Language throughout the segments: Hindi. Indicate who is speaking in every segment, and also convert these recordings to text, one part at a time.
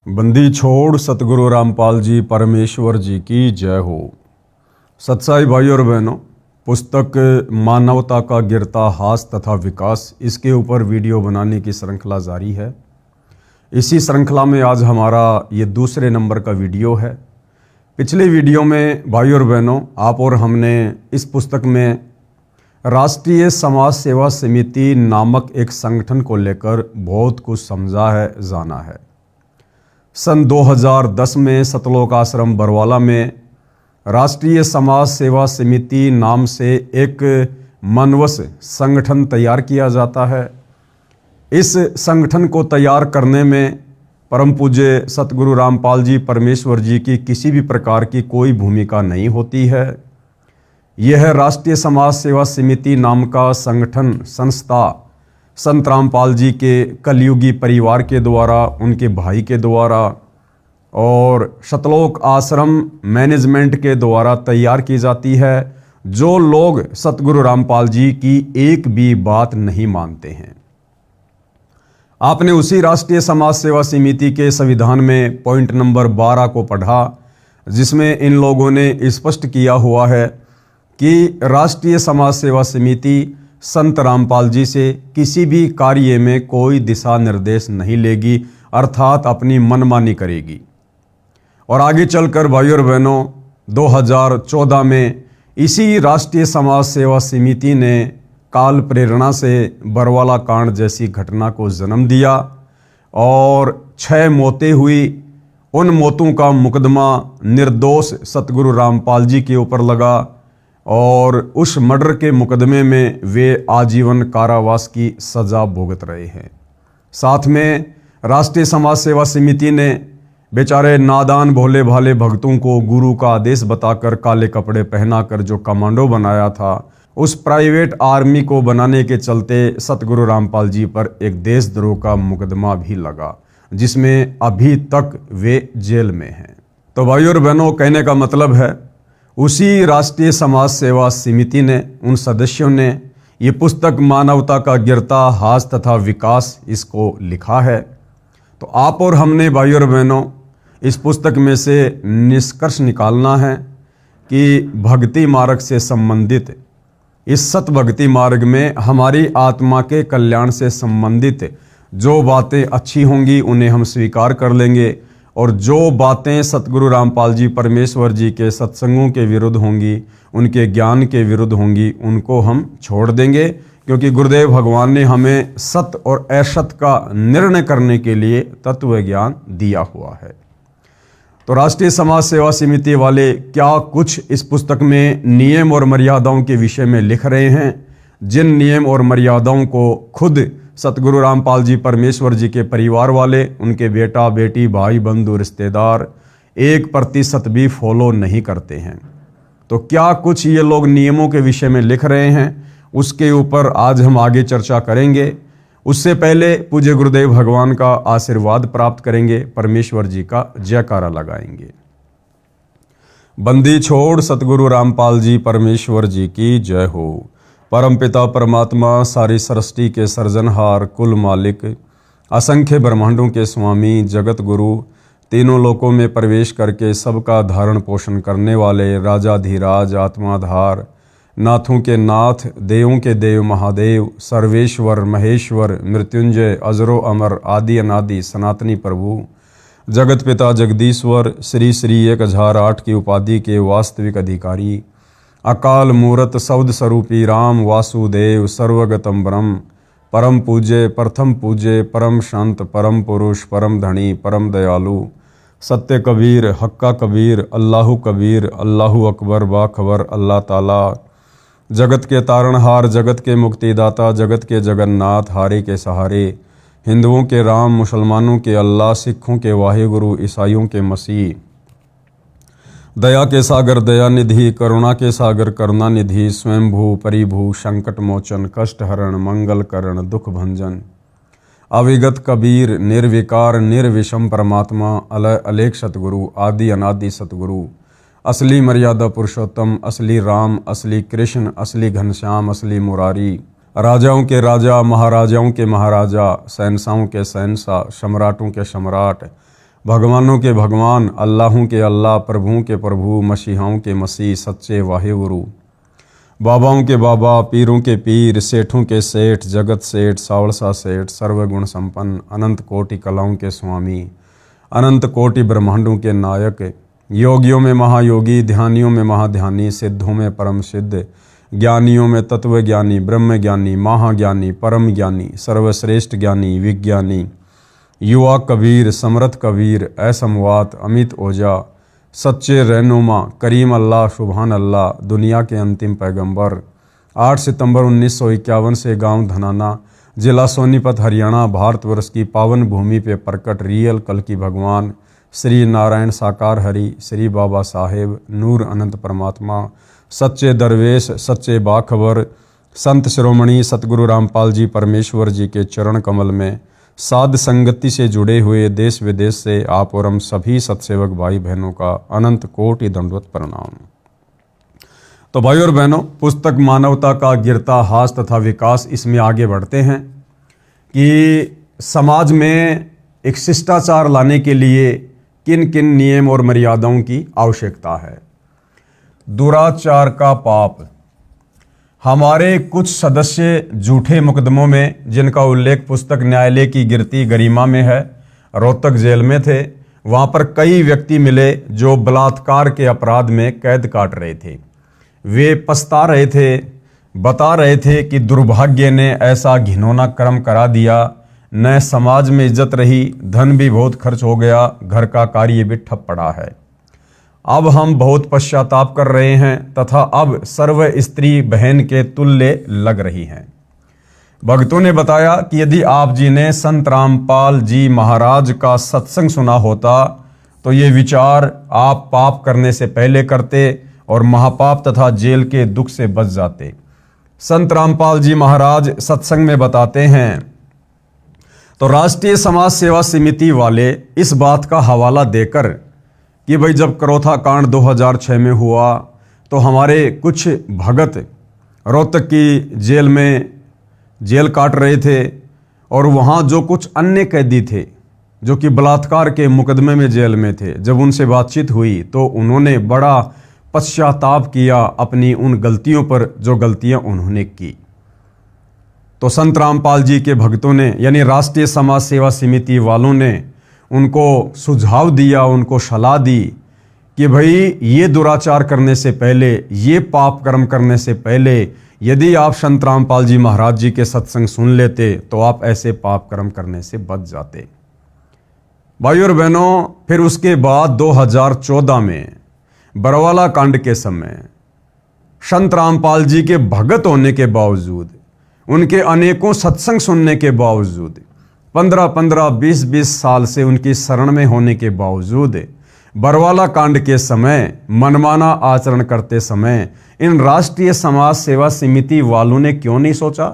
Speaker 1: बंदी छोड़ सतगुरु रामपाल जी परमेश्वर जी की जय हो। सत्साई भाई और बहनों, पुस्तक मानवता का गिरता हास तथा विकास, इसके ऊपर वीडियो बनाने की श्रृंखला जारी है। इसी श्रृंखला में आज हमारा ये दूसरे नंबर का वीडियो है। पिछले वीडियो में भाई और बहनों, आप और हमने इस पुस्तक में राष्ट्रीय समाज सेवा समिति नामक एक संगठन को लेकर बहुत कुछ समझा है, जाना है। सन 2010 में सतलोक आश्रम बरवाला में राष्ट्रीय समाज सेवा समिति नाम से एक मनवस संगठन तैयार किया जाता है। इस संगठन को तैयार करने में परम पूज्य सतगुरु रामपाल जी परमेश्वर जी की किसी भी प्रकार की कोई भूमिका नहीं होती है। यह राष्ट्रीय समाज सेवा समिति नाम का संगठन संस्था संत रामपाल जी के कलयुगी परिवार के द्वारा, उनके भाई के द्वारा और सतलोक आश्रम मैनेजमेंट के द्वारा तैयार की जाती है, जो लोग सतगुरु रामपाल जी की एक भी बात नहीं मानते हैं। आपने उसी राष्ट्रीय समाज सेवा समिति के संविधान में पॉइंट नंबर 12 को पढ़ा, जिसमें इन लोगों ने स्पष्ट किया हुआ है कि राष्ट्रीय समाज सेवा समिति संत रामपाल जी से किसी भी कार्य में कोई दिशा निर्देश नहीं लेगी, अर्थात अपनी मनमानी करेगी। और आगे चलकर भाई और बहनों, 2014 में इसी राष्ट्रीय समाज सेवा समिति ने काल प्रेरणा से बरवाला कांड जैसी घटना को जन्म दिया और 6 मौतें हुई। उन मौतों का मुकदमा निर्दोष सतगुरु रामपाल जी के ऊपर लगा और उस मर्डर के मुकदमे में वे आजीवन कारावास की सजा भुगत रहे हैं। साथ में राष्ट्रीय समाज सेवा समिति ने बेचारे नादान भोले भाले भक्तों को गुरु का आदेश बताकर काले कपड़े पहनाकर जो कमांडो बनाया था, उस प्राइवेट आर्मी को बनाने के चलते सतगुरु रामपाल जी पर एक देशद्रोह का मुकदमा भी लगा, जिसमें अभी तक वे जेल में हैं। तो भाई और बहनों, कहने का मतलब है उसी राष्ट्रीय समाज सेवा समिति ने, उन सदस्यों ने ये पुस्तक मानवता का गिरता हास तथा विकास इसको लिखा है। तो आप और हमने भाई और बहनों इस पुस्तक में से निष्कर्ष निकालना है कि भक्ति मार्ग से संबंधित, इस सत भक्ति मार्ग में हमारी आत्मा के कल्याण से संबंधित जो बातें अच्छी होंगी उन्हें हम स्वीकार कर लेंगे, और जो बातें सतगुरु रामपाल जी परमेश्वर जी के सत्संगों के विरुद्ध होंगी, उनके ज्ञान के विरुद्ध होंगी, उनको हम छोड़ देंगे, क्योंकि गुरुदेव भगवान ने हमें सत और असत का निर्णय करने के लिए तत्व ज्ञान दिया हुआ है। तो राष्ट्रीय समाज सेवा समिति वाले क्या कुछ इस पुस्तक में नियम और मर्यादाओं के विषय में लिख रहे हैं, जिन नियम और मर्यादाओं को खुद सतगुरु रामपाल जी परमेश्वर जी के परिवार वाले, उनके बेटा बेटी भाई बंधु रिश्तेदार 1% भी फॉलो नहीं करते हैं। तो क्या कुछ ये लोग नियमों के विषय में लिख रहे हैं, उसके ऊपर आज हम आगे चर्चा करेंगे। उससे पहले पूज्य गुरुदेव भगवान का आशीर्वाद प्राप्त करेंगे, परमेश्वर जी का जयकारा लगाएंगे। बंदी छोड़ सतगुरु रामपाल जी परमेश्वर जी की जय हो। परमपिता परमात्मा, सारी सृष्टि के सर्जनहार, कुल मालिक, असंख्य ब्रह्मांडों के स्वामी, जगत गुरु, तीनों लोकों में प्रवेश करके सबका धारण पोषण करने वाले राजाधिराज, आत्माधार, नाथों के नाथ, देवों के देव महादेव, सर्वेश्वर महेश्वर, मृत्युंजय, अजरो अमर, आदि अनादि सनातनी प्रभु, जगत पिता जगदीश्वर, श्री श्री 1008 की उपाधि के वास्तविक अधिकारी, अकाल मूरत सौद स्वरूपी राम वासुदेव, सर्वगतम ब्रह्म, परम पूज्य, प्रथम पूज्य, परम शांत, परम पुरुष, परम धनी, परम दयालु, सत्य कबीर, हक्का कबीर, अल्लाहु कबीर, अल्लाहु अकबर, बाखबर अल्लाह ताला, जगत के तारणहार, जगत के मुक्तिदाता, जगत के जगन्नाथ, हारे के सहारे, हिंदुओं के राम, मुसलमानों के अल्लाह, सिखों के वाहिगुरु, ईसाइयों के मसीह, दया के सागर दयानिधि, करुणा के सागर करुणानिधि, स्वयंभू परिभू, संकट मोचन, कष्ट हरण, मंगल करण, दुख भंजन, अविगत कबीर, निर्विकार निर्विषम परमात्मा, अलय अलेख सतगुरु, आदि अनादि सतगुरु, असली मर्यादा पुरुषोत्तम, असली राम, असली कृष्ण, असली घनश्याम, असली मुरारी, राजाओं के राजा, महाराजाओं के महाराजा, शहंशाहों के शहंशाह, सम्राटों के सम्राट, भगवानों के भगवान, अल्लाहों के अल्लाह, प्रभुओं के प्रभु, मसीहाओं के मसीह, सच्चे वाहिगुरु, बाबाओं के बाबा, पीरों के पीर, सेठों के सेठ, जगत सेठ, सावड़सा सेठ, सर्वगुण संपन्न, अनंत कोटि कलाओं के स्वामी, अनंत कोटि ब्रह्मांडों के नायक, योगियों में महायोगी, ध्यानियों में महाध्यानी, सिद्धों में परम सिद्ध, ज्ञानियों में तत्व ज्ञानी, ब्रह्म ज्ञानी, महाज्ञानी, परम ज्ञानी, सर्वश्रेष्ठ ज्ञानी, विज्ञानी, युवा कबीर, समर्थ कबीर, असमवात, अमित ओझा, सच्चे रहनुमा, करीम अल्लाह, सुबहान अल्लाह, दुनिया के अंतिम पैगंबर, 8 सितंबर 1951 से गांव धनाना, जिला सोनीपत, हरियाणा, भारतवर्ष की पावन भूमि पे प्रकट रियल कल की भगवान श्री नारायण साकार हरि, श्री बाबा साहेब, नूर अनंत परमात्मा, सच्चे दरवेश, सच्चे बाखबर, संत शिरोमणि सतगुरु रामपाल जी परमेश्वर जी के चरण कमल में साध संगति से जुड़े हुए देश विदेश से आप और हम सभी सत्सेवक भाई बहनों का अनंत कोटि दंडवत प्रणाम। तो भाई और बहनों, पुस्तक मानवता का गिरता हास तथा विकास, इसमें आगे बढ़ते हैं कि समाज में एक शिष्टाचार लाने के लिए किन किन नियम और मर्यादाओं की आवश्यकता है। दुराचार का पाप। हमारे कुछ सदस्य झूठे मुकदमों में, जिनका उल्लेख पुस्तक न्यायालय की गिरती गरिमा में है, रोहतक जेल में थे। वहां पर कई व्यक्ति मिले जो बलात्कार के अपराध में कैद काट रहे थे। वे पछता रहे थे, बता रहे थे कि दुर्भाग्य ने ऐसा घिनौना कर्म करा दिया, न समाज में इज्जत रही, धन भी बहुत खर्च हो गया, घर का कार्य भी ठप पड़ा है। अब हम बहुत पश्चाताप कर रहे हैं तथा अब सर्व स्त्री बहन के तुल्य लग रही हैं। भक्तों ने बताया कि यदि आप जी ने संत रामपाल जी महाराज का सत्संग सुना होता तो ये विचार आप पाप करने से पहले करते और महापाप तथा जेल के दुख से बच जाते। संत रामपाल जी महाराज सत्संग में बताते हैं तो राष्ट्रीय समाज सेवा समिति वाले इस बात का हवाला देकर कि भाई जब करोथा कांड 2006 में हुआ तो हमारे कुछ भगत रोहतक की जेल में जेल काट रहे थे और वहाँ जो कुछ अन्य कैदी थे जो कि बलात्कार के मुकदमे में जेल में थे, जब उनसे बातचीत हुई तो उन्होंने बड़ा पश्चाताप किया अपनी उन गलतियों पर जो गलतियां उन्होंने की। तो संत रामपाल जी के भक्तों ने यानी राष्ट्रीय समाज सेवा समिति वालों ने उनको सुझाव दिया, उनको सलाह दी कि भाई ये दुराचार करने से पहले, ये पाप कर्म करने से पहले यदि आप संत रामपाल जी महाराज जी के सत्संग सुन लेते तो आप ऐसे पाप कर्म करने से बच जाते। भाई और बहनों, फिर उसके बाद 2014 में बरवाला कांड के समय संत रामपाल जी के भगत होने के बावजूद, उनके अनेकों सत्संग सुनने के बावजूद, 15-15, 20-20 साल से उनकी शरण में होने के बावजूद बरवाला कांड के समय मनमाना आचरण करते समय इन राष्ट्रीय समाज सेवा समिति वालों ने क्यों नहीं सोचा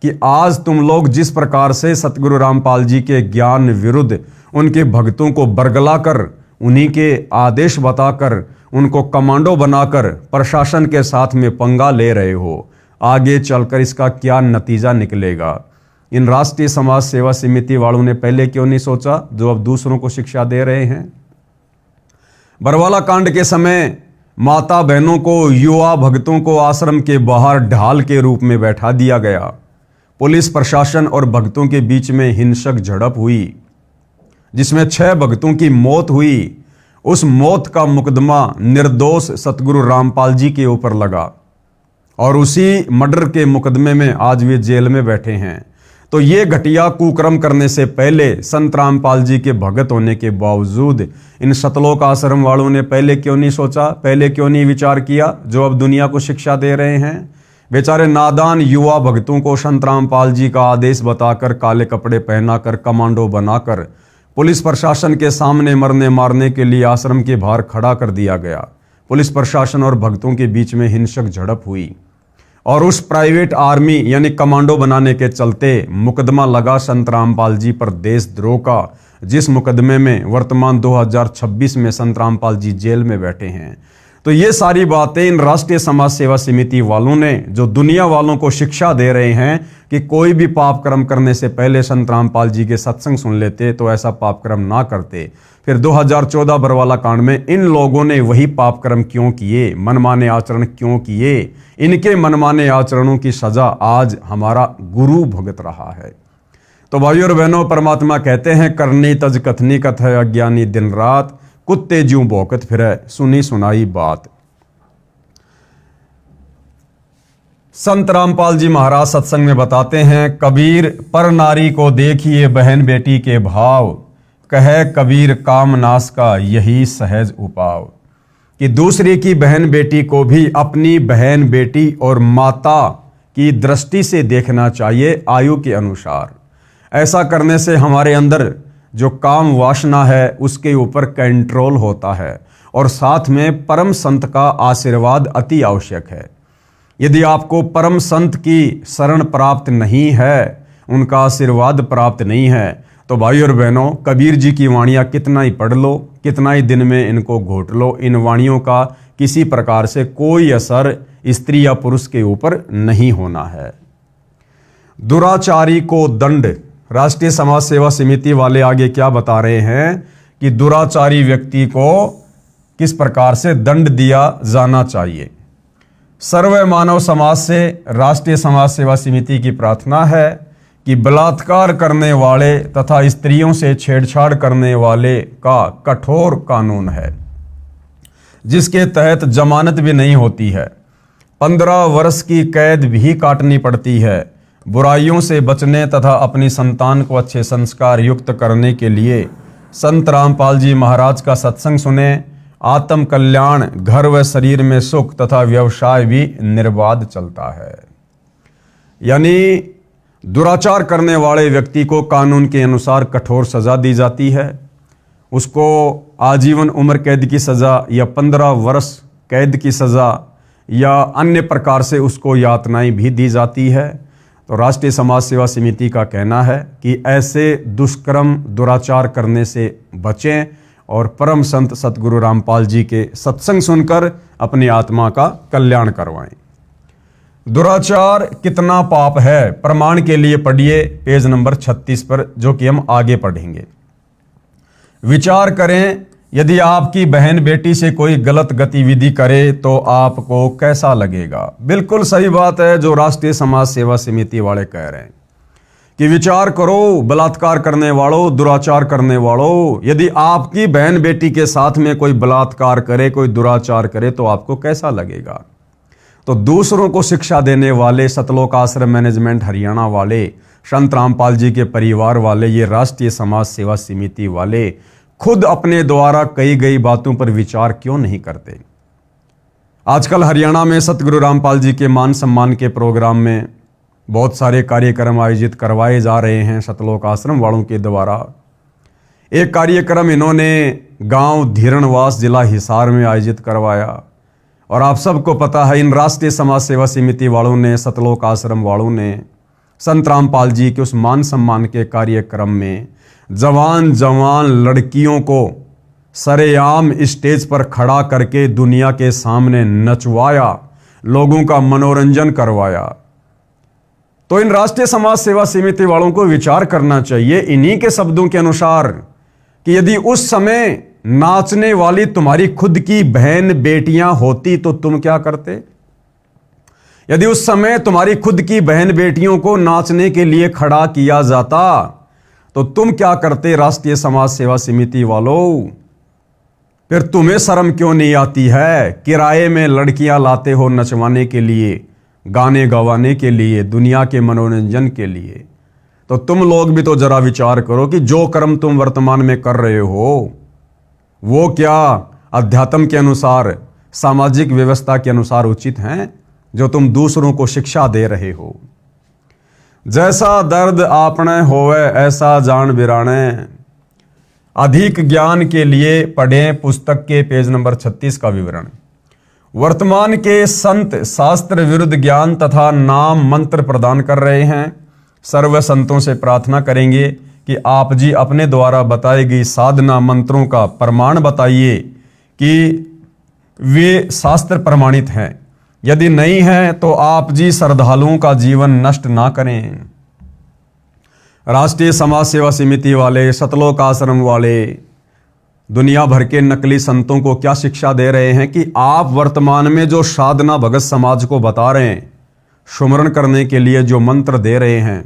Speaker 1: कि आज तुम लोग जिस प्रकार से सतगुरु रामपाल जी के ज्ञान विरुद्ध उनके भक्तों को बरगलाकर, उन्हीं के आदेश बताकर, उनको कमांडो बनाकर प्रशासन के साथ में पंगा ले रहे हो, आगे चलकर इसका क्या नतीजा निकलेगा। इन राष्ट्रीय समाज सेवा समिति वालों ने पहले क्यों नहीं सोचा जो अब दूसरों को शिक्षा दे रहे हैं। बरवाला कांड के समय माता बहनों को, युवा भक्तों को आश्रम के बाहर ढाल के रूप में बैठा दिया गया। पुलिस प्रशासन और भक्तों के बीच में हिंसक झड़प हुई जिसमें 6 भक्तों की मौत हुई। उस मौत का मुकदमा निर्दोष सतगुरु रामपाल जी के ऊपर लगा और उसी मर्डर के मुकदमे में आज वे जेल में बैठे हैं। तो ये घटिया कुकर्म करने से पहले संत रामपाल जी के भगत होने के बावजूद इन सतलोक आश्रम वालों ने पहले क्यों नहीं सोचा, पहले क्यों नहीं विचार किया जो अब दुनिया को शिक्षा दे रहे हैं। बेचारे नादान युवा भक्तों को संत रामपाल जी का आदेश बताकर, काले कपड़े पहनाकर, कमांडो बनाकर पुलिस प्रशासन के सामने मरने मारने के लिए आश्रम के बाहर खड़ा कर दिया गया। पुलिस प्रशासन और भक्तों के बीच में हिंसक झड़प हुई और उस प्राइवेट आर्मी यानी कमांडो बनाने के चलते मुकदमा लगा संत रामपाल जी पर देशद्रोह का, जिस मुकदमे में वर्तमान 2026 में संत रामपाल जी जेल में बैठे हैं। तो ये सारी बातें इन राष्ट्रीय समाज सेवा समिति वालों ने, जो दुनिया वालों को शिक्षा दे रहे हैं कि कोई भी पाप कर्म करने से पहले संत रामपाल जी के सत्संग सुन लेते तो ऐसा पाप कर्म ना करते। फिर 2014 बरवाला कांड में इन लोगों ने वही पाप कर्म क्यों किए, मनमाने आचरण क्यों किए, इनके मनमाने आचरणों की सजा आज हमारा गुरु भुगत रहा है। तो भाइयों और बहनों, परमात्मा कहते हैं, करनी तज कथनी कथ है अज्ञानी दिन रात, कुत्ते ज्यों भौंकत फिरे सुनी सुनाई बात। संत रामपाल जी महाराज सत्संग में बताते हैं, कबीर पर नारी को देखिए बहन बेटी के भाव, कहे कबीर काम नाश का यही सहज उपाव। कि दूसरे की बहन बेटी को भी अपनी बहन बेटी और माता की दृष्टि से देखना चाहिए आयु के अनुसार। ऐसा करने से हमारे अंदर जो काम वासना है उसके ऊपर कंट्रोल होता है, और साथ में परम संत का आशीर्वाद अति आवश्यक है। यदि आपको परम संत की शरण प्राप्त नहीं है, उनका आशीर्वाद प्राप्त नहीं है, तो भाई और बहनों, कबीर जी की वाणियाँ कितना ही पढ़ लो, कितना ही दिन में इनको घोट लो, इन वाणियों का किसी प्रकार से कोई असर स्त्री या पुरुष के ऊपर नहीं होना है। दुराचारी को दंड। राष्ट्रीय समाज सेवा समिति वाले आगे क्या बता रहे हैं कि दुराचारी व्यक्ति को किस प्रकार से दंड दिया जाना चाहिए। सर्व मानव समाज से राष्ट्रीय समाज सेवा समिति की प्रार्थना है कि बलात्कार करने वाले तथा स्त्रियों से छेड़छाड़ करने वाले का कठोर कानून है, जिसके तहत जमानत भी नहीं होती है, 15 वर्ष की कैद भी काटनी पड़ती है। बुराइयों से बचने तथा अपनी संतान को अच्छे संस्कार युक्त करने के लिए संत रामपाल जी महाराज का सत्संग सुने। आत्म कल्याण, घर व शरीर में सुख तथा व्यवसाय भी निर्बाध चलता है। यानी दुराचार करने वाले व्यक्ति को कानून के अनुसार कठोर सजा दी जाती है। उसको आजीवन उम्र कैद की सजा या 15 वर्ष कैद की सजा या अन्य प्रकार से उसको यातनाएं भी दी जाती है। तो राष्ट्रीय समाज सेवा समिति का कहना है कि ऐसे दुष्कर्म दुराचार करने से बचें और परम संत सतगुरु रामपाल जी के सत्संग सुनकर अपनी आत्मा का कल्याण करवाएं। दुराचार कितना पाप है, प्रमाण के लिए पढ़िए पेज नंबर 36 पर, जो कि हम आगे पढ़ेंगे। विचार करें, यदि आपकी बहन बेटी से कोई गलत गतिविधि करे तो आपको कैसा लगेगा। बिल्कुल सही बात है जो राष्ट्रीय समाज सेवा समिति वाले कह रहे हैं कि विचार करो, बलात्कार करने वालों, दुराचार करने वालों, यदि आपकी बहन बेटी के साथ में कोई बलात्कार करे, कोई दुराचार करे तो आपको कैसा लगेगा। तो दूसरों को शिक्षा देने वाले सतलोक आश्रम मैनेजमेंट हरियाणा वाले, संत रामपाल जी के परिवार वाले, ये राष्ट्रीय समाज सेवा समिति वाले खुद अपने द्वारा कही गई बातों पर विचार क्यों नहीं करते। आजकल हरियाणा में सतगुरु रामपाल जी के मान सम्मान के प्रोग्राम में बहुत सारे कार्यक्रम आयोजित करवाए जा रहे हैं सतलोक आश्रम वालों के द्वारा। एक कार्यक्रम इन्होंने गांव धीरणवास जिला हिसार में आयोजित करवाया, और आप सबको पता है इन राष्ट्रीय समाज सेवा समिति वालों ने, सतलोक आश्रम वालों ने संत रामपाल जी के उस मान सम्मान के कार्यक्रम में जवान जवान लड़कियों को सरेआम स्टेज पर खड़ा करके दुनिया के सामने नचवाया, लोगों का मनोरंजन करवाया। तो इन राष्ट्रीय समाज सेवा समिति वालों को विचार करना चाहिए इन्हीं के शब्दों के अनुसार कि यदि उस समय नाचने वाली तुम्हारी खुद की बहन बेटियां होती तो तुम क्या करते। यदि उस समय तुम्हारी खुद की बहन बेटियों को नाचने के लिए खड़ा किया जाता तो तुम क्या करते राष्ट्रीय समाज सेवा समिति वालों। फिर तुम्हें शर्म क्यों नहीं आती है, किराए में लड़कियां लाते हो नचवाने के लिए, गाने गवाने के लिए, दुनिया के मनोरंजन के लिए। तो तुम लोग भी तो जरा विचार करो कि जो कर्म तुम वर्तमान में कर रहे हो वो क्या अध्यात्म के अनुसार, सामाजिक व्यवस्था के अनुसार उचित हैं, जो तुम दूसरों को शिक्षा दे रहे हो। जैसा दर्द आपने होवे ऐसा जान बिराने। अधिक ज्ञान के लिए पढ़ें पुस्तक के पेज नंबर 36 का विवरण। वर्तमान के संत शास्त्र विरुद्ध ज्ञान तथा नाम मंत्र प्रदान कर रहे हैं। सर्व संतों से प्रार्थना करेंगे कि आप जी अपने द्वारा बताई गई साधना मंत्रों का प्रमाण बताइए कि वे शास्त्र प्रमाणित हैं। यदि नहीं है तो आप जी श्रद्धालुओं का जीवन नष्ट ना करें। राष्ट्रीय समाज सेवा समिति वाले, सतलोक आश्रम वाले दुनिया भर के नकली संतों को क्या शिक्षा दे रहे हैं कि आप वर्तमान में जो साधना भगत समाज को बता रहे हैं, सुमरण करने के लिए जो मंत्र दे रहे हैं,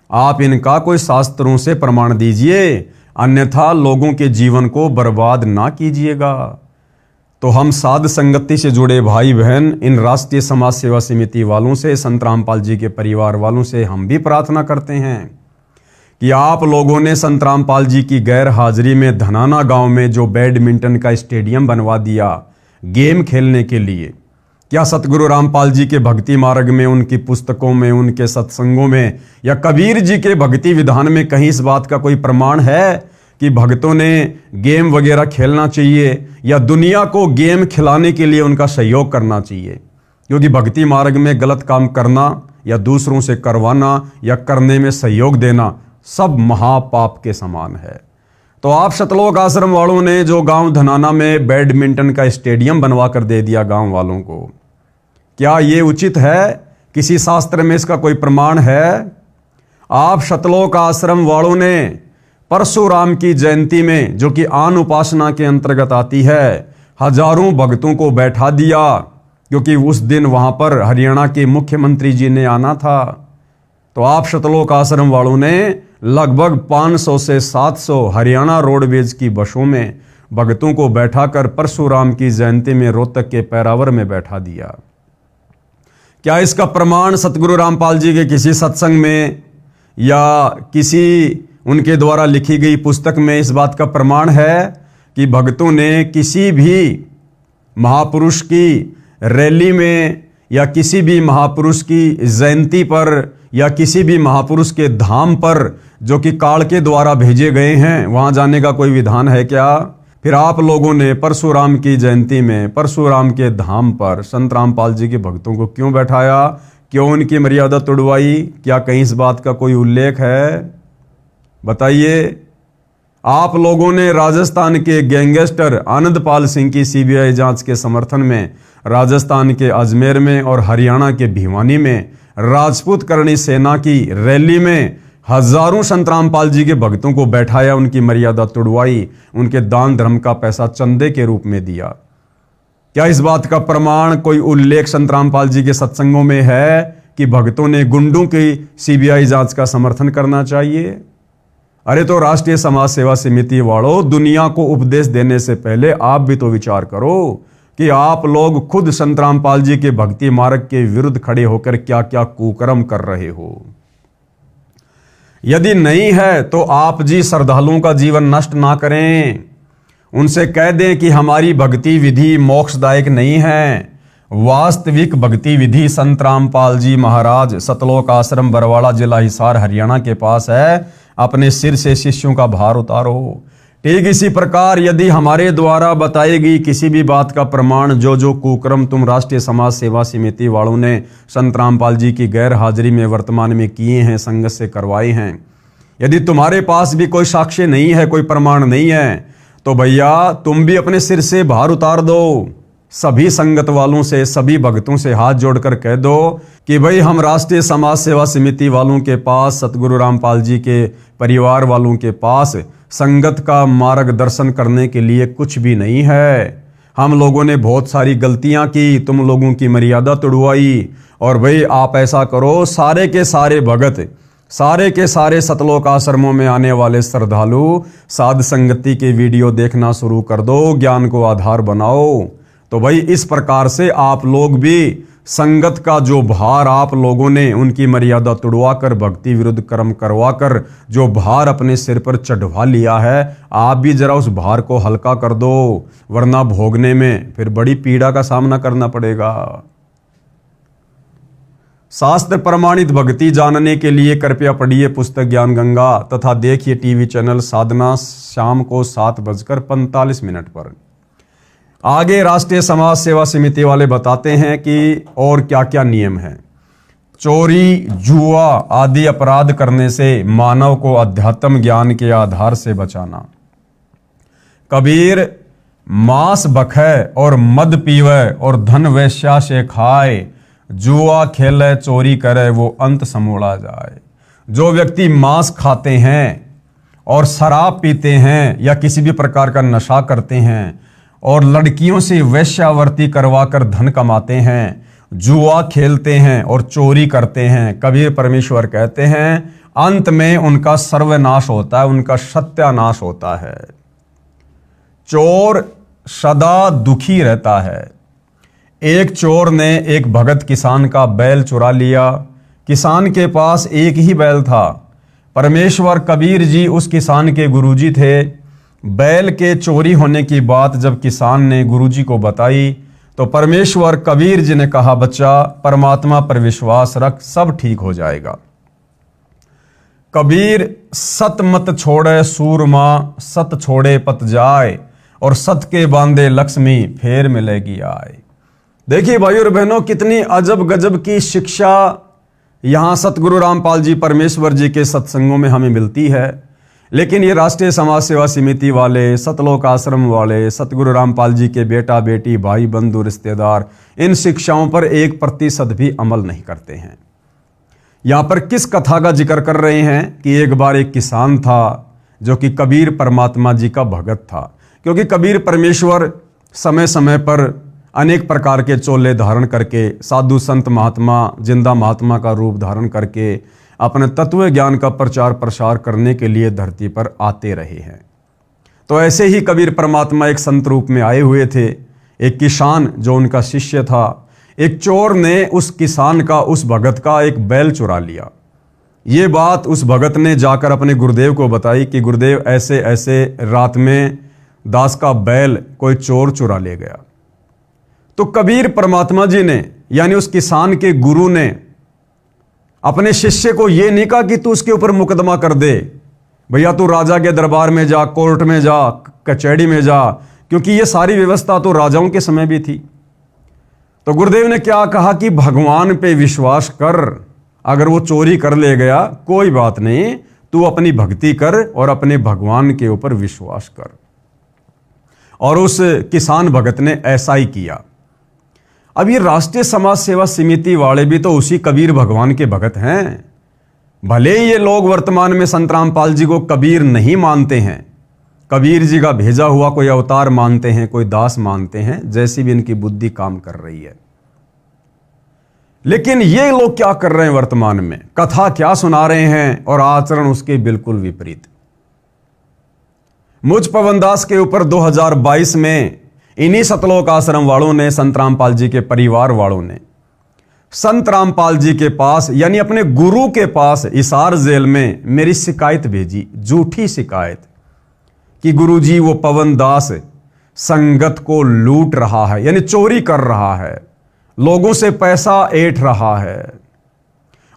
Speaker 1: आप इनका कोई शास्त्रों से प्रमाण दीजिए, अन्यथा लोगों के जीवन को बर्बाद ना कीजिएगा। तो हम साध संगति से जुड़े भाई बहन, इन राष्ट्रीय समाज सेवा समिति वालों से, संत रामपाल जी के परिवार वालों से हम भी प्रार्थना करते हैं कि आप लोगों ने संत रामपाल जी की गैर हाजिरी में धनाना गांव में जो बैडमिंटन का स्टेडियम बनवा दिया गेम खेलने के लिए, क्या सतगुरु रामपाल जी के भक्ति मार्ग में, उनकी पुस्तकों में, उनके सत्संगों में या कबीर जी के भक्ति विधान में कहीं इस बात का कोई प्रमाण है कि भक्तों ने गेम वगैरह खेलना चाहिए या दुनिया को गेम खिलाने के लिए उनका सहयोग करना चाहिए? क्योंकि भक्ति मार्ग में गलत काम करना या दूसरों से करवाना या करने में सहयोग देना सब महापाप के समान है। तो आप सतलोक आश्रम वालों ने जो गांव धनाना में बैडमिंटन का स्टेडियम बनवा कर दे दिया गांव वालों को, क्या ये उचित है? किसी शास्त्र में इसका कोई प्रमाण है? आप सतलोक आश्रम वालों ने परशुराम की जयंती में, जो कि आन उपासना के अंतर्गत आती है, हजारों भक्तों को बैठा दिया, क्योंकि उस दिन वहां पर हरियाणा के मुख्यमंत्री जी ने आना था। तो आप सतलोक आश्रम वालों ने लगभग 500 से 700 हरियाणा रोडवेज की बसों में भक्तों को बैठाकर परशुराम की जयंती में रोहतक के पैरावर में बैठा दिया। क्या इसका प्रमाण सतगुरु रामपाल जी के किसी सत्संग में या किसी उनके द्वारा लिखी गई पुस्तक में इस बात का प्रमाण है कि भक्तों ने किसी भी महापुरुष की रैली में या किसी भी महापुरुष की जयंती पर या किसी भी महापुरुष के धाम पर, जो कि काल के द्वारा भेजे गए हैं, वहां जाने का कोई विधान है क्या? फिर आप लोगों ने परशुराम की जयंती में परशुराम के धाम पर संत रामपाल जी के भक्तों को क्यों बैठाया? क्यों उनकी मर्यादा तोड़वाई? क्या कहीं इस बात का कोई उल्लेख है? बताइए। आप लोगों ने राजस्थान के गैंगस्टर आनंदपाल सिंह की सीबीआई जांच के समर्थन में राजस्थान के अजमेर में और हरियाणा के भिवानी में राजपूत करणी सेना की रैली में हजारों संत रामपाल जी के भक्तों को बैठाया, उनकी मर्यादा तोड़वाई, उनके दान धर्म का पैसा चंदे के रूप में दिया। क्या इस बात का प्रमाण, कोई उल्लेख संत रामपाल जी के सत्संगों में है कि भक्तों ने गुंडों की सीबीआई जांच का समर्थन करना चाहिए? अरे तो राष्ट्रीय समाज सेवा समिति वालों, दुनिया को उपदेश देने से पहले आप भी तो विचार करो कि आप लोग खुद संत रामपाल जी के भक्ति मार्ग के विरुद्ध खड़े होकर क्या क्या कुकर्म कर रहे हो। यदि नहीं है तो आप जी श्रद्धालुओं का जीवन नष्ट ना करें। उनसे कह दें कि हमारी भक्ति विधि मोक्षदायक नहीं है। वास्तविक भक्ति विधि संत रामपाल जी महाराज सतलोक आश्रम बरवाड़ा, जिला हिसार, हरियाणा के पास है। अपने सिर से शिष्यों का भार उतारो। ठीक इसी प्रकार यदि हमारे द्वारा बताई गई किसी भी बात का प्रमाण, जो कुकर्म तुम राष्ट्रीय समाज सेवा समिति वालों ने संत रामपाल जी की गैर हाजिरी में वर्तमान में किए हैं, संगत से करवाए हैं, यदि तुम्हारे पास भी कोई साक्ष्य नहीं है, कोई प्रमाण नहीं है, तो भैया तुम भी अपने सिर से भार उतार दो। सभी संगत वालों से, सभी भक्तों से हाथ जोड़कर कह दो कि भाई हम राष्ट्रीय समाज सेवा समिति वालों के पास, सतगुरु रामपाल जी के परिवार वालों के पास संगत का मार्गदर्शन करने के लिए कुछ भी नहीं है। हम लोगों ने बहुत सारी गलतियां की, तुम लोगों की मर्यादा तोड़वाई, और भाई आप ऐसा करो, सारे के सारे भगत, सारे के सारे सतलोक आश्रमों में आने वाले श्रद्धालु साध संगति के वीडियो देखना शुरू कर दो, ज्ञान को आधार बनाओ। तो भाई इस प्रकार से आप लोग भी संगत का जो भार आप लोगों ने उनकी मर्यादा तोड़वा कर, भक्ति विरुद्ध कर्म करवा कर जो भार अपने सिर पर चढ़वा लिया है, आप भी जरा उस भार को हल्का कर दो, वरना भोगने में फिर बड़ी पीड़ा का सामना करना पड़ेगा। शास्त्र प्रमाणित भक्ति जानने के लिए कृपया पढ़िए पुस्तक ज्ञान गंगा तथा देखिए टीवी चैनल साधना शाम को 7:45 पर। आगे राष्ट्रीय समाज सेवा समिति वाले बताते हैं कि और क्या क्या नियम हैं। चोरी, जुआ आदि अपराध करने से मानव को अध्यात्म ज्ञान के आधार से बचाना। कबीर मांस बखे और मद पीवे और धन वेश्या से खाए, जुआ खेले चोरी करे वो अंत समूला जाए। जो व्यक्ति मांस खाते हैं और शराब पीते हैं या किसी भी प्रकार का नशा करते हैं और लड़कियों से वेश्यावृत्ति करवाकर धन कमाते हैं, जुआ खेलते हैं और चोरी करते हैं, कबीर परमेश्वर कहते हैं अंत में उनका सर्वनाश होता है, उनका सत्यानाश होता है। चोर सदा दुखी रहता है। एक चोर ने एक भगत किसान का बैल चुरा लिया। किसान के पास एक ही बैल था। परमेश्वर कबीर जी उस किसान के गुरुजी थे। बैल के चोरी होने की बात जब किसान ने गुरुजी को बताई तो परमेश्वर कबीर जी ने कहा, बच्चा परमात्मा पर विश्वास रख, सब ठीक हो जाएगा। कबीर सत मत छोड़े सूरमा, सत छोड़े पत जाए, और सत के बांधे लक्ष्मी फेर मिलेगी आए। देखिए भाई और बहनों, कितनी अजब गजब की शिक्षा यहाँ सतगुरु रामपाल जी परमेश्वर जी के सत्संगों में हमें मिलती है। लेकिन ये राष्ट्रीय समाज सेवा समिति वाले, सतलोक आश्रम वाले, सतगुरु रामपाल जी के बेटा बेटी, भाई बंधु रिश्तेदार इन शिक्षाओं पर 1% भी अमल नहीं करते हैं। यहाँ पर किस कथा का जिक्र कर रहे हैं कि एक बार एक किसान था जो कि कबीर परमात्मा जी का भगत था। क्योंकि कबीर परमेश्वर समय समय पर अनेक प्रकार के चोले धारण करके, साधु संत महात्मा, जिंदा महात्मा का रूप धारण करके अपने तत्व ज्ञान का प्रचार प्रसार करने के लिए धरती पर आते रहे हैं। तो ऐसे ही कबीर परमात्मा एक संत रूप में आए हुए थे। एक किसान जो उनका शिष्य था, एक चोर ने उस किसान का, उस भगत का एक बैल चुरा लिया। ये बात उस भगत ने जाकर अपने गुरुदेव को बताई कि गुरुदेव ऐसे ऐसे रात में दास का बैल कोई चोर चुरा ले गया। तो कबीर परमात्मा जी ने, यानी उस किसान के गुरु ने, अपने शिष्य को यह नहीं कहा कि तू उसके ऊपर मुकदमा कर दे, भैया तू राजा के दरबार में जा, कोर्ट में जा, कचहरी में जा, क्योंकि ये सारी व्यवस्था तो राजाओं के समय भी थी। तो गुरुदेव ने क्या कहा कि भगवान पे विश्वास कर, अगर वो चोरी कर ले गया कोई बात नहीं, तू अपनी भक्ति कर और अपने भगवान के ऊपर विश्वास कर। और उस किसान भगत ने ऐसा ही किया। अब ये राष्ट्रीय समाज सेवा समिति वाले भी तो उसी कबीर भगवान के भगत हैं। भले ही ये लोग वर्तमान में संत रामपाल जी को कबीर नहीं मानते हैं, कबीर जी का भेजा हुआ कोई अवतार मानते हैं, कोई दास मानते हैं, जैसी भी इनकी बुद्धि काम कर रही है। लेकिन ये लोग क्या कर रहे हैं वर्तमान में? कथा क्या सुना रहे हैं और आचरण उसके बिल्कुल विपरीत। मुझ पवनदास के ऊपर 2022 में इन्हीं सतलोक आश्रम वालों ने, संत रामपाल जी के परिवार वालों ने संत रामपाल जी के पास, यानी अपने गुरु के पास हिसार जेल में मेरी शिकायत भेजी, झूठी शिकायत, कि गुरुजी वो पवनदास संगत को लूट रहा है, यानी चोरी कर रहा है, लोगों से पैसा ऐंठ रहा है।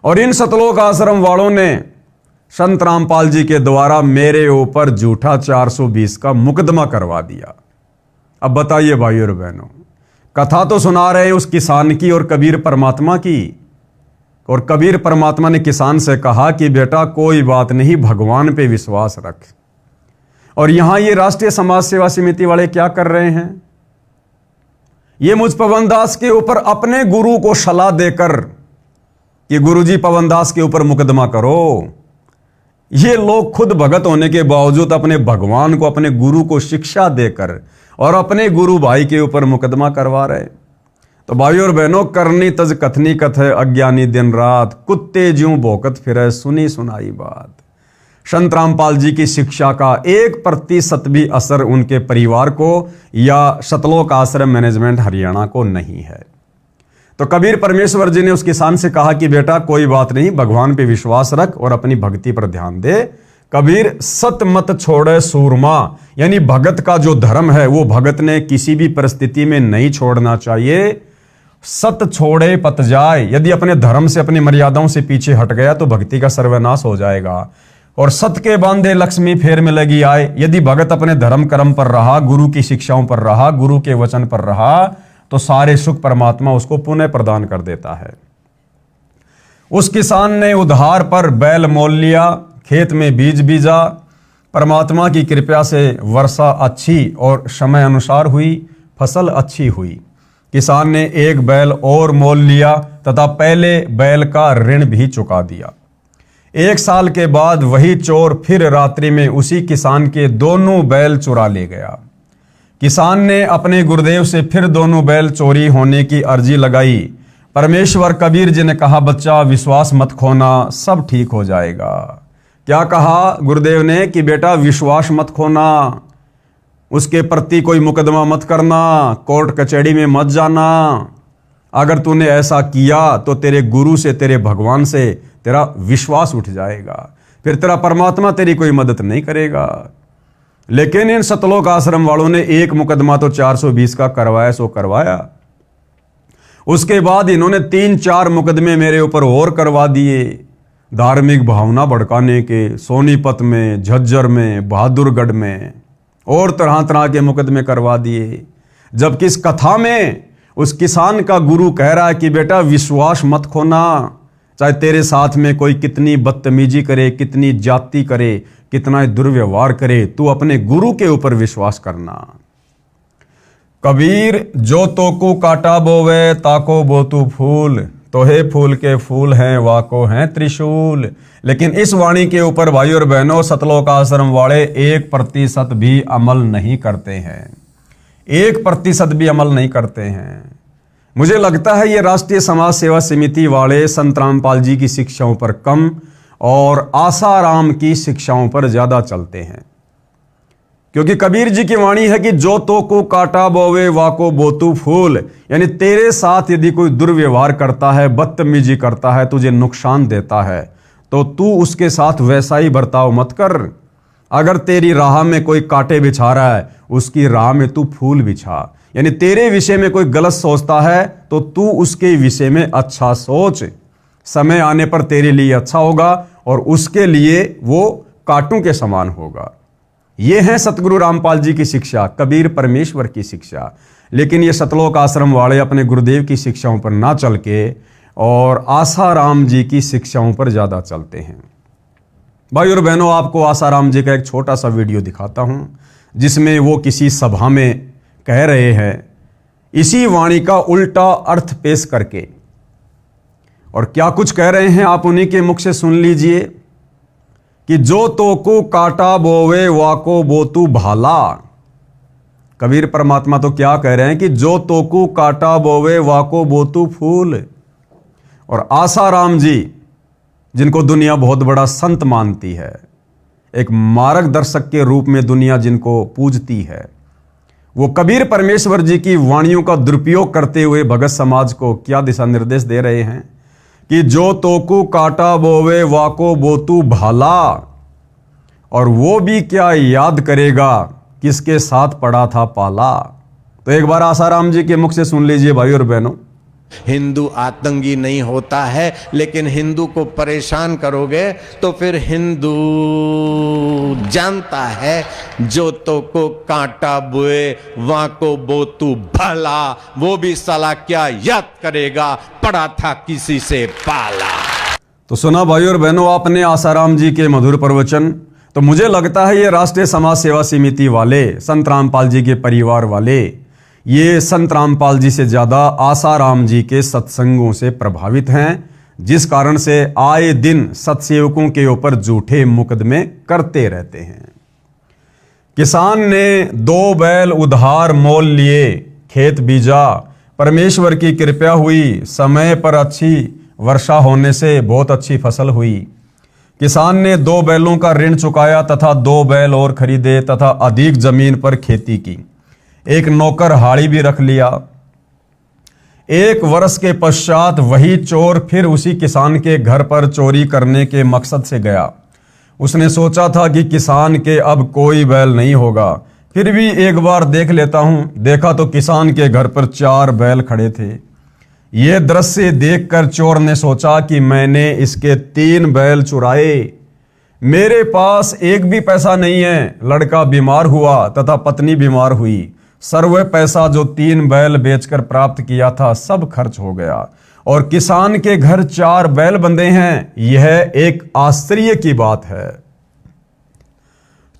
Speaker 1: और इन सतलोक आश्रम वालों ने संत रामपाल जी के द्वारा मेरे ऊपर झूठा 420 का मुकदमा करवा दिया। अब बताइए भाई और बहनों, कथा तो सुना रहे हैं उस किसान की और कबीर परमात्मा की, और कबीर परमात्मा ने किसान से कहा कि बेटा कोई बात नहीं, भगवान पे विश्वास रख। और यहां ये राष्ट्रीय समाज सेवा समिति वाले क्या कर रहे हैं? ये मुझ पवनदास के ऊपर अपने गुरु को सलाह देकर कि गुरुजी पवनदास के ऊपर मुकदमा करो। ये लोग खुद भगत होने के बावजूद अपने भगवान को, अपने गुरु को शिक्षा देकर और अपने गुरु भाई के ऊपर मुकदमा करवा रहे। तो भाई और बहनों, करनी तज कथनी कथ है, अज्ञानी दिन रात, कुत्ते ज्यों भौंकत फिरे, सुनी सुनाई बात। संत रामपाल जी की शिक्षा का 1% भी असर उनके परिवार को या सतलोक आश्रम मैनेजमेंट हरियाणा को नहीं है। तो कबीर परमेश्वर जी ने उस किसान से कहा कि बेटा कोई बात नहीं, भगवान पे विश्वास रख और अपनी भक्ति पर ध्यान दे। कबीर सत मत छोड़े सूरमा, यानी भगत का जो धर्म है वो भगत ने किसी भी परिस्थिति में नहीं छोड़ना चाहिए। सत छोड़े पत जाए, यदि अपने धर्म से, अपनी मर्यादाओं से पीछे हट गया तो भक्ति का सर्वनाश हो जाएगा। और सत के बांधे लक्ष्मी फेर मिलेगी आए, यदि भगत अपने धर्म कर्म पर रहा, गुरु की शिक्षाओं पर रहा, गुरु के वचन पर रहा, तो सारे सुख परमात्मा उसको पुनः प्रदान कर देता है। उस किसान ने उधार पर बैल मोल लिया, खेत में बीज बीजा, परमात्मा की कृपा से वर्षा अच्छी और समय अनुसार हुई, फसल अच्छी हुई। किसान ने एक बैल और मोल लिया तथा पहले बैल का ऋण भी चुका दिया। 1 साल के बाद वही चोर फिर रात्रि में उसी किसान के दोनों बैल चुरा ले गया। किसान ने अपने गुरुदेव से फिर दोनों बैल चोरी होने की अर्जी लगाई। परमेश्वर कबीर जी ने कहा, बच्चा विश्वास मत खोना, सब ठीक हो जाएगा। क्या कहा गुरुदेव ने कि बेटा विश्वास मत खोना, उसके प्रति कोई मुकदमा मत करना, कोर्ट कचहरी में मत जाना। अगर तूने ऐसा किया तो तेरे गुरु से, तेरे भगवान से तेरा विश्वास उठ जाएगा, फिर तेरा परमात्मा तेरी कोई मदद नहीं करेगा। लेकिन इन सतलोक आश्रम वालों ने एक मुकदमा तो 420 का करवाया सो करवाया। उसके बाद इन्होंने 3-4 मुकदमे मेरे ऊपर और करवा दिए, धार्मिक भावना भड़काने के, सोनीपत में, झज्जर में, बहादुरगढ़ में और तरह तरह के मुकदमे करवा दिए। जबकि इस कथा में उस किसान का गुरु कह रहा है कि बेटा विश्वास मत खोना, चाहे तेरे साथ में कोई कितनी बदतमीजी करे, कितनी जाति करे, कितना दुर्व्यवहार करे, तू अपने गुरु के ऊपर विश्वास करना। कबीर जो तोकू काटा बोवे ताको बोतू फूल, तोहे फूल के फूल हैं वाको हैं त्रिशूल। लेकिन इस वाणी के ऊपर भाई और बहनों सतलोक आश्रम वाले 1% भी अमल नहीं करते हैं, 1% भी अमल नहीं करते हैं। मुझे लगता है ये राष्ट्रीय समाज सेवा समिति वाले संत रामपाल जी की शिक्षाओं पर कम और आसाराम की शिक्षाओं पर ज्यादा चलते हैं। क्योंकि कबीर जी की वाणी है कि जो तो को काटा बोवे वाको बोतू फूल, यानी तेरे साथ यदि कोई दुर्व्यवहार करता है, बदतमीजी करता है, तुझे नुकसान देता है, तो तू उसके साथ वैसा ही बर्ताव मत कर। अगर तेरी राह में कोई कांटे बिछा रहा है, उसकी राह में तू फूल बिछा। यानी तेरे विषय में कोई गलत सोचता है तो तू उसके विषय में अच्छा सोच, समय आने पर तेरे लिए अच्छा होगा और उसके लिए वो कांटों के समान होगा। ये है सतगुरु रामपाल जी की शिक्षा, कबीर परमेश्वर की शिक्षा। लेकिन ये सतलोक आश्रम वाले अपने गुरुदेव की शिक्षाओं पर ना चल के और आसाराम जी की शिक्षाओं पर ज्यादा चलते हैं। भाई और बहनों, आपको आसाराम जी का एक छोटा सा वीडियो दिखाता हूं जिसमें वो किसी सभा में कह रहे हैं इसी वाणी का उल्टा अर्थ पेश करके। और क्या कुछ कह रहे हैं आप उन्हीं के मुख से सुन लीजिए कि जो तो को काटा बोवे वाको बोतू भाला। कबीर परमात्मा तो क्या कह रहे हैं कि जो तो को काटा बोवे वाको बोतू फूल। और आसाराम जी, जिनको दुनिया बहुत बड़ा संत मानती है, एक मार्गदर्शक के रूप में दुनिया जिनको पूजती है, वो कबीर परमेश्वर जी की वाणियों का दुरुपयोग करते हुए भगत समाज को क्या दिशा निर्देश दे रहे हैं कि जो तोकू काटा बोवे वाको बोतू भाला। और वो भी क्या याद करेगा किसके साथ पड़ा था पाला। तो एक बार आसाराम जी के मुख से सुन लीजिए भाई और बहनों।
Speaker 2: हिंदू आतंकी नहीं होता है, लेकिन हिंदू को परेशान करोगे तो फिर हिंदू जानता है जो तो को कांटा बुए वहां को बोतू भला, वो भी साला क्या याद करेगा पड़ा था किसी से पाला।
Speaker 1: तो सुना भाई और बहनों आपने आसाराम जी के मधुर प्रवचन। तो मुझे लगता है ये राष्ट्रीय समाज सेवा समिति वाले, संत रामपाल जी के परिवार वाले, ये संत रामपाल जी से ज्यादा आसाराम जी के सत्संगों से प्रभावित हैं, जिस कारण से आए दिन सत्सेवकों के ऊपर झूठे मुकदमे करते रहते हैं। किसान ने 2 बैल उधार मोल लिए, खेत बीजा, परमेश्वर की कृपा हुई, समय पर अच्छी वर्षा होने से बहुत अच्छी फसल हुई। किसान ने 2 बैलों का ऋण चुकाया तथा 2 बैल और खरीदे तथा अधिक जमीन पर खेती की। एक नौकर हाड़ी भी रख लिया। 1 वर्ष के पश्चात वही चोर फिर उसी किसान के घर पर चोरी करने के मकसद से गया। उसने सोचा था कि किसान के अब कोई बैल नहीं होगा, फिर भी एक बार देख लेता हूं। देखा तो किसान के घर पर 4 बैल खड़े थे। यह दृश्य देखकर चोर ने सोचा कि मैंने इसके 3 बैल चुराए, मेरे पास एक भी पैसा नहीं है। लड़का बीमार हुआ तथा पत्नी बीमार हुई। सर्व पैसा जो 3 बैल बेचकर प्राप्त किया था सब खर्च हो गया और किसान के घर 4 बैल बंधे हैं। यह एक आश्चर्य की बात है।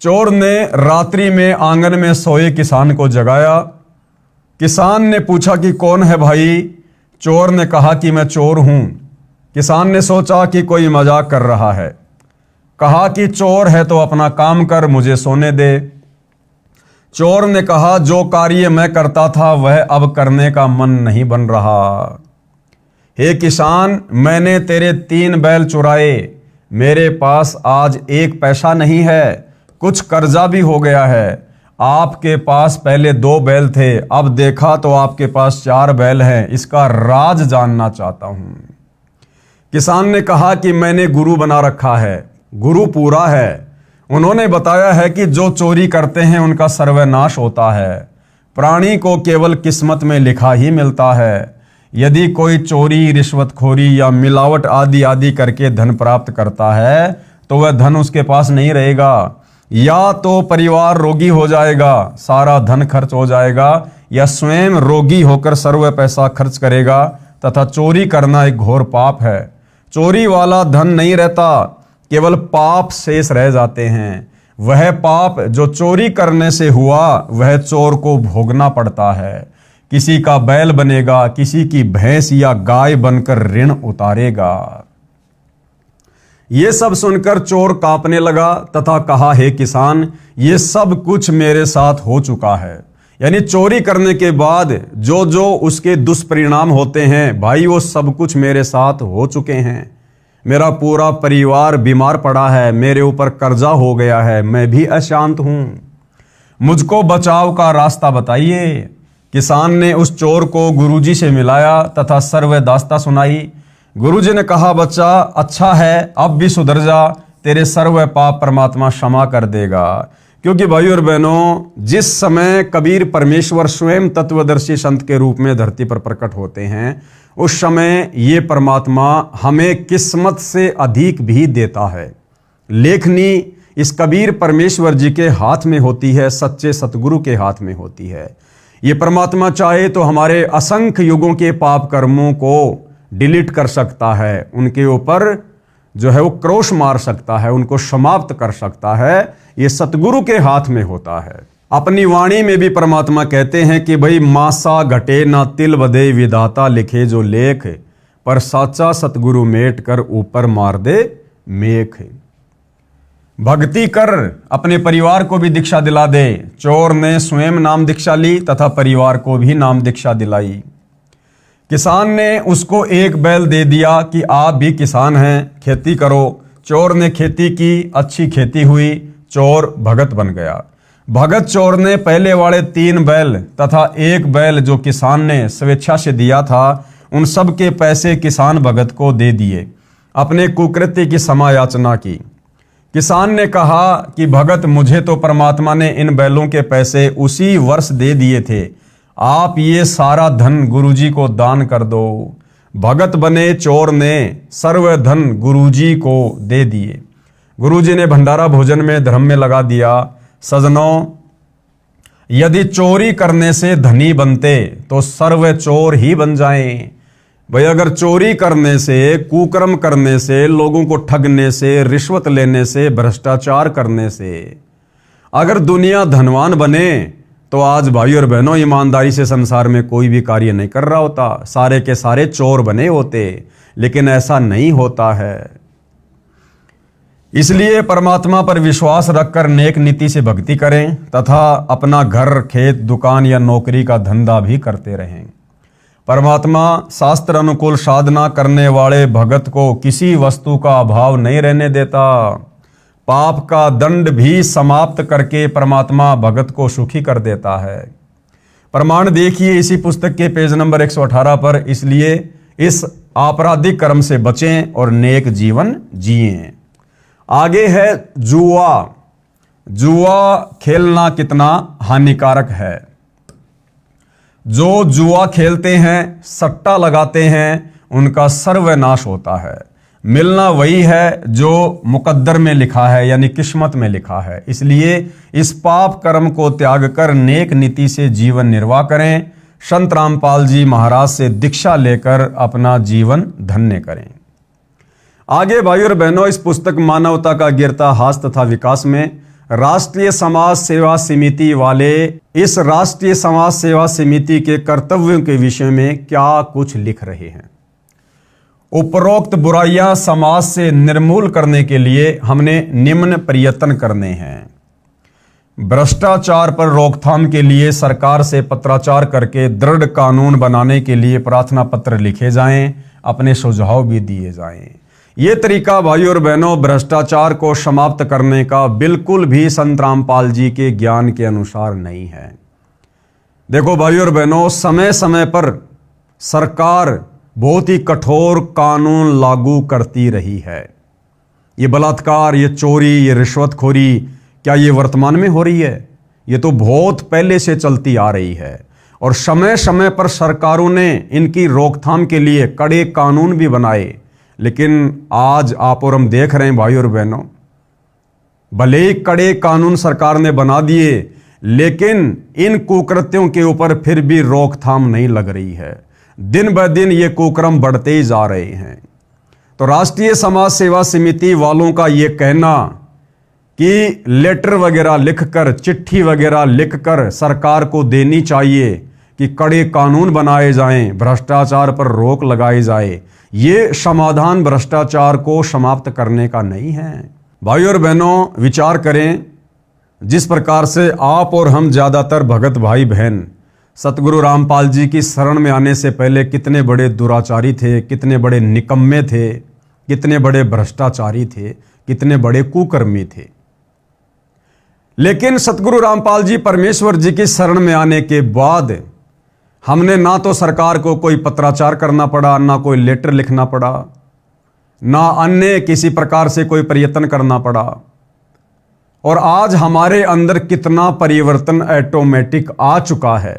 Speaker 1: चोर ने रात्रि में आंगन में सोए किसान को जगाया। किसान ने पूछा कि कौन है भाई? चोर ने कहा कि मैं चोर हूं। किसान ने सोचा कि कोई मजाक कर रहा है। कहा कि चोर है तो अपना काम कर, मुझे सोने दे। चोर ने कहा जो कार्य मैं करता था वह अब करने का मन नहीं बन रहा। हे किसान, मैंने तेरे 3 बैल चुराए, मेरे पास आज 1 पैसा नहीं है, कुछ कर्जा भी हो गया है। आपके पास पहले 2 बैल थे, अब देखा तो आपके पास 4 बैल हैं, इसका राज जानना चाहता हूं। किसान ने कहा कि मैंने गुरु बना रखा है, गुरु पूरा है। उन्होंने बताया है कि जो चोरी करते हैं उनका सर्वनाश होता है। प्राणी को केवल किस्मत में लिखा ही मिलता है। यदि कोई चोरी, रिश्वतखोरी या मिलावट आदि आदि करके धन प्राप्त करता है तो वह धन उसके पास नहीं रहेगा। या तो परिवार रोगी हो जाएगा, सारा धन खर्च हो जाएगा, या स्वयं रोगी होकर सर्व पैसा खर्च करेगा। तथा चोरी करना एक घोर पाप है। चोरी वाला धन नहीं रहता, केवल पाप शेष रह जाते हैं। वह पाप जो चोरी करने से हुआ वह चोर को भोगना पड़ता है। किसी का बैल बनेगा, किसी की भैंस या गाय बनकर ऋण उतारेगा। ये सब सुनकर चोर कांपने लगा तथा कहा, हे किसान, ये सब कुछ मेरे साथ हो चुका है। यानी चोरी करने के बाद जो जो उसके दुष्परिणाम होते हैं भाई, वो सब कुछ मेरे साथ हो चुके हैं। मेरा पूरा परिवार बीमार पड़ा है, मेरे ऊपर कर्जा हो गया है, मैं भी अशांत हूं, मुझको बचाव का रास्ता बताइए। किसान ने उस चोर को गुरुजी से मिलाया तथा सर्व दास्ता सुनाई। गुरुजी ने कहा, बच्चा अच्छा है, अब भी सुधर जा, तेरे सर्व पाप परमात्मा क्षमा कर देगा। क्योंकि भाई और बहनों, जिस समय कबीर परमेश्वर स्वयं तत्वदर्शी संत के रूप में धरती पर प्रकट होते हैं, उस समय ये परमात्मा हमें किस्मत से अधिक भी देता है। लेखनी इस कबीर परमेश्वर जी के हाथ में होती है, सच्चे सतगुरु के हाथ में होती है। ये परमात्मा चाहे तो हमारे असंख्य युगों के पाप कर्मों को डिलीट कर सकता है, उनके ऊपर जो है वो क्रोश मार सकता है, उनको समाप्त कर सकता है। ये सतगुरु के हाथ में होता है। अपनी वाणी में भी परमात्मा कहते हैं कि भाई मासा घटे ना तिल बदे, विधाता लिखे जो लेख, पर साचा सतगुरु मेट कर ऊपर मार दे मेख। भक्ति कर, अपने परिवार को भी दीक्षा दिला दे। चोर ने स्वयं नाम दीक्षा ली तथा परिवार को भी नाम दीक्षा दिलाई। किसान ने उसको 1 बैल दे दिया कि आप भी किसान हैं, खेती करो। चोर ने खेती की, अच्छी खेती हुई, चोर भगत बन गया। भगत चोर ने पहले वाले 3 बैल तथा 1 बैल जो किसान ने स्वेच्छा से दिया था, उन सब के पैसे किसान भगत को दे दिए। अपने कुकृत्य की क्षमायाचना की। किसान ने कहा कि भगत, मुझे तो परमात्मा ने इन बैलों के पैसे उसी वर्ष दे दिए थे, आप ये सारा धन गुरुजी को दान कर दो। भगत बने चोर ने सर्व धन गुरुजी को दे दिए। गुरुजी ने भंडारा भोजन में धर्म में लगा दिया। सजनों, यदि चोरी करने से धनी बनते तो सर्व चोर ही बन जाएं। भाई अगर चोरी करने से, कुकर्म करने से, लोगों को ठगने से, रिश्वत लेने से, भ्रष्टाचार करने से अगर दुनिया धनवान बने तो आज भाई और बहनों ईमानदारी से संसार में कोई भी कार्य नहीं कर रहा होता, सारे के सारे चोर बने होते। लेकिन ऐसा नहीं होता है। इसलिए परमात्मा पर विश्वास रखकर नेक नीति से भक्ति करें तथा अपना घर, खेत, दुकान या नौकरी का धंधा भी करते रहें। परमात्मा शास्त्र अनुकूल साधना करने वाले भगत को किसी वस्तु का अभाव नहीं रहने देता। पाप का दंड भी समाप्त करके परमात्मा भगत को सुखी कर देता है। प्रमाण देखिए इसी पुस्तक के पेज नंबर 118 पर। इसलिए इस आपराधिक कर्म से बचें और नेक जीवन जिएं। आगे है जुआ। जुआ खेलना कितना हानिकारक है। जो जुआ खेलते हैं, सट्टा लगाते हैं, उनका सर्वनाश होता है। मिलना वही है जो मुकद्दर में लिखा है, यानी किस्मत में लिखा है। इसलिए इस पाप कर्म को त्याग कर नेक नीति से जीवन निर्वाह करें। संत रामपाल जी महाराज से दीक्षा लेकर अपना जीवन धन्य करें। आगे भाई और बहनों, इस पुस्तक मानवता का गिरता हास तथा विकास में राष्ट्रीय समाज सेवा समिति वाले इस राष्ट्रीय समाज सेवा समिति के कर्तव्यों के विषय में क्या कुछ लिख रहे हैं। उपरोक्त बुराइयां समाज से निर्मूल करने के लिए हमने निम्न प्रयत्न करने हैं। भ्रष्टाचार पर रोकथाम के लिए सरकार से पत्राचार करके दृढ़ कानून बनाने के लिए प्रार्थना पत्र लिखे जाएं, अपने सुझाव भी दिए जाएं। ये तरीका भाई और बहनों भ्रष्टाचार को समाप्त करने का बिल्कुल भी संत रामपाल जी के ज्ञान के अनुसार नहीं है। देखो भाई और बहनों, समय समय पर सरकार बहुत ही कठोर कानून लागू करती रही है। ये बलात्कार, ये चोरी, ये रिश्वतखोरी, क्या ये वर्तमान में हो रही है? ये तो बहुत पहले से चलती आ रही है और समय समय पर सरकारों ने इनकी रोकथाम के लिए कड़े कानून भी बनाए। लेकिन आज आप और हम देख रहे हैं भाई और बहनों, भले ही कड़े कानून सरकार ने बना दिए, लेकिन इन कुकृत्यों के ऊपर फिर भी रोकथाम नहीं लग रही है। दिन ब दिन ये कुक्रम बढ़ते ही जा रहे हैं। तो राष्ट्रीय समाज सेवा समिति वालों का ये कहना कि लेटर वगैरह लिखकर, चिट्ठी वगैरह लिखकर सरकार को देनी चाहिए कि कड़े कानून बनाए जाएं, भ्रष्टाचार पर रोक लगाई जाए, ये समाधान भ्रष्टाचार को समाप्त करने का नहीं है। भाई और बहनों, विचार करें, जिस प्रकार से आप और हम ज़्यादातर भगत भाई बहन सतगुरु रामपाल जी की शरण में आने से पहले कितने बड़े दुराचारी थे, कितने बड़े निकम्मे थे, कितने बड़े भ्रष्टाचारी थे, कितने बड़े कुकर्मी थे। लेकिन सतगुरु रामपाल जी परमेश्वर जी की शरण में आने के बाद हमने ना तो सरकार को कोई पत्राचार करना पड़ा, ना कोई लेटर लिखना पड़ा, ना अन्य किसी प्रकार से कोई प्रयत्न करना पड़ा। और आज हमारे अंदर कितना परिवर्तन ऑटोमेटिक आ चुका है।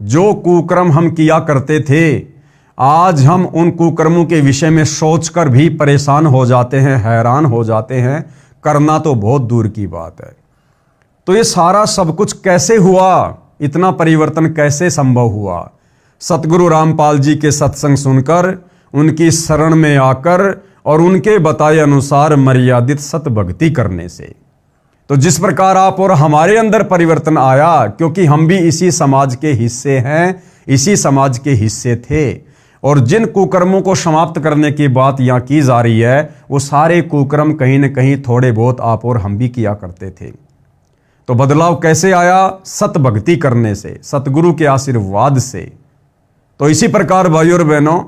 Speaker 1: जो कुकर्म हम किया करते थे, आज हम उन कुकर्मों के विषय में सोचकर भी परेशान हो जाते हैं, हैरान हो जाते हैं, करना तो बहुत दूर की बात है। तो ये सारा सब कुछ कैसे हुआ? इतना परिवर्तन कैसे संभव हुआ? सतगुरु रामपाल जी के सत्संग सुनकर, उनकी शरण में आकर और उनके बताए अनुसार मर्यादित सतभक्ति करने से। तो जिस प्रकार आप और हमारे अंदर परिवर्तन आया, क्योंकि हम भी इसी समाज के हिस्से हैं, इसी समाज के हिस्से थे, और जिन कुकर्मों को समाप्त करने की बात यहाँ की जा रही है, वो सारे कुकर्म कहीं न कहीं थोड़े बहुत आप और हम भी किया करते थे। तो बदलाव कैसे आया? सतभक्ति करने से, सतगुरु के आशीर्वाद से। तो इसी प्रकार भाइयों और बहनों,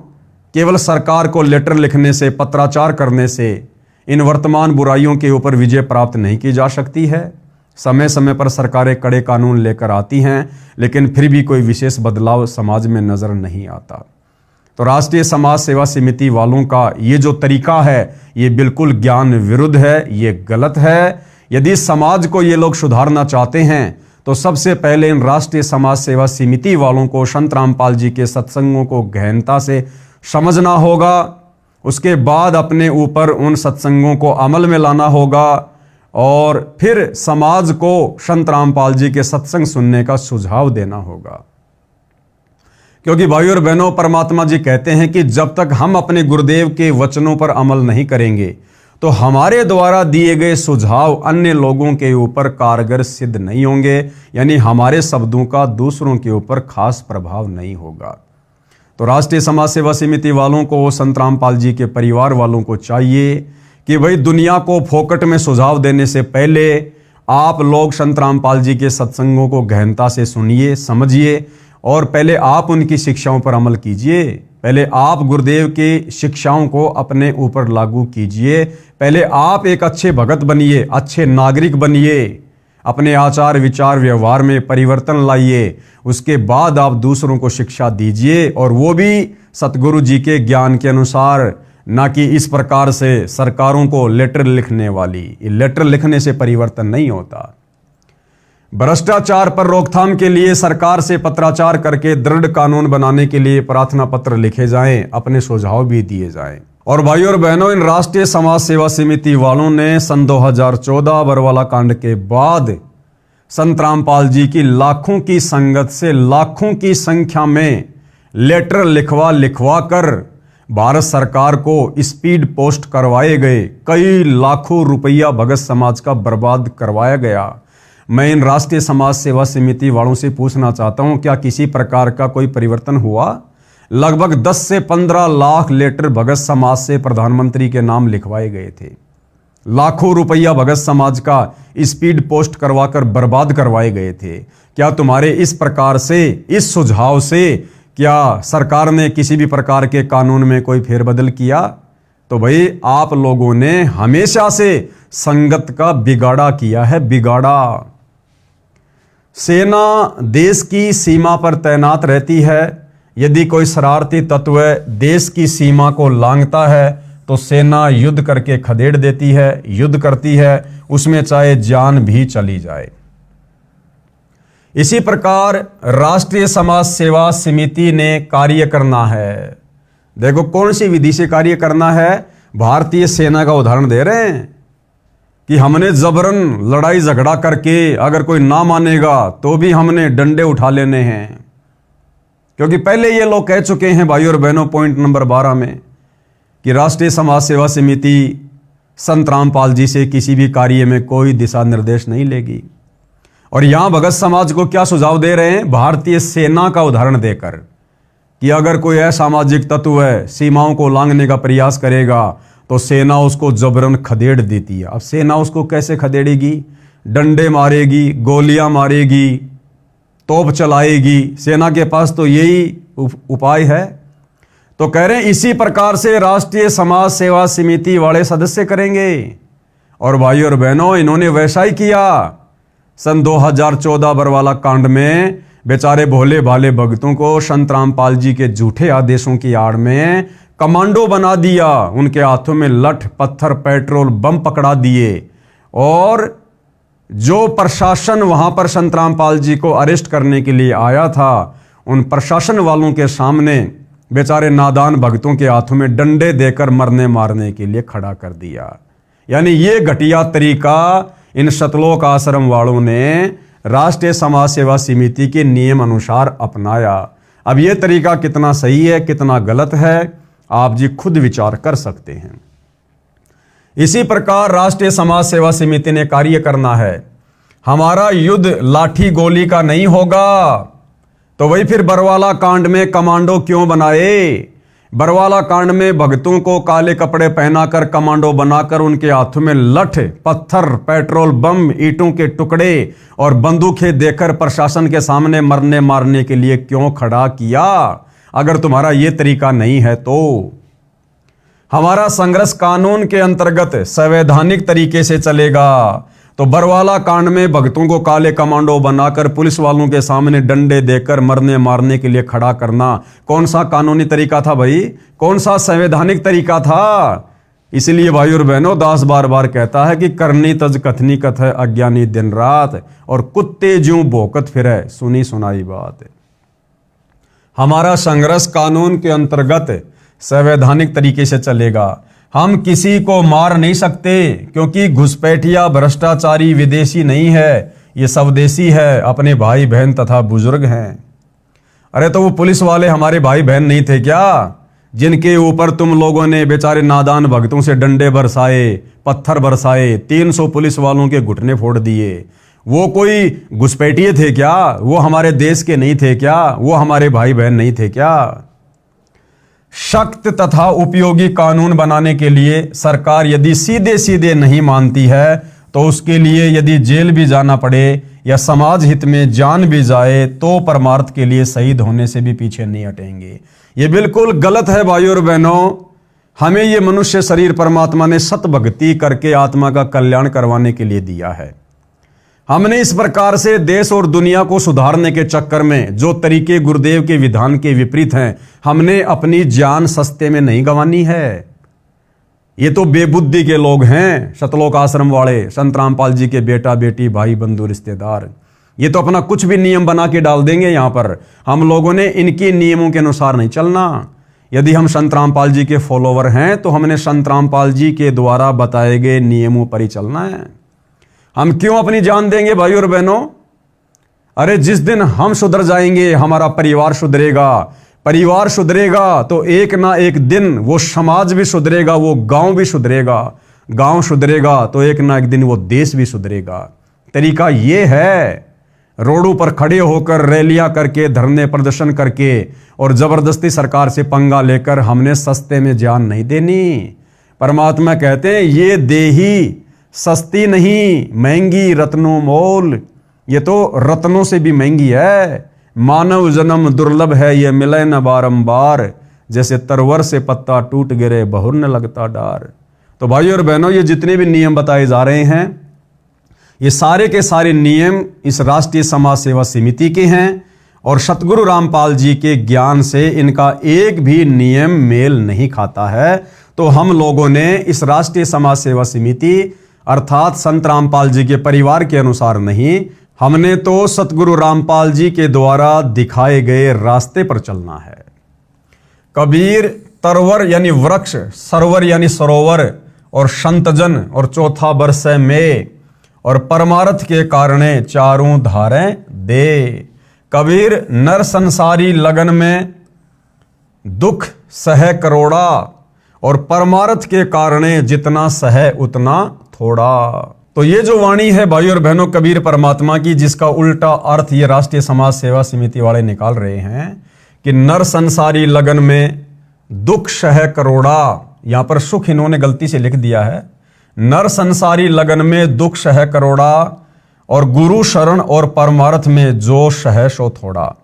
Speaker 1: केवल सरकार को लेटर लिखने से, पत्राचार करने से इन वर्तमान बुराइयों के ऊपर विजय प्राप्त नहीं की जा सकती है। समय समय पर सरकारें कड़े कानून लेकर आती हैं, लेकिन फिर भी कोई विशेष बदलाव समाज में नजर नहीं आता। तो राष्ट्रीय समाज सेवा समिति वालों का ये जो तरीका है, ये बिल्कुल ज्ञान विरुद्ध है, ये गलत है। यदि समाज को ये लोग सुधारना चाहते हैं तो सबसे पहले इन राष्ट्रीय समाज सेवा समिति वालों को संत रामपाल जी के सत्संगों को गहनता से समझना होगा। उसके बाद अपने ऊपर उन सत्संगों को अमल में लाना होगा और फिर समाज को संत रामपाल जी के सत्संग सुनने का सुझाव देना होगा। क्योंकि भाइयों और बहनों, परमात्मा जी कहते हैं कि जब तक हम अपने गुरुदेव के वचनों पर अमल नहीं करेंगे तो हमारे द्वारा दिए गए सुझाव अन्य लोगों के ऊपर कारगर सिद्ध नहीं होंगे, यानी हमारे शब्दों का दूसरों के ऊपर खास प्रभाव नहीं होगा। तो राष्ट्रीय समाज सेवा समिति वालों को, संत रामपाल जी के परिवार वालों को चाहिए कि भाई दुनिया को फोकट में सुझाव देने से पहले आप लोग संत रामपाल जी के सत्संगों को गहनता से सुनिए, समझिए और पहले आप उनकी शिक्षाओं पर अमल कीजिए। पहले आप गुरुदेव की शिक्षाओं को अपने ऊपर लागू कीजिए। पहले आप एक अच्छे भगत बनिए, अच्छे नागरिक बनिए, अपने आचार विचार व्यवहार में परिवर्तन लाइए। उसके बाद आप दूसरों को शिक्षा दीजिए, और वो भी सतगुरु जी के ज्ञान के अनुसार, ना कि इस प्रकार से सरकारों को लेटर लिखने वाली। लेटर लिखने से परिवर्तन नहीं होता। भ्रष्टाचार पर रोकथाम के लिए सरकार से पत्राचार करके दृढ़ कानून बनाने के लिए प्रार्थना पत्र लिखे जाएं, अपने सुझाव भी दिए जाएं। और भाइयों और बहनों, इन राष्ट्रीय समाज सेवा समिति वालों ने सन 2014 बरवाला कांड के बाद संत रामपाल जी की लाखों की संगत से लाखों की संख्या में लेटर लिखवा कर भारत सरकार को स्पीड पोस्ट करवाए गए, कई लाखों रुपया भगत समाज का बर्बाद करवाया गया। मैं इन राष्ट्रीय समाज सेवा समिति वालों से पूछना चाहता हूं, क्या किसी प्रकार का कोई परिवर्तन हुआ? लगभग 10 से 15 लाख लेटर भगत समाज से प्रधानमंत्री के नाम लिखवाए गए थे। लाखों रुपया भगत समाज का स्पीड पोस्ट करवाकर बर्बाद करवाए गए थे। क्या तुम्हारे इस प्रकार से, इस सुझाव से क्या सरकार ने किसी भी प्रकार के कानून में कोई फेरबदल किया? तो भाई आप लोगों ने हमेशा से संगत का बिगाड़ा किया है, बिगाड़ा। सेना देश की सीमा पर तैनात रहती है। यदि कोई शरारती तत्व देश की सीमा को लांघता है तो सेना युद्ध करके खदेड़ देती है, युद्ध करती है, उसमें चाहे जान भी चली जाए। इसी प्रकार राष्ट्रीय समाज सेवा समिति ने कार्य करना है। देखो कौन सी विधि से कार्य करना है। भारतीय सेना का उदाहरण दे रहे हैं कि हमने जबरन लड़ाई झगड़ा करके अगर कोई ना मानेगा तो भी हमने डंडे उठा लेने हैं। क्योंकि पहले ये लोग कह चुके हैं भाई और बहनों, पॉइंट नंबर 12 में, कि राष्ट्रीय समाज सेवा समिति संत रामपाल जी से किसी भी कार्य में कोई दिशा निर्देश नहीं लेगी। और यहां भगत समाज को क्या सुझाव दे रहे हैं? भारतीय सेना का उदाहरण देकर कि अगर कोई असामाजिक तत्व है सीमाओं को लांघने का प्रयास करेगा तो सेना उसको जबरन खदेड़ देती है। अब सेना उसको कैसे खदेड़ेगी? डंडे मारेगी, गोलियां मारेगी, तोप चलाएगी। सेना के पास तो यही उपाय है। तो कह रहे हैं इसी प्रकार से राष्ट्रीय समाज सेवा समिति वाले सदस्य करेंगे। और भाई और बहनों, इन्होंने वैसा ही किया। सन 2014 बरवाला कांड में बेचारे भोले भाले भक्तों को संत रामपाल जी के झूठे आदेशों की आड़ में कमांडो बना दिया। उनके हाथों में लठ, पत्थर, पेट्रोल, बम पकड़ा दिए। और जो प्रशासन वहां पर संत रामपाल जी को अरेस्ट करने के लिए आया था, उन प्रशासन वालों के सामने बेचारे नादान भक्तों के हाथों में डंडे देकर मरने मारने के लिए खड़ा कर दिया। यानी ये घटिया तरीका इन सतलोक आश्रम वालों ने राष्ट्रीय समाज सेवा समिति के नियम अनुसार अपनाया। अब ये तरीका कितना सही है, कितना गलत है, आप जी खुद विचार कर सकते हैं। इसी प्रकार राष्ट्रीय समाज सेवा समिति ने कार्य करना है। हमारा युद्ध लाठी गोली का नहीं होगा। तो वही फिर बरवाला कांड में कमांडो क्यों बनाए? बरवाला कांड में भक्तों को काले कपड़े पहनाकर कमांडो बनाकर उनके हाथों में लठ, पत्थर, पेट्रोल बम, ईंटों के टुकड़े और बंदूकें देकर प्रशासन के सामने मरने मारने के लिए क्यों खड़ा किया? अगर तुम्हारा यह तरीका नहीं है तो हमारा संघर्ष कानून के अंतर्गत संवैधानिक तरीके से चलेगा। तो बरवाला कांड में भक्तों को काले कमांडो बनाकर पुलिस वालों के सामने डंडे देकर मरने मारने के लिए खड़ा करना कौन सा कानूनी तरीका था भाई? कौन सा संवैधानिक तरीका था? इसलिए भाई और बहनों, दास बार बार कहता है कि करनी तज कथनी कथ है अज्ञानी दिन रात, और कुत्ते ज्यों भौंकत फिरे सुनी सुनाई बात। हमारा संघर्ष कानून के अंतर्गत संवैधानिक तरीके से चलेगा। हम किसी को मार नहीं सकते, क्योंकि घुसपैठिया भ्रष्टाचारी विदेशी नहीं है, ये स्वदेशी है, अपने भाई बहन तथा बुजुर्ग हैं। अरे तो वो पुलिस वाले हमारे भाई बहन नहीं थे क्या, जिनके ऊपर तुम लोगों ने बेचारे नादान भक्तों से डंडे बरसाए, पत्थर बरसाए, 300 पुलिस वालों के घुटने फोड़ दिए? वो कोई घुसपैठिए थे क्या? वो हमारे देश के नहीं थे क्या? वो हमारे भाई बहन नहीं थे क्या? सख्त तथा उपयोगी कानून बनाने के लिए सरकार यदि सीधे सीधे नहीं मानती है तो उसके लिए यदि जेल भी जाना पड़े या समाज हित में जान भी जाए तो परमार्थ के लिए शहीद होने से भी पीछे नहीं हटेंगे। ये बिल्कुल गलत है भाई और बहनों। हमें ये मनुष्य शरीर परमात्मा ने सत भक्ति करके आत्मा का कल्याण करवाने के लिए दिया है। हमने इस प्रकार से देश और दुनिया को सुधारने के चक्कर में जो तरीके गुरुदेव के विधान के विपरीत हैं, हमने अपनी जान सस्ते में नहीं गंवानी है। ये तो बेबुद्धि के लोग हैं, सतलोक आश्रम वाले, संत रामपाल जी के बेटा बेटी, भाई बंधु रिश्तेदार, ये तो अपना कुछ भी नियम बना के डाल देंगे यहाँ पर। हम लोगों ने इनके नियमों के अनुसार नहीं चलना। यदि हम संत रामपाल जी के फॉलोवर हैं तो हमने संत रामपाल जी के द्वारा बताए गए नियमों पर ही चलना है। हम क्यों अपनी जान देंगे भाई और बहनों? अरे जिस दिन हम सुधर जाएंगे, हमारा परिवार सुधरेगा, परिवार सुधरेगा तो एक ना एक दिन वो समाज भी सुधरेगा, वो गांव भी सुधरेगा, गांव सुधरेगा तो एक ना एक दिन वो देश भी सुधरेगा। तरीका ये है, रोडों पर खड़े होकर रैलियां करके, धरने प्रदर्शन करके और जबरदस्ती सरकार से पंगा लेकर हमने सस्ते में जान नहीं देनी। परमात्मा कहते हैं ये देही सस्ती नहीं, महंगी रत्नों मोल, ये तो रत्नों से भी महंगी है। मानव जन्म दुर्लभ है, ये मिले न बारंबार, जैसे तरवर से पत्ता टूट गिरे बहुर न लगता डार। तो भाइयों और बहनों, ये जितने भी नियम बताए जा रहे हैं, ये सारे के सारे नियम इस राष्ट्रीय समाज सेवा समिति के हैं और सतगुरु रामपाल जी के ज्ञान से इनका एक भी नियम मेल नहीं खाता है। तो हम लोगों ने इस राष्ट्रीय समाज सेवा समिति अर्थात संत रामपाल जी के परिवार के अनुसार नहीं, हमने तो सतगुरु रामपाल जी के द्वारा दिखाए गए रास्ते पर चलना है। कबीर तरवर यानी वृक्ष, सरवर यानी सरोवर और संतजन और चौथा बरस में और परमार्थ के कारणे चारों धारें दे। कबीर नर संसारी लगन में दुख सह करोड़ा और परमार्थ के कारणे जितना सह उतना थोड़ा। तो ये जो वाणी है भाइयों और बहनों कबीर परमात्मा की, जिसका उल्टा अर्थ ये राष्ट्रीय समाज सेवा समिति वाले निकाल रहे हैं कि नर संसारी लगन में दुख सह करोड़ा, यहां पर सुख इन्होंने गलती से लिख दिया है। नर संसारी लगन में दुख सह करोड़ा और गुरु शरण और परमार्थ में जो सह सो थोड़ा।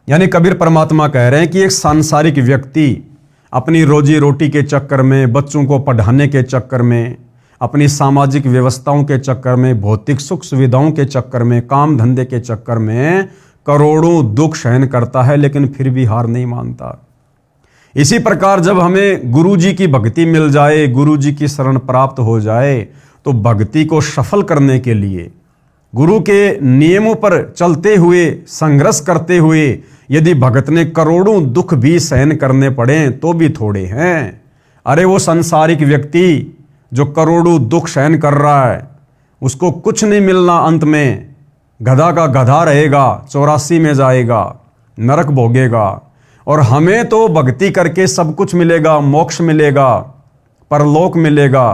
Speaker 1: यानी कबीर परमात्मा कह रहे हैं कि एक सांसारिक व्यक्ति अपनी रोजी रोटी के चक्कर में, बच्चों को पढ़ाने के चक्कर में, अपनी सामाजिक व्यवस्थाओं के चक्कर में, भौतिक सुख सुविधाओं के चक्कर में, काम धंधे के चक्कर में करोड़ों दुख सहन करता है, लेकिन फिर भी हार नहीं मानता। इसी प्रकार जब हमें गुरु जी की भक्ति मिल जाए, गुरु जी की शरण प्राप्त हो जाए, तो भक्ति को सफल करने के लिए गुरु के नियमों पर चलते हुए, संघर्ष करते हुए यदि भगत ने करोड़ों दुख भी सहन करने पड़े तो भी थोड़े हैं। अरे वो सांसारिक व्यक्ति जो करोड़ों दुख सहन कर रहा है, उसको कुछ नहीं मिलना, अंत में गधा का गधा रहेगा, 84 में जाएगा, नरक भोगेगा। और हमें तो भक्ति करके सब कुछ मिलेगा, मोक्ष मिलेगा, परलोक मिलेगा।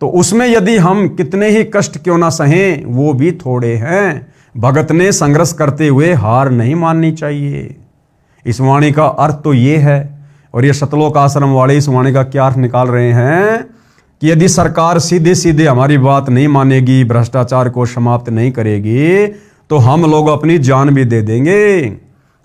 Speaker 1: तो उसमें यदि हम कितने ही कष्ट क्यों ना सहें, वो भी थोड़े हैं। भगत ने संघर्ष करते हुए हार नहीं माननी चाहिए। इस वाणी का अर्थ तो ये है। और ये सतलोक आश्रम वाले इस वाणी का क्या अर्थ निकाल रहे हैं कि यदि सरकार सीधे सीधे हमारी बात नहीं मानेगी, भ्रष्टाचार को समाप्त नहीं करेगी, तो हम लोग अपनी जान भी दे देंगे।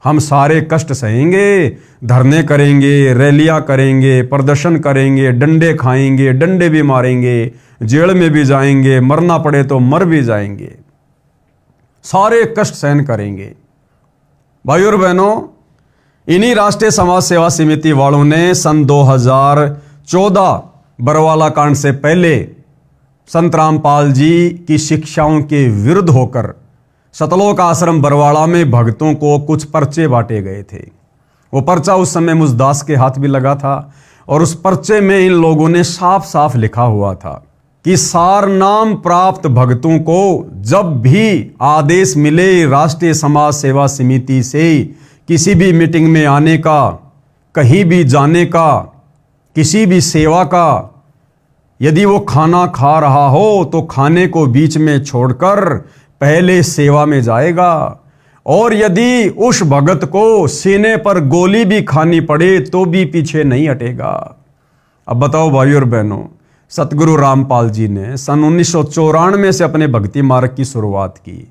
Speaker 1: हम सारे कष्ट सहेंगे, धरने करेंगे, रैलियां करेंगे, प्रदर्शन करेंगे, डंडे खाएंगे, डंडे भी मारेंगे, जेल में भी जाएंगे, मरना पड़े तो मर भी जाएंगे, सारे कष्ट सहन करेंगे। भाइयों और बहनों, इन्हीं राष्ट्रीय समाज सेवा समिति वालों ने सन 2014 बरवाला कांड से पहले संत रामपाल जी की शिक्षाओं के विरुद्ध होकर सतलोक आश्रम बरवाला में भक्तों को कुछ पर्चे बांटे गए थे। वो पर्चा उस समय मुझदास के हाथ भी लगा था और उस पर्चे में इन लोगों ने साफ साफ लिखा हुआ था कि सार नाम प्राप्त भक्तों को जब भी आदेश मिले राष्ट्रीय समाज सेवा समिति से किसी भी मीटिंग में आने का, कहीं भी जाने का, किसी भी सेवा का, यदि वो खाना खा रहा हो तो खाने को बीच में छोड़कर पहले सेवा में जाएगा। और यदि उस भगत को सीने पर गोली भी खानी पड़े तो भी पीछे नहीं हटेगा। अब बताओ भाइयों और बहनों, सतगुरु रामपाल जी ने सन 1994 से अपने भक्ति मार्ग की शुरुआत की।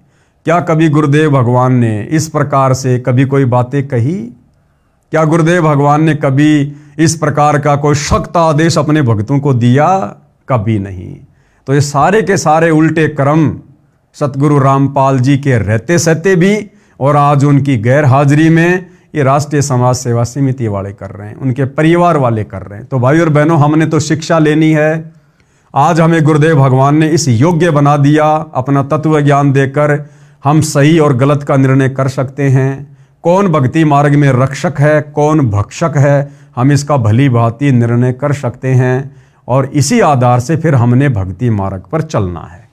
Speaker 1: क्या कभी गुरुदेव भगवान ने इस प्रकार से कभी कोई बातें कही? क्या गुरुदेव भगवान ने कभी इस प्रकार का कोई सख्त आदेश अपने भक्तों को दिया? कभी नहीं। तो ये सारे के सारे उल्टे कर्म सतगुरु रामपाल जी के रहते सहते भी और आज उनकी गैर हाजिरी में ये राष्ट्रीय समाज सेवा समिति वाले कर रहे हैं, उनके परिवार वाले कर रहे हैं। तो भाई और बहनों, हमने तो शिक्षा लेनी है। आज हमें गुरुदेव भगवान ने इस योग्य बना दिया, अपना तत्व ज्ञान देकर हम सही और गलत का निर्णय कर सकते हैं। कौन भक्ति मार्ग में रक्षक है, कौन भक्षक है, हम इसका भली भांति निर्णय कर सकते हैं और इसी आधार से फिर हमने भक्ति मार्ग पर चलना है।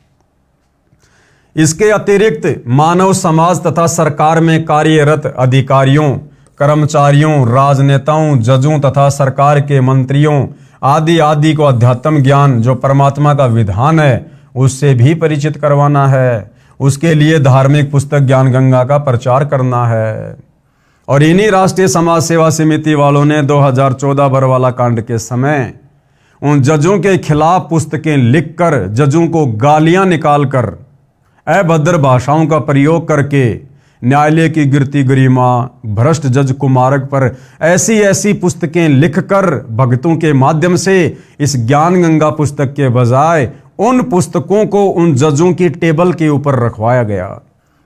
Speaker 1: इसके अतिरिक्त मानव समाज तथा सरकार में कार्यरत अधिकारियों कर्मचारियों, राजनेताओं, जजों तथा सरकार के मंत्रियों आदि आदि को अध्यात्म ज्ञान जो परमात्मा का विधान है उससे भी परिचित करवाना है। उसके लिए धार्मिक पुस्तक ज्ञान गंगा का प्रचार करना है। और इन्हीं राष्ट्रीय समाज सेवा समिति वालों ने 2014 बरवाला कांड के समय उन जजों के खिलाफ पुस्तकें लिखकर जजों को गालियां निकालकर अभद्र भाषाओं का प्रयोग करके न्यायालय की गिरती गरिमा, भ्रष्ट जज कुमारक पर ऐसी ऐसी पुस्तकें लिखकर भक्तों के माध्यम से इस ज्ञान गंगा पुस्तक के बजाय उन पुस्तकों को उन जजों की टेबल के ऊपर रखवाया गया।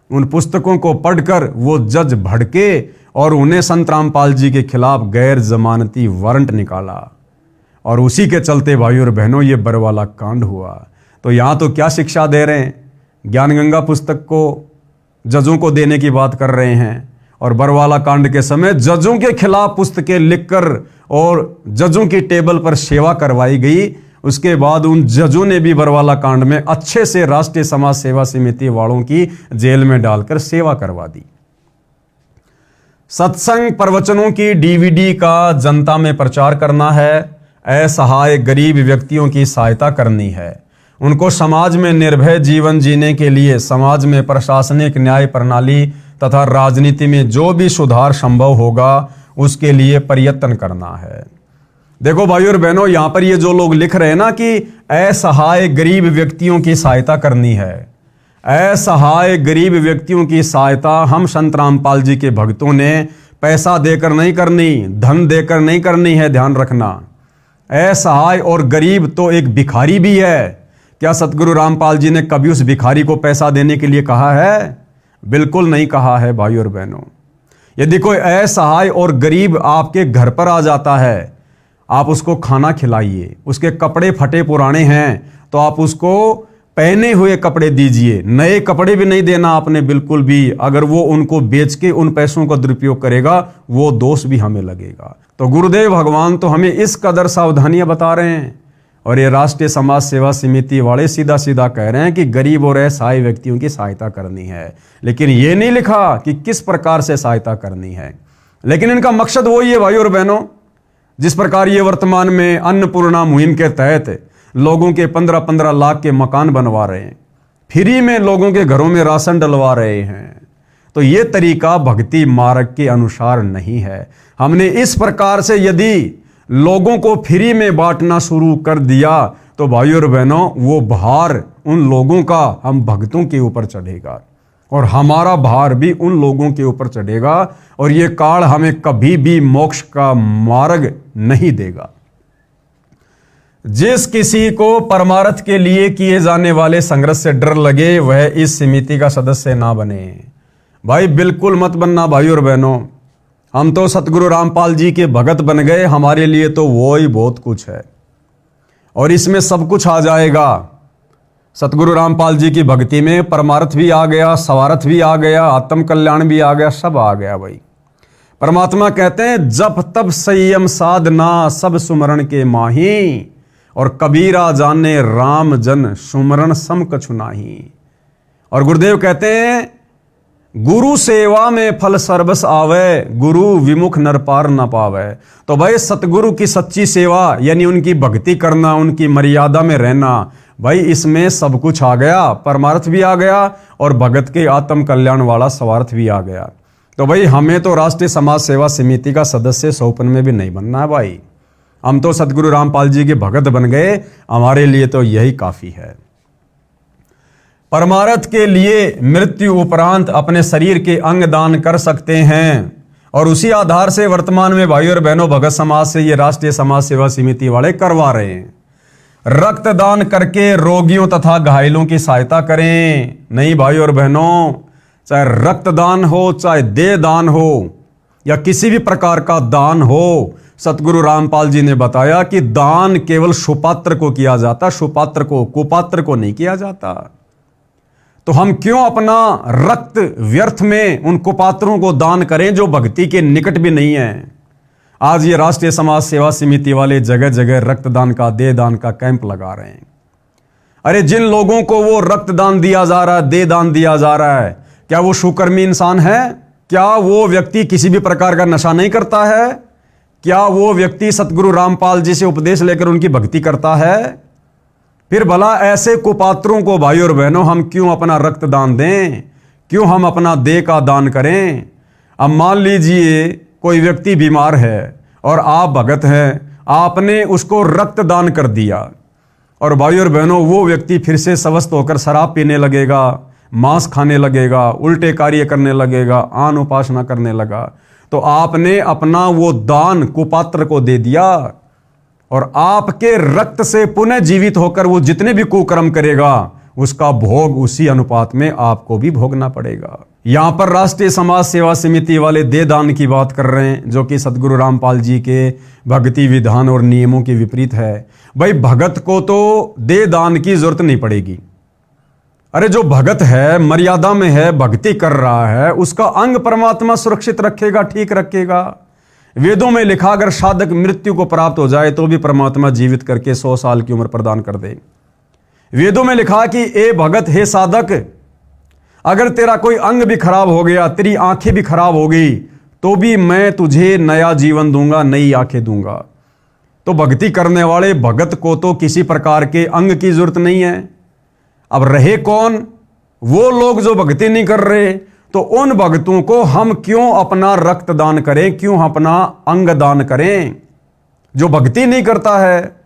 Speaker 1: उन पुस्तकों को पढ़कर वो जज भड़के और उन्हें संत रामपाल जी के खिलाफ गैर जमानती वारंट निकाला। और उसी के चलते भाइयों और बहनों ये बरवाला कांड हुआ। तो यहाँ तो क्या शिक्षा दे रहे हैं, ज्ञान गंगा पुस्तक को जजों को देने की बात कर रहे हैं और बरवाला कांड के समय जजों के खिलाफ पुस्तकें लिखकर और जजों की टेबल पर सेवा करवाई गई। उसके बाद उन जजों ने भी बरवाला कांड में अच्छे से राष्ट्रीय समाज सेवा समिति वालों की जेल में डालकर सेवा करवा दी। सत्संग प्रवचनों की डीवीडी का जनता में प्रचार करना है। असहाय गरीब व्यक्तियों की सहायता करनी है। उनको समाज में निर्भय जीवन जीने के लिए समाज में प्रशासनिक न्याय प्रणाली तथा राजनीति में जो भी सुधार संभव होगा उसके लिए प्रयत्न करना है। देखो भाइयों और बहनों, यहाँ पर ये जो लोग लिख रहे हैं ना कि असहाय गरीब व्यक्तियों की सहायता करनी है, असहाय गरीब व्यक्तियों की सहायता हम संत रामपाल जी के भक्तों ने पैसा देकर नहीं करनी, धन देकर नहीं करनी है। ध्यान रखना, असहाय और गरीब तो एक भिखारी भी है। क्या सतगुरु रामपाल जी ने कभी उस भिखारी को पैसा देने के लिए कहा है? बिल्कुल नहीं कहा है भाइयों और बहनों। यदि कोई असहाय और गरीब आपके घर पर आ जाता है, आप उसको खाना खिलाइए। उसके कपड़े फटे पुराने हैं तो आप उसको पहने हुए कपड़े दीजिए, नए कपड़े भी नहीं देना आपने बिल्कुल भी। अगर वो उनको बेच के उन पैसों का दुरुपयोग करेगा वो दोष भी हमें लगेगा। तो गुरुदेव भगवान तो हमें इस कदर सावधानियां बता रहे हैं और ये राष्ट्रीय समाज सेवा समिति वाले सीधा सीधा कह रहे हैं कि गरीब और असहाय व्यक्तियों की सहायता करनी है, लेकिन ये नहीं लिखा कि किस प्रकार से सहायता करनी है। लेकिन इनका मकसद वही है भाइयों और बहनों, जिस प्रकार ये वर्तमान में अन्नपूर्णा मुहिम के तहत लोगों के 15-15 लाख के मकान बनवा रहे हैं, फ्री में लोगों के घरों में राशन डलवा रहे हैं, तो ये तरीका भक्ति मार्ग के अनुसार नहीं है। हमने इस प्रकार से यदि लोगों को फ्री में बांटना शुरू कर दिया तो भाइयों और बहनों वो भार उन लोगों का हम भक्तों के ऊपर चढ़ेगा और हमारा भार भी उन लोगों के ऊपर चढ़ेगा और ये काल हमें कभी भी मोक्ष का मार्ग नहीं देगा। जिस किसी को परमार्थ के लिए किए जाने वाले संघर्ष से डर लगे वह इस समिति का सदस्य ना बने। भाई बिल्कुल मत बनना भाइयों और बहनों। हम तो सतगुरु रामपाल जी के भगत बन गए, हमारे लिए तो वो ही बहुत कुछ है और इसमें सब कुछ आ जाएगा। सतगुरु रामपाल जी की भक्ति में परमार्थ भी आ गया, स्वार्थ भी आ गया, आत्म कल्याण भी आ गया, सब आ गया भाई। परमात्मा कहते हैं जप तप संयम साधना सब सुमरण के माही और कबीरा जाने राम जन सुमरण सम कछु नाही। और गुरुदेव कहते हैं गुरु सेवा में फल सर्वस आवे, गुरु विमुख नर पार न पावे। तो भाई सतगुरु की सच्ची सेवा यानी उनकी भक्ति करना, उनकी मर्यादा में रहना, भाई इसमें सब कुछ आ गया, परमार्थ भी आ गया और भगत के आत्म कल्याण वाला स्वार्थ भी आ गया। तो भाई हमें तो राष्ट्रीय समाज सेवा समिति का सदस्य सौपन में भी नहीं बनना है भाई। हम तो सतगुरु रामपाल जी के भगत बन गए, हमारे लिए तो यही काफी है। परमार्थ के लिए मृत्यु उपरांत अपने शरीर के अंग दान कर सकते हैं और उसी आधार से वर्तमान में भाइयों और बहनों भगत समाज से ये राष्ट्रीय समाज सेवा समिति वाले करवा रहे हैं। रक्तदान करके रोगियों तथा घायलों की सहायता करें। नहीं भाइयों और बहनों, चाहे रक्तदान हो, चाहे देह दान हो या किसी भी प्रकार का दान हो, सतगुरु रामपाल जी ने बताया कि दान केवल सुपात्र को किया जाता, सुपात्र को, कुपात्र को नहीं किया जाता। तो हम क्यों अपना रक्त व्यर्थ में उन कुपात्रों को दान करें जो भक्ति के निकट भी नहीं है। आज ये राष्ट्रीय समाज सेवा समिति वाले जगह जगह रक्तदान का, देह दान का कैंप लगा रहे हैं। अरे जिन लोगों को वो रक्तदान दिया जा रहा है, देह दान दिया जा रहा है, क्या वो सुकर्मी इंसान है? क्या वो व्यक्ति किसी भी प्रकार का नशा नहीं करता है? क्या वो व्यक्ति सतगुरु रामपाल जी से उपदेश लेकर उनकी भक्ति करता है? फिर भला ऐसे कुपात्रों को भाई और बहनों हम क्यों अपना रक्त दान दें, क्यों हम अपना देह का दान करें? अब मान लीजिए कोई व्यक्ति बीमार है और आप भगत हैं, आपने उसको रक्त दान कर दिया और भाई और बहनों वो व्यक्ति फिर से स्वस्थ होकर शराब पीने लगेगा, मांस खाने लगेगा, उल्टे कार्य करने लगेगा, आन उपासना करने लगा, तो आपने अपना वो दान कुपात्र को दे दिया और आपके रक्त से पुनः जीवित होकर वो जितने भी कुकर्म करेगा उसका भोग उसी अनुपात में आपको भी भोगना पड़ेगा। यहां पर राष्ट्रीय समाज सेवा समिति वाले दे दान की बात कर रहे हैं, जो कि सतगुरु रामपाल जी के भक्ति विधान और नियमों के विपरीत है। भाई भगत को तो दे दान की जरूरत नहीं पड़ेगी। अरे जो भगत है, मर्यादा में है, भक्ति कर रहा है, उसका अंग परमात्मा सुरक्षित रखेगा, ठीक रखेगा। वेदों में लिखा अगर साधक मृत्यु को प्राप्त हो जाए तो भी परमात्मा जीवित करके 100 साल की उम्र प्रदान कर दे। वेदों में लिखा कि ए भगत, हे साधक, अगर तेरा कोई अंग भी खराब हो गया, तेरी आंखें भी खराब हो गई, तो भी मैं तुझे नया जीवन दूंगा, नई आंखें दूंगा। तो भक्ति करने वाले भगत को तो किसी प्रकार के अंग की जरूरत नहीं है। अब रहे कौन? वो लोग जो भक्ति नहीं कर रहे, तो उन भक्तों को हम क्यों अपना रक्त दान करें, क्यों अपना अंग दान करें? जो भक्ति नहीं करता है,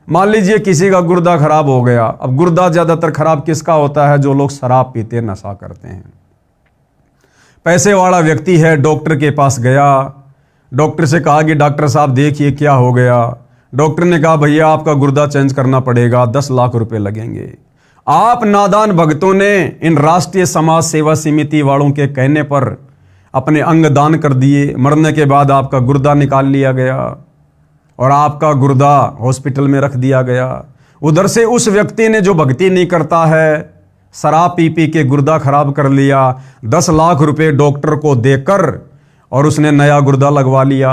Speaker 1: मान लीजिए किसी का गुर्दा खराब हो गया। अब गुर्दा ज्यादातर खराब किसका होता है? जो लोग शराब पीते, नशा करते हैं। पैसे वाला व्यक्ति है, डॉक्टर के पास गया, डॉक्टर से कहा कि डॉक्टर साहब देखिए क्या हो गया। डॉक्टर ने कहा भैया आपका गुर्दा चेंज करना पड़ेगा, 10 लाख रुपए लगेंगे। आप नादान भक्तों ने इन राष्ट्रीय समाज सेवा समिति वालों के कहने पर अपने अंग दान कर दिए। मरने के बाद आपका गुर्दा निकाल लिया गया और आपका गुर्दा हॉस्पिटल में रख दिया गया। उधर से उस व्यक्ति ने, जो भक्ति नहीं करता है, शराब पी पी के गुर्दा खराब कर लिया, 10 लाख रुपए डॉक्टर को देकर और उसने नया गुर्दा लगवा लिया।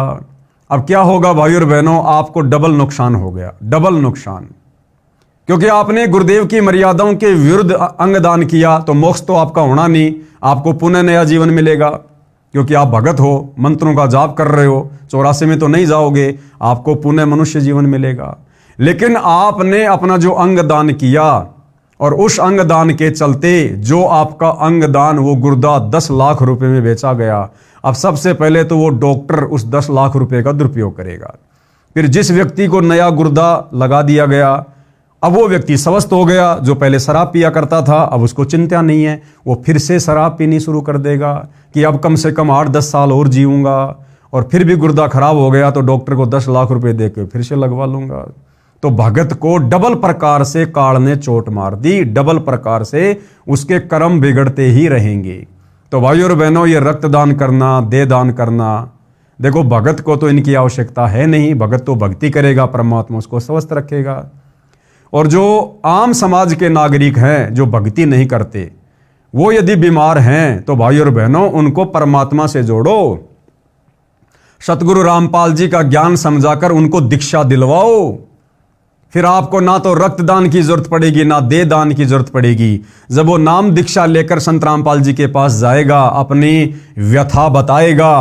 Speaker 1: अब क्या होगा भाई और बहनों? आपको डबल नुकसान हो गया, डबल नुकसान। क्योंकि आपने गुरुदेव की मर्यादाओं के विरुद्ध अंग दान किया, तो मोक्ष तो आपका होना नहीं, आपको पुनः नया जीवन मिलेगा। क्योंकि आप भगत हो, मंत्रों का जाप कर रहे हो, 84 में तो नहीं जाओगे, आपको पुनः मनुष्य जीवन मिलेगा। लेकिन आपने अपना जो अंग दान किया और उस अंग दान के चलते जो आपका अंग दान, वो गुर्दा 10 लाख रुपए में बेचा गया। अब सबसे पहले तो वो डॉक्टर उस 10 लाख रुपए का दुरुपयोग करेगा। फिर जिस व्यक्ति को नया गुर्दा लगा दिया गया, अब वो व्यक्ति स्वस्थ हो गया। जो पहले शराब पिया करता था, अब उसको चिंता नहीं है, वो फिर से शराब पीनी शुरू कर देगा कि अब कम से कम 8-10 साल और जीऊंगा। और फिर भी गुर्दा खराब हो गया तो डॉक्टर को 10 लाख रुपए दे के फिर से लगवा लूंगा। तो भगत को डबल प्रकार से काल ने चोट मार दी, डबल प्रकार से उसके कर्म बिगड़ते ही रहेंगे। तो भाई और बहनों, ये रक्तदान करना, दे दान करना, देखो भगत को तो इनकी आवश्यकता है नहीं। भगत तो भक्ति करेगा, परमात्मा उसको स्वस्थ रखेगा। और जो आम समाज के नागरिक हैं, जो भक्ति नहीं करते, वो यदि बीमार हैं, तो भाई और बहनों उनको परमात्मा से जोड़ो। सतगुरु रामपाल जी का ज्ञान समझाकर उनको दीक्षा दिलवाओ। फिर आपको ना तो रक्तदान की जरूरत पड़ेगी, ना दे दान की जरूरत पड़ेगी। जब वो नाम दीक्षा लेकर संत रामपाल जी के पास जाएगा, अपनी व्यथा बताएगा,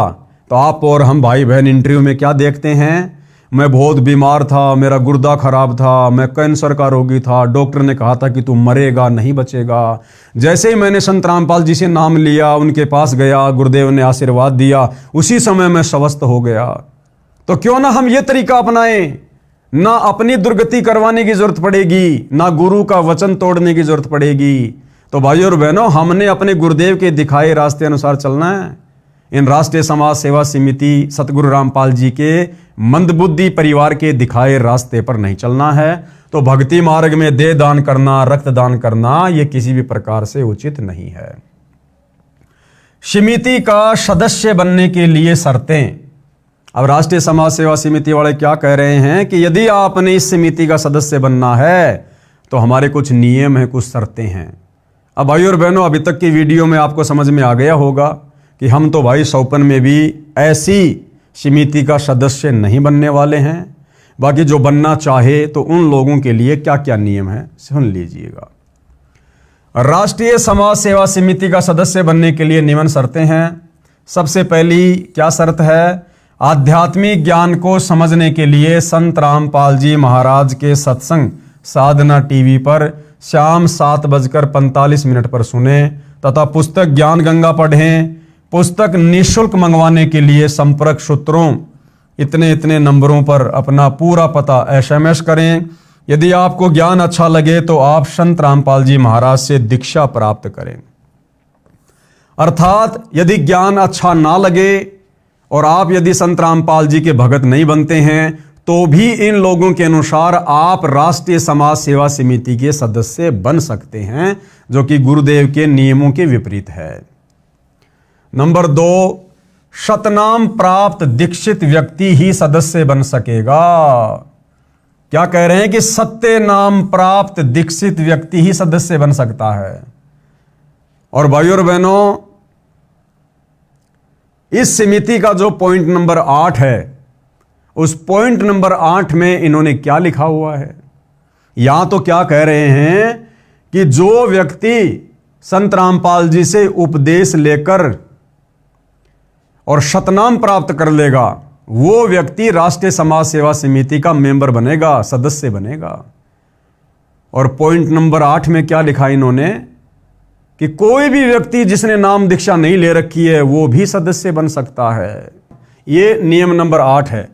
Speaker 1: तो आप और हम भाई बहन इंटरव्यू में क्या देखते हैं? मैं बहुत बीमार था, मेरा गुर्दा खराब था, मैं कैंसर का रोगी था, डॉक्टर ने कहा था कि तू मरेगा, नहीं बचेगा। जैसे ही मैंने संत रामपाल जी से नाम लिया, उनके पास गया, गुरुदेव ने आशीर्वाद दिया, उसी समय मैं स्वस्थ हो गया। तो क्यों ना हम ये तरीका अपनाएं? ना अपनी दुर्गति करवाने की जरूरत पड़ेगी, ना गुरु का वचन तोड़ने की जरूरत पड़ेगी। तो भाई और बहनों, हमने अपने गुरुदेव के दिखाए रास्ते अनुसार चलना है। इन राष्ट्रीय समाज सेवा समिति सतगुरु रामपाल जी के मंदबुद्धि परिवार के दिखाए रास्ते पर नहीं चलना है। तो भक्ति मार्ग में दे दान करना, रक्तदान करना, यह किसी भी प्रकार से उचित नहीं है। समिति का सदस्य बनने के लिए शर्तें। अब राष्ट्रीय समाज सेवा समिति वाले क्या कह रहे हैं कि यदि आपने इस समिति का सदस्य बनना है तो हमारे कुछ नियम हैं, कुछ शर्तें हैं। अब भाई और बहनों, अभी तक की वीडियो में आपको समझ में आ गया होगा कि हम तो भाई सौपन में भी ऐसी समिति का सदस्य नहीं बनने वाले हैं। बाकी जो बनना चाहे तो उन लोगों के लिए क्या क्या नियम है सुन लीजिएगा। राष्ट्रीय समाज सेवा समिति का सदस्य बनने के लिए निम्न शर्तें हैं। सबसे पहली क्या शर्त है? आध्यात्मिक ज्ञान को समझने के लिए संत रामपाल जी महाराज के सत्संग साधना टीवी पर शाम 7:45 पर सुने तथा पुस्तक ज्ञान गंगा पढ़ें। पुस्तक निःशुल्क मंगवाने के लिए संपर्क सूत्रों इतने नंबरों पर अपना पूरा पता SMS करें। यदि आपको ज्ञान अच्छा लगे तो आप संत रामपाल जी महाराज से दीक्षा प्राप्त करें। अर्थात यदि ज्ञान अच्छा ना लगे और आप यदि संत रामपाल जी के भगत नहीं बनते हैं तो भी इन लोगों के अनुसार आप राष्ट्रीय समाज सेवा समिति के सदस्य बन सकते हैं, जो कि गुरुदेव के नियमों के विपरीत है। नंबर 2, शतनाम प्राप्त दीक्षित व्यक्ति ही सदस्य बन सकेगा। क्या कह रहे हैं कि सत्य नाम प्राप्त दीक्षित व्यक्ति ही सदस्य बन सकता है। और भाइयों और बहनों, इस समिति का जो पॉइंट नंबर 8 है, उस पॉइंट नंबर 8 में इन्होंने क्या लिखा हुआ है? यहां तो क्या कह रहे हैं कि जो व्यक्ति संत रामपाल जी से उपदेश लेकर और शतनाम प्राप्त कर लेगा, वो व्यक्ति राष्ट्रीय समाज सेवा समिति का मेंबर बनेगा, सदस्य बनेगा। और पॉइंट नंबर 8 में क्या लिखा इन्होंने कि कोई भी व्यक्ति जिसने नाम दीक्षा नहीं ले रखी है वो भी सदस्य बन सकता है। ये नियम नंबर 8 है।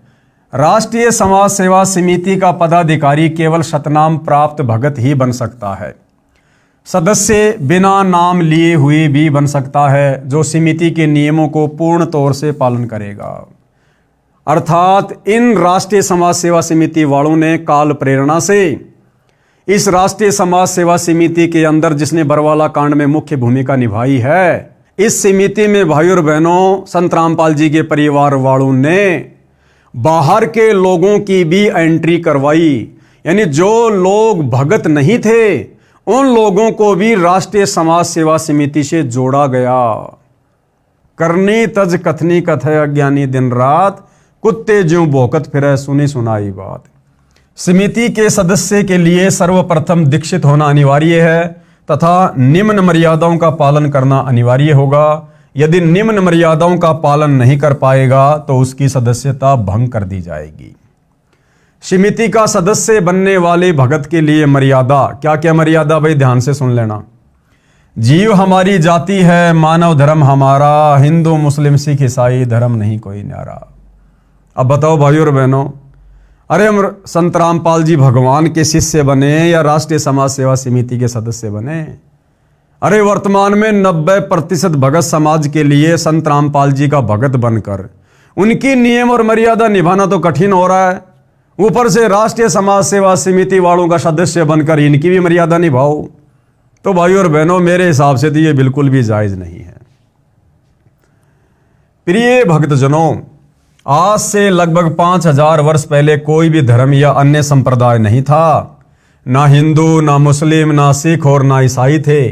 Speaker 1: राष्ट्रीय समाज सेवा समिति का पदाधिकारी केवल शतनाम प्राप्त भगत ही बन सकता है। सदस्य बिना नाम लिए हुए भी बन सकता है, जो समिति के नियमों को पूर्ण तौर से पालन करेगा। अर्थात इन राष्ट्रीय समाज सेवा समिति वालों ने काल प्रेरणा से इस राष्ट्रीय समाज सेवा समिति के अंदर, जिसने बरवाला कांड में मुख्य भूमिका निभाई है, इस समिति में भाइयों और बहनों संत रामपाल जी के परिवार वालों ने बाहर के लोगों की भी एंट्री करवाई। यानी जो लोग भगत नहीं थे उन लोगों को भी राष्ट्रीय समाज सेवा समिति से जोड़ा गया। करनी तज कथनी कथय अज्ञानी दिन रात, कुत्ते ज्यों भौंकत फिरे सुनी सुनाई बात। समिति के सदस्य के लिए सर्वप्रथम दीक्षित होना अनिवार्य है तथा निम्न मर्यादाओं का पालन करना अनिवार्य होगा। यदि निम्न मर्यादाओं का पालन नहीं कर पाएगा तो उसकी सदस्यता भंग कर दी जाएगी। समिति का सदस्य बनने वाले भगत के लिए मर्यादा, क्या क्या मर्यादा भाई ध्यान से सुन लेना। जीव हमारी जाति है, मानव धर्म हमारा, हिंदू मुस्लिम सिख ईसाई धर्म नहीं कोई न्यारा। अब बताओ भाइयों और बहनों, अरे हम संत रामपाल जी भगवान के शिष्य बने या राष्ट्रीय समाज सेवा समिति के सदस्य बने? अरे वर्तमान में 90% भगत समाज के लिए संत रामपाल जी का भगत बनकर उनकी नियम और मर्यादा निभाना तो कठिन हो रहा है, ऊपर से राष्ट्रीय समाज सेवा समिति वालों का सदस्य बनकर इनकी भी मर्यादा निभाओ। तो भाइयों और बहनों, मेरे हिसाब से तो ये बिल्कुल भी जायज नहीं है। प्रिय भक्तजनों, आज से लगभग 5000 वर्ष पहले कोई भी धर्म या अन्य संप्रदाय नहीं था। ना हिंदू, ना मुस्लिम, ना सिख और ना ईसाई थे,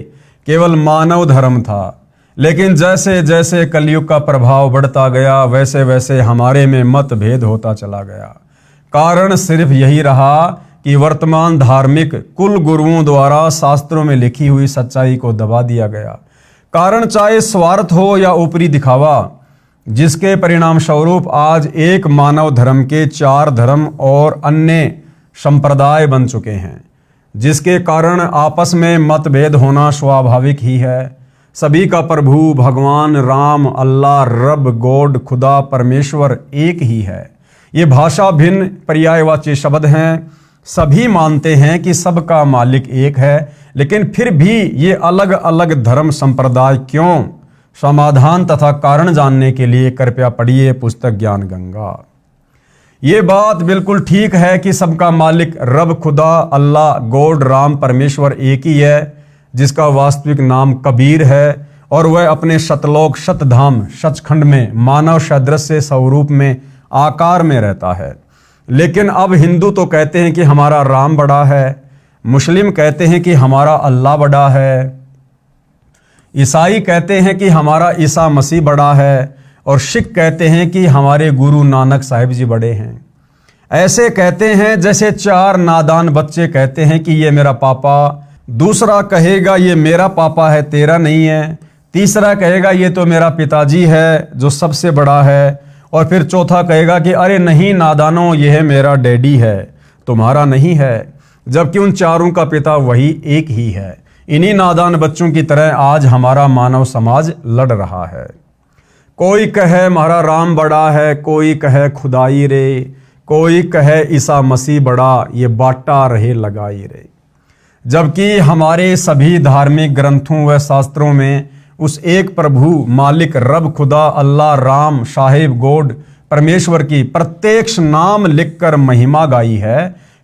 Speaker 1: केवल मानव धर्म था। लेकिन जैसे जैसे कलयुग का प्रभाव बढ़ता गया वैसे वैसे हमारे में मतभेद होता चला गया। कारण सिर्फ यही रहा कि वर्तमान धार्मिक कुल गुरुओं द्वारा शास्त्रों में लिखी हुई सच्चाई को दबा दिया गया। कारण चाहे स्वार्थ हो या ऊपरी दिखावा, जिसके परिणाम स्वरूप आज एक मानव धर्म के 4 धर्म और अन्य संप्रदाय बन चुके हैं, जिसके कारण आपस में मतभेद होना स्वाभाविक ही है। सभी का प्रभु भगवान राम, अल्लाह, रब, गॉड, खुदा, परमेश्वर एक ही है। ये भाषा भिन्न पर्यायवाची शब्द हैं। सभी मानते हैं कि सबका मालिक एक है, लेकिन फिर भी ये अलग अलग धर्म संप्रदाय क्यों? समाधान तथा कारण जानने के लिए कृपया पढ़िए पुस्तक ज्ञान गंगा। ये बात बिल्कुल ठीक है कि सबका मालिक रब, खुदा, अल्लाह, गॉड, राम, परमेश्वर एक ही है, जिसका वास्तविक नाम कबीर है और वह अपने शतलोक शतधाम सचखंड में मानव सदृश्य स्वरूप में आकार में रहता है। लेकिन अब हिंदू तो कहते हैं कि हमारा राम बड़ा है, मुस्लिम कहते हैं कि हमारा अल्लाह बड़ा है, ईसाई कहते हैं कि हमारा ईसा मसीह बड़ा है और सिख कहते हैं कि हमारे गुरु नानक साहिब जी बड़े हैं। ऐसे कहते हैं जैसे 4 नादान बच्चे कहते हैं कि ये मेरा पापा, दूसरा कहेगा ये मेरा पापा है तेरा नहीं है, तीसरा कहेगा ये तो मेरा पिताजी है जो सबसे बड़ा है, और फिर चौथा कहेगा कि अरे नहीं नादानो, ये है मेरा डैडी है, तुम्हारा नहीं है, जबकि उन चारों का पिता वही एक ही है। इन्हीं नादान बच्चों की तरह आज हमारा मानव समाज लड़ रहा है। कोई कहे हमारा राम बड़ा है, कोई कहे खुदाई रे, कोई कहे ईसा मसीह बड़ा, ये बाटा रहे लगाई रे। जबकि हमारे सभी धार्मिक ग्रंथों व शास्त्रों में उस एक प्रभु मालिक रब खुदा अल्लाह राम साहिब गोड परमेश्वर की प्रत्यक्ष नाम लिखकर महिमा गाई है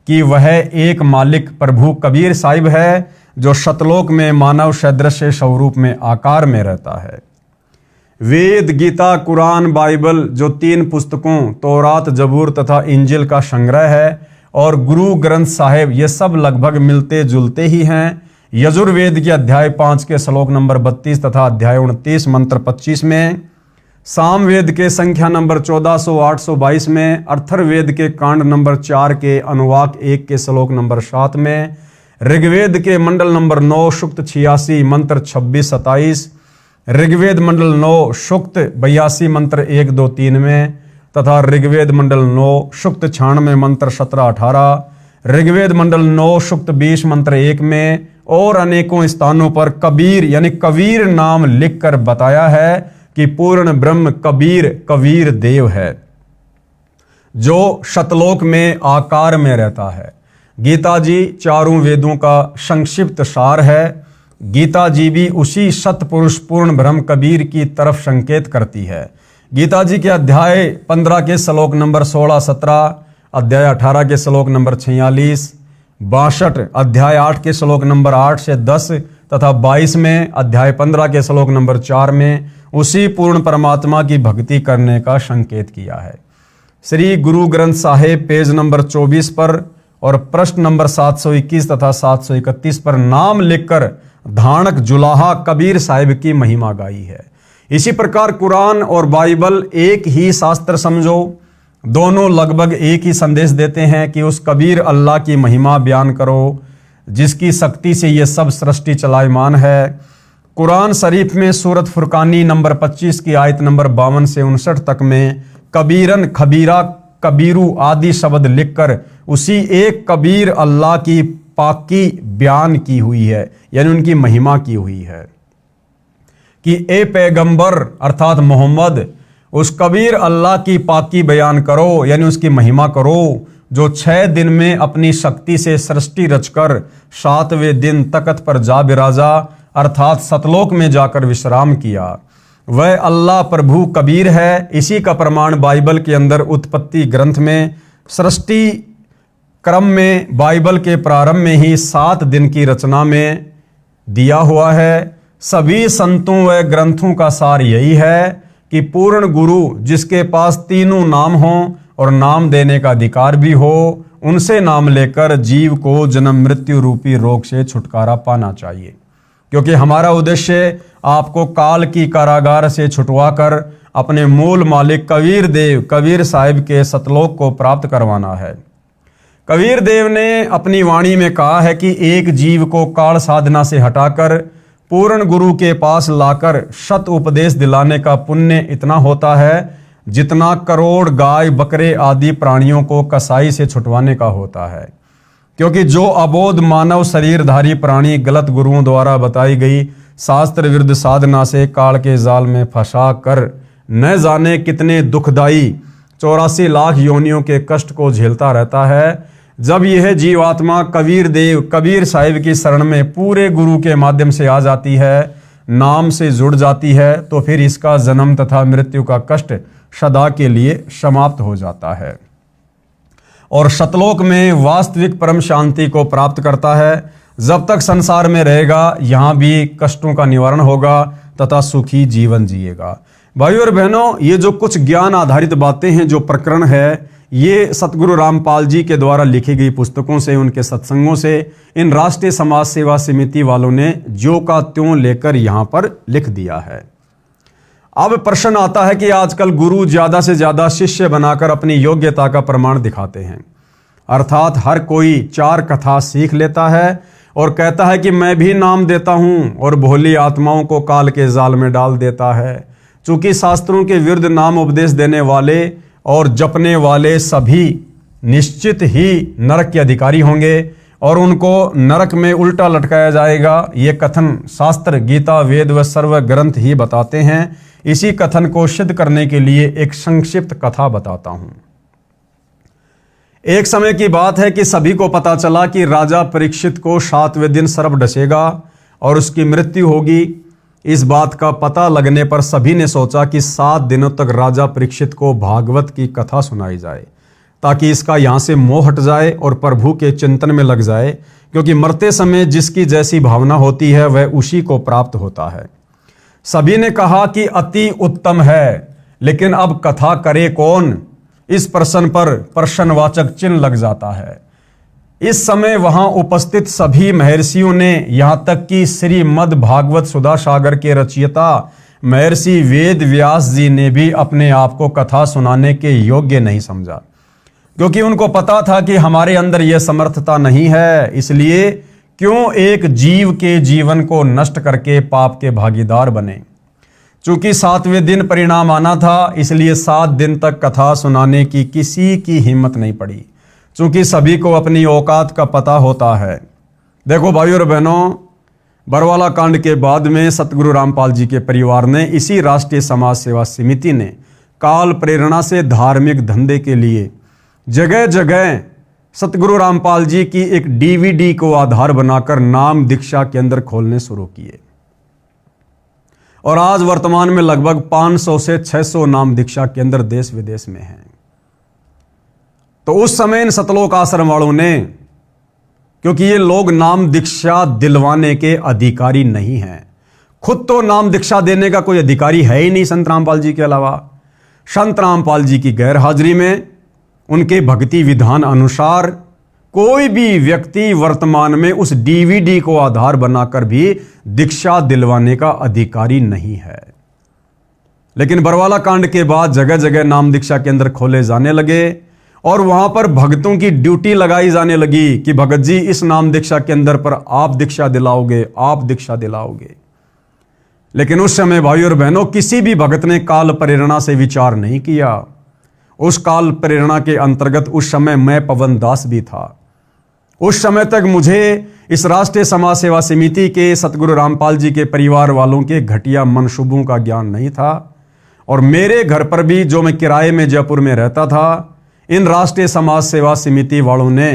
Speaker 1: कि वह एक मालिक प्रभु कबीर साहिब है जो शतलोक में मानव सदृश स्वरूप में आकार में रहता है। वेद, गीता, कुरान, बाइबल जो 3 पुस्तकों तौरात, जबूर तथा इंजिल का संग्रह है, और गुरु ग्रंथ साहिब, ये सब लगभग मिलते जुलते ही हैं। यजुर्वेद के अध्याय 5 के श्लोक नंबर 32 तथा अध्याय 29 मंत्र 25 में, सामवेद के संख्या नंबर 1400-822 में, अर्थर्वेद के कांड नंबर 4 के अनुवाक 1 के श्लोक नंबर 7 में, ऋग्वेद के मंडल नंबर 9 सूक्त 86 मंत्र 26-27, ऋग्वेद मंडल 9 सूक्त 82 मंत्र 1, 2, 3 में, तथा ऋग्वेद मंडल 9 सूक्त 96 मंत्र 17-18, ऋग्वेद मंडल 9 सूक्त 20 मंत्र 1 में, और अनेकों स्थानों पर कबीर यानी कबीर नाम लिखकर बताया है कि पूर्ण ब्रह्म कबीर कबीर देव है जो शतलोक में आकार में रहता है। गीता जी चारों वेदों का संक्षिप्त सार है। गीता जी भी उसी सतपुरुष पूर्ण ब्रह्म कबीर की तरफ संकेत करती है। गीता जी के अध्याय 15 के श्लोक नंबर 16-17, अध्याय 18 के श्लोक नंबर 46, 62 अध्याय 8 के श्लोक नंबर 8 से 10 तथा 22 में अध्याय 15 के श्लोक नंबर 4 में उसी पूर्ण परमात्मा की भक्ति करने का संकेत किया है। श्री गुरु ग्रंथ साहिब पेज नंबर 24 पर और प्रश्न नंबर 721 तथा 731 पर नाम लिखकर धानक जुलाहा कबीर साहिब की महिमा गाई है। इसी प्रकार कुरान और बाइबल एक ही शास्त्र समझो, दोनों लगभग एक ही संदेश देते हैं कि उस कबीर अल्लाह की महिमा बयान करो जिसकी शक्ति से ये सब सृष्टि चलायमान है। कुरान शरीफ में सूरत फुरकानी नंबर 25 की आयत नंबर 52 से 59 तक में कबीरन, खबीरा, कबीरू आदि शब्द लिखकर उसी एक कबीर अल्लाह की पाकी बयान की हुई है, यानी उनकी महिमा की हुई है कि ए पैगंबर अर्थात मोहम्मद उस कबीर अल्लाह की पाकी बयान करो, यानी उसकी महिमा करो जो 6 दिन में अपनी शक्ति से सृष्टि रचकर 7वें दिन तख्त पर जा बिराजा अर्थात सतलोक में जाकर विश्राम किया। वह अल्लाह प्रभु कबीर है। इसी का प्रमाण बाइबल के अंदर उत्पत्ति ग्रंथ में सृष्टि क्रम में बाइबल के प्रारंभ में ही 7 दिन की रचना में दिया हुआ है। सभी संतों व ग्रंथों का सार यही है कि पूर्ण गुरु जिसके पास तीनों नाम हों और नाम देने का अधिकार भी हो, उनसे नाम लेकर जीव को जन्म मृत्यु रूपी रोग से छुटकारा पाना चाहिए, क्योंकि हमारा उद्देश्य आपको काल की कारागार से छुटवाकर अपने मूल मालिक कबीर देव कबीर साहिब के सतलोक को प्राप्त करवाना है। कबीर देव ने अपनी वाणी में कहा है कि एक जीव को काल साधना से हटाकर पूर्ण गुरु के पास लाकर शत उपदेश दिलाने का पुण्य इतना होता है जितना करोड़ गाय बकरे आदि प्राणियों को कसाई से छुटवाने का होता है। क्योंकि जो अबोध मानव शरीरधारी प्राणी गलत गुरुओं द्वारा बताई गई शास्त्र विरुद्ध साधना से काल के जाल में फंसा कर न जाने कितने दुखदायी 84 लाख योनियों के कष्ट को झेलता रहता है, जब यह जीवात्मा कबीर देव कबीर साहिब की शरण में पूरे गुरु के माध्यम से आ जाती है, नाम से जुड़ जाती है, तो फिर इसका जन्म तथा मृत्यु का कष्ट सदा के लिए समाप्त हो जाता है और सतलोक में वास्तविक परम शांति को प्राप्त करता है। जब तक संसार में रहेगा यहाँ भी कष्टों का निवारण होगा तथा सुखी जीवन जिएगा। भाइयों और बहनों, ये जो कुछ ज्ञान आधारित बातें हैं, जो प्रकरण है, ये सतगुरु रामपाल जी के द्वारा लिखी गई पुस्तकों से, उनके सत्संगों से इन राष्ट्रीय समाज सेवा समिति वालों ने जो का त्यों लेकर यहाँ पर लिख दिया है। अब प्रश्न आता है कि आजकल गुरु ज्यादा से ज्यादा शिष्य बनाकर अपनी योग्यता का प्रमाण दिखाते हैं, अर्थात हर कोई 4 कथा सीख लेता है और कहता है कि मैं भी नाम देता हूं, और भोली आत्माओं को काल के जाल में डाल देता है। चूंकि शास्त्रों के विरुद्ध नाम उपदेश देने वाले और जपने वाले सभी निश्चित ही नरक के अधिकारी होंगे और उनको नरक में उल्टा लटकाया जाएगा। ये कथन शास्त्र, गीता, वेद व सर्व ग्रंथ ही बताते हैं। इसी कथन को सिद्ध करने के लिए एक संक्षिप्त कथा बताता हूं। एक समय की बात है कि सभी को पता चला कि राजा परीक्षित को 7वें दिन सर्प डसेगा और उसकी मृत्यु होगी। इस बात का पता लगने पर सभी ने सोचा कि 7 दिनों तक राजा परीक्षित को भागवत की कथा सुनाई जाए, ताकि इसका यहाँ से मोह हट जाए और प्रभु के चिंतन में लग जाए, क्योंकि मरते समय जिसकी जैसी भावना होती है वह उसी को प्राप्त होता है। सभी ने कहा कि अति उत्तम है, लेकिन अब कथा करे कौन? इस प्रश्न पर प्रश्नवाचक चिन्ह लग जाता है। इस समय वहां उपस्थित सभी महर्षियों ने, यहां तक कि श्रीमद् भागवत सुधा सागर के रचयिता महर्षि वेद व्यास जी ने भी अपने आप को कथा सुनाने के योग्य नहीं समझा, क्योंकि उनको पता था कि हमारे अंदर यह समर्थता नहीं है। इसलिए क्यों एक जीव के जीवन को नष्ट करके पाप के भागीदार बने। चूंकि 7वें दिन परिणाम आना था, इसलिए 7 दिन तक कथा सुनाने की किसी की हिम्मत नहीं पड़ी, चूंकि सभी को अपनी औकात का पता होता है। देखो भाइयों और बहनों, बरवाला कांड के बाद में सतगुरु रामपाल जी के परिवार ने, इसी राष्ट्रीय समाज सेवा समिति ने काल प्रेरणा से धार्मिक धंधे के लिए जगह जगह सतगुरु रामपाल जी की एक DVD को आधार बनाकर नाम दीक्षा केंद्र खोलने शुरू किए। और आज वर्तमान में लगभग 500 से 600 नाम दीक्षा केंद्र देश विदेश में हैं। तो उस समय इन सतलोक आश्रम वालों ने, क्योंकि ये लोग नाम दीक्षा दिलवाने के अधिकारी नहीं हैं, खुद तो नाम दीक्षा देने का कोई अधिकारी है ही नहीं संत रामपाल जी के अलावा। संत रामपाल जी की गैर हाजिरी में, उनके भक्ति विधान अनुसार कोई भी व्यक्ति वर्तमान में उस DVD को आधार बनाकर भी दीक्षा दिलवाने का अधिकारी नहीं है। लेकिन बरवाला कांड के बाद जगह जगह नाम दीक्षा केंद्र खोले जाने लगे और वहां पर भक्तों की ड्यूटी लगाई जाने लगी कि भगत जी इस नाम दीक्षा केंद्र पर आप दीक्षा दिलाओगे, आप दीक्षा दिलाओगे। लेकिन उस समय भाइयों और बहनों, किसी भी भगत ने काल प्रेरणा से विचार नहीं किया। उस काल प्रेरणा के अंतर्गत उस समय मैं पवन दास भी था। उस समय तक मुझे इस राष्ट्रीय समाज सेवा समिति के सतगुरु रामपाल जी के परिवार वालों के घटिया मनसूबों का ज्ञान नहीं था। और मेरे घर पर भी, जो मैं किराए में जयपुर में रहता था, इन राष्ट्रीय समाज सेवा समिति वालों ने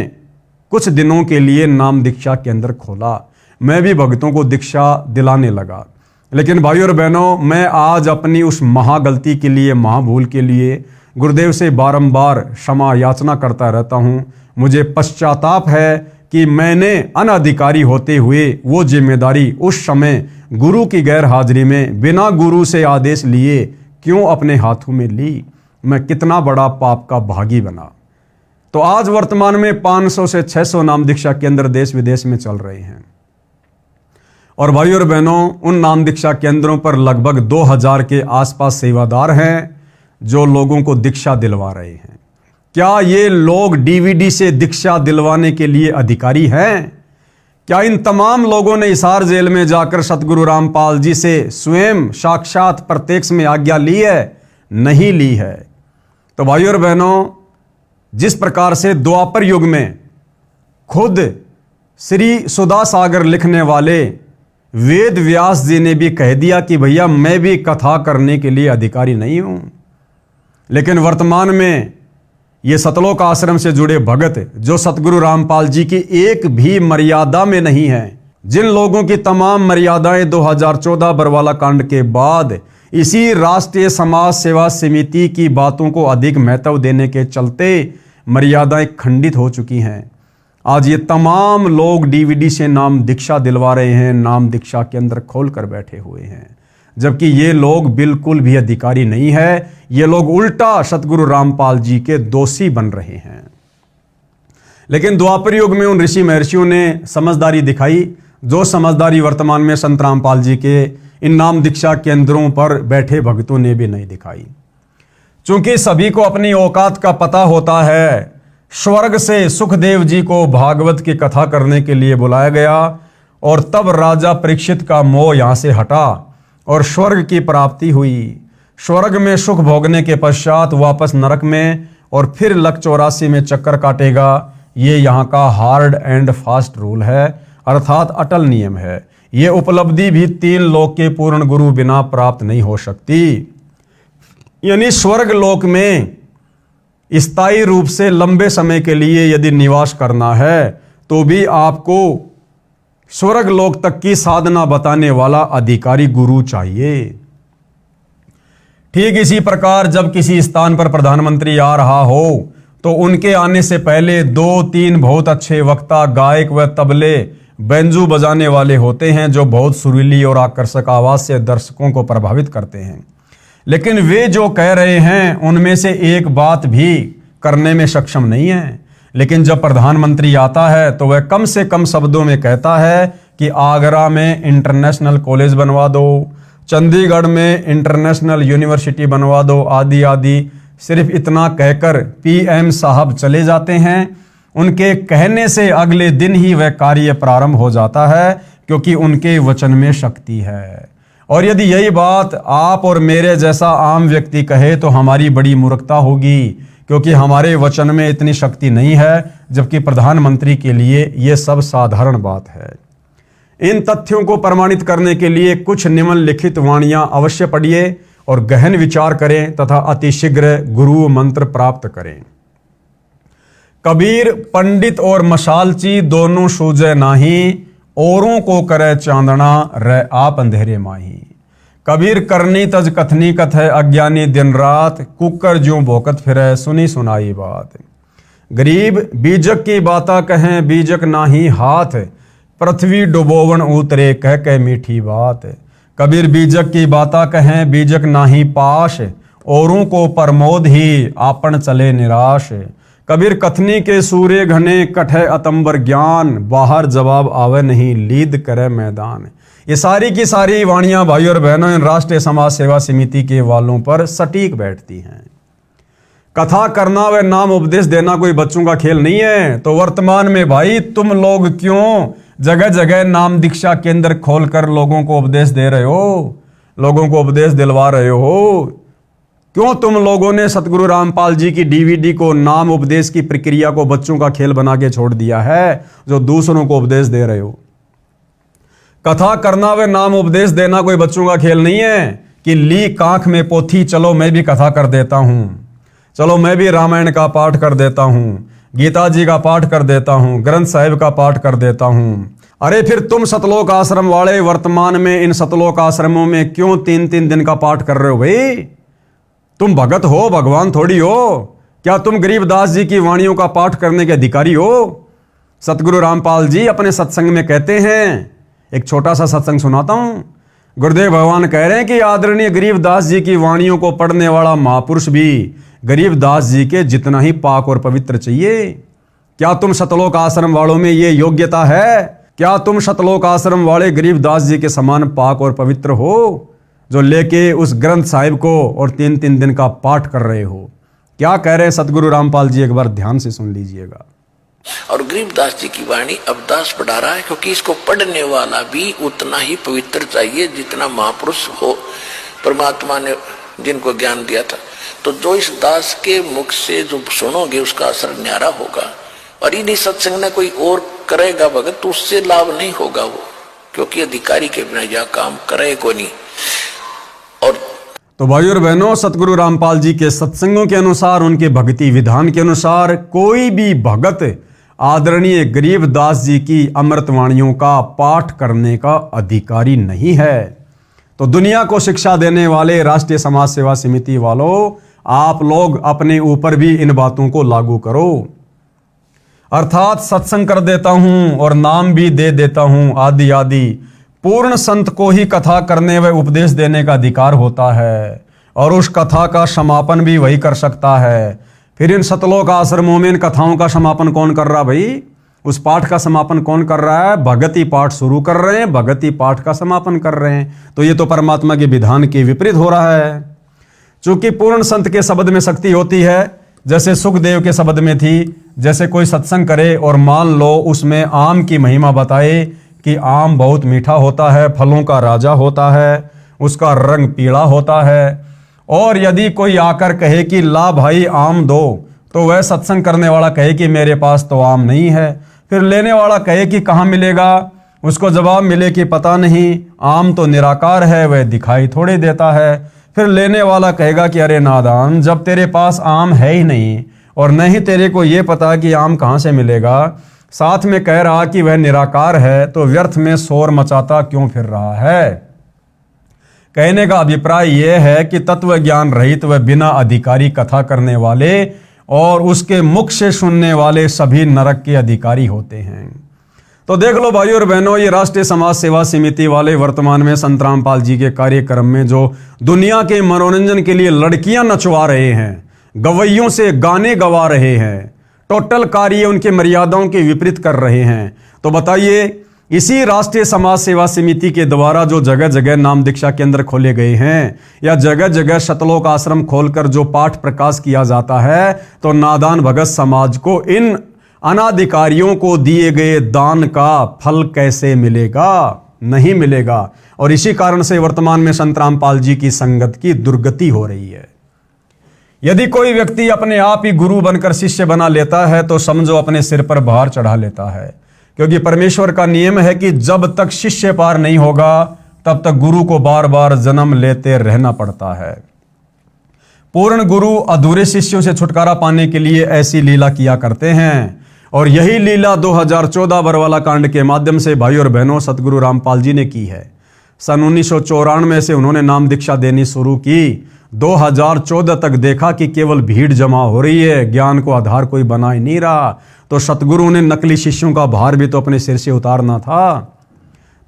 Speaker 1: कुछ दिनों के लिए नाम दीक्षा केंद्र खोला। मैं भी भक्तों को दीक्षा दिलाने लगा। लेकिन भाइयों और बहनों, मैं आज अपनी उस महागलती के लिए, महाभूल के लिए गुरुदेव से बारंबार क्षमा याचना करता रहता हूं। मुझे पश्चाताप है कि मैंने अनधिकारी होते हुए वो जिम्मेदारी उस समय गुरु की गैर हाजिरी में बिना गुरु से आदेश लिए क्यों अपने हाथों में ली। मैं कितना बड़ा पाप का भागी बना। तो आज वर्तमान में 500 से 600 नाम दीक्षा केंद्र देश विदेश में चल रहे हैं। और भाइयों और बहनों, उन नाम दीक्षा केंद्रों पर लगभग 2000 के आसपास सेवादार हैं जो लोगों को दीक्षा दिलवा रहे हैं। क्या ये लोग DVD से दीक्षा दिलवाने के लिए अधिकारी हैं? क्या इन तमाम लोगों ने हिसार जेल में जाकर सतगुरु रामपाल जी से स्वयं साक्षात प्रत्यक्ष में आज्ञा ली है? नहीं ली है। तो भाइयों और बहनों, जिस प्रकार से द्वापर युग में खुद श्री सुधा सागर लिखने वाले वेद व्यास जी ने भी कह दिया कि भैया मैं भी कथा करने के लिए अधिकारी नहीं हूं, लेकिन वर्तमान में ये सतलोक आश्रम से जुड़े भगत जो सतगुरु रामपाल जी की एक भी मर्यादा में नहीं है, जिन लोगों की तमाम मर्यादाएं 2014 बरवाला कांड के बाद इसी राष्ट्रीय समाज सेवा समिति की बातों को अधिक महत्व देने के चलते मर्यादाएं खंडित हो चुकी हैं, आज ये तमाम लोग DVD से नाम दीक्षा दिलवा रहे हैं, नाम दीक्षा केंद्र खोल कर बैठे हुए हैं, जबकि ये लोग बिल्कुल भी अधिकारी नहीं है। ये लोग उल्टा सतगुरु रामपाल जी के दोषी बन रहे हैं। लेकिन द्वापर युग में उन ऋषि महर्षियों ने समझदारी दिखाई, जो समझदारी वर्तमान में संत रामपाल जी के इन नाम दीक्षा केंद्रों पर बैठे भक्तों ने भी नहीं दिखाई। चूंकि सभी को अपनी औकात का पता होता है, स्वर्ग से सुखदेव जी को भागवत की कथा करने के लिए बुलाया गया और तब राजा परीक्षित का मोह यहां से हटा और स्वर्ग की प्राप्ति हुई। स्वर्ग में सुख भोगने के पश्चात वापस नरक में और फिर लक 84 में चक्कर काटेगा। ये यहाँ का हार्ड एंड फास्ट रूल है, अर्थात अटल नियम है। ये उपलब्धि भी 3 लोक के पूर्ण गुरु बिना प्राप्त नहीं हो सकती। यानी स्वर्ग लोक में स्थायी रूप से लंबे समय के लिए यदि निवास करना है तो भी आपको स्वर्ग लोक तक की साधना बताने वाला अधिकारी गुरु चाहिए। ठीक इसी प्रकार जब किसी स्थान पर प्रधानमंत्री आ रहा हो तो उनके आने से पहले 2-3 बहुत अच्छे वक्ता, गायक व तबले, बेंजू बजाने वाले होते हैं जो बहुत सुरीली और आकर्षक आवाज से दर्शकों को प्रभावित करते हैं। लेकिन वे जो कह रहे हैं उनमें से एक बात भी करने में सक्षम नहीं है। लेकिन जब प्रधानमंत्री आता है तो वह कम से कम शब्दों में कहता है कि आगरा में इंटरनेशनल कॉलेज बनवा दो, चंडीगढ़ में इंटरनेशनल यूनिवर्सिटी बनवा दो, आदि आदि। सिर्फ इतना कहकर पीएम साहब चले जाते हैं। उनके कहने से अगले दिन ही वह कार्य प्रारंभ हो जाता है, क्योंकि उनके वचन में शक्ति है। और यदि यही बात आप और मेरे जैसा आम व्यक्ति कहे तो हमारी बड़ी मूर्खता होगी, क्योंकि हमारे वचन में इतनी शक्ति नहीं है, जबकि प्रधानमंत्री के लिए यह सब साधारण बात है। इन तथ्यों को प्रमाणित करने के लिए कुछ निम्नलिखित वाणियां अवश्य पढ़िए और गहन विचार करें तथा अतिशीघ्र गुरु मंत्र प्राप्त करें। कबीर पंडित और मशालची दोनों सूझे नाही, औरों को करे चांदना रह आप अंधेरे माही। कबीर करनी तज कथनी कथ अज्ञानी दिन रात, कुकर ज्यों भोकत फिरे सुनी सुनाई बात। गरीब बीजक की बाता कहें बीजक नाही हाथ, पृथ्वी डुबोवन उतरे कह के मीठी बात। कबीर बीजक की बाता कहें बीजक नाही पाश, औरों को प्रमोद ही आपन चले निराश। कबीर कथनी के सूर्य घने कठे अतंबर ज्ञान, बाहर जवाब आवे नहीं लीद करे मैदान। ये सारी की सारी वाणियां भाई और बहनों इन राष्ट्रीय समाज सेवा समिति के वालों पर सटीक बैठती हैं। कथा करना व नाम उपदेश देना कोई बच्चों का खेल नहीं है। तो वर्तमान में भाई तुम लोग क्यों जगह जगह नाम दीक्षा केंद्र खोलकर लोगों को उपदेश दे रहे हो, लोगों को उपदेश दिलवा रहे हो? क्यों तुम लोगों ने सतगुरु रामपाल जी की डीवीडी को नाम उपदेश की प्रक्रिया को बच्चों का खेल बना के छोड़ दिया है, जो दूसरों को उपदेश दे रहे हो? कथा करना व नाम उपदेश देना कोई बच्चों का खेल नहीं है कि ली कांख में पोथी, चलो मैं भी कथा कर देता हूं, चलो मैं भी रामायण का पाठ कर देता हूं, गीता जी का पाठ कर देता हूं, ग्रंथ साहिब का पाठ कर देता हूं। अरे फिर तुम सतलोक आश्रम वाले वर्तमान में इन सतलोक आश्रमों में क्यों 3-3 दिन का पाठ कर रहे हो भाई? तुम भगत हो, भगवान थोड़ी हो। क्या तुम गरीबदास जी की वाणियों का पाठ करने के अधिकारी हो? सतगुरु रामपाल जी अपने सत्संग में कहते हैं, एक छोटा सा सत्संग सुनाता हूं। गुरुदेव भगवान कह रहे हैं कि आदरणीय गरीबदास जी की वाणियों को पढ़ने वाला महापुरुष भी गरीबदास जी के जितना ही पाक और पवित्र चाहिए। क्या तुम सतलोक आश्रम वालों में ये योग्यता है? क्या तुम सतलोक आश्रम वाले गरीबदास जी के समान पाक और पवित्र हो, जो लेके उस ग्रंथ साहिब को और 3-3 दिन का पाठ कर रहे हो? क्या कह रहे हैं सतगुरु रामपाल जी, एक बार ध्यान से सुन लीजिएगा।
Speaker 3: और गरीबदास जी की वाणी अवदास पढ़ा रहा है, क्योंकि इसको पढ़ने वाला भी उतना ही पवित्र चाहिए जितना महापुरुष हो, परमात्मा ने जिनको ज्ञान दिया था। तो जो इस दास के मुख से जो सुनोगे उसका असर न्यारा होगा। और यदि सत्संग में कोई और करेगा भगत तो उससे लाभ नहीं होगा वो, क्योंकि अधिकारी के बिना यह काम करे को नहीं। और
Speaker 1: तो भाई और बहनों, सतगुरु रामपाल जी के सत्संगों के अनुसार, उनके भक्ति विधान के अनुसार कोई भी भगत आदरणीय गरीबदास जी की अमृत वाणियों का पाठ करने का अधिकारी नहीं है। तो दुनिया को शिक्षा देने वाले राष्ट्रीय समाज सेवा समिति वालों, आप लोग अपने ऊपर भी इन बातों को लागू करो। अर्थात सत्संग कर देता हूं और नाम भी दे देता हूं, आदि आदि। पूर्ण संत को ही कथा करने व उपदेश देने का अधिकार होता है, और उस कथा का समापन भी वही कर सकता है। फिर इन सतलोक आश्रमों में इन कथाओं का समापन कौन कर रहा भाई? उस पाठ का समापन कौन कर रहा है? भगत ही पाठ शुरू कर रहे हैं, भगत ही पाठ का समापन कर रहे हैं। तो ये तो परमात्मा के विधान के विपरीत हो रहा है। चूंकि पूर्ण संत के शब्द में शक्ति होती है, जैसे सुखदेव के शब्द में थी, जैसे कोई सत्संग करे और मान लो उसमें आम की महिमा बताए कि आम बहुत मीठा होता है, फलों का राजा होता है, उसका रंग पीला होता है, और यदि कोई आकर कहे कि ला भाई आम दो, तो वह सत्संग करने वाला कहे कि मेरे पास तो आम नहीं है। फिर लेने वाला कहे कि कहाँ मिलेगा, उसको जवाब मिले कि पता नहीं, आम तो निराकार है, वह दिखाई थोड़े देता है। फिर लेने वाला कहेगा कि अरे नादान, जब तेरे पास आम है ही नहीं और न ही तेरे को ये पता कि आम कहाँ से मिलेगा, साथ में कह रहा कि वह निराकार है, तो व्यर्थ में शोर मचाता क्यों फिर रहा है। कहने का अभिप्राय यह है कि तत्व ज्ञान रहित व बिना अधिकारी कथा करने वाले और उसके मुख से सुनने वाले सभी नरक के अधिकारी होते हैं। तो देख लो भाइयों और बहनों, ये राष्ट्रीय समाज सेवा समिति वाले वर्तमान में संत रामपाल जी के कार्यक्रम में जो दुनिया के मनोरंजन के लिए लड़कियां नचवा रहे हैं, गवैयों से गाने गवा रहे हैं, टोटल कार्य उनके मर्यादाओं के विपरीत कर रहे हैं। तो बताइए, इसी राष्ट्रीय समाज सेवा समिति के द्वारा जो जगह जगह नाम दीक्षा केंद्र खोले गए हैं या जगह जगह शतलोक आश्रम खोलकर जो पाठ प्रकाश किया जाता है, तो नादान भगत समाज को इन अनाधिकारियों को दिए गए दान का फल कैसे मिलेगा? नहीं मिलेगा। और इसी कारण से वर्तमान में संत रामपाल जी की संगत की दुर्गति हो रही है। यदि कोई व्यक्ति अपने आप ही गुरु बनकर शिष्य बना लेता है तो समझो अपने सिर पर भार चढ़ा लेता है, क्योंकि परमेश्वर का नियम है कि जब तक शिष्य पार नहीं होगा तब तक गुरु को बार बार जन्म लेते रहना पड़ता है। पूर्ण गुरु अधूरे शिष्यों से छुटकारा पाने के लिए ऐसी लीला किया करते हैं, और यही लीला 2014 बरवाला कांड के माध्यम से भाई और बहनों सतगुरु रामपाल जी ने की है। सन 1994 से उन्होंने नाम दीक्षा देनी शुरू की। 2014 तक देखा कि केवल भीड़ जमा हो रही है, ज्ञान को आधार कोई बना ही नहीं रहा। तो सतगुरु ने नकली शिष्यों का भार भी तो अपने सिर से उतारना था।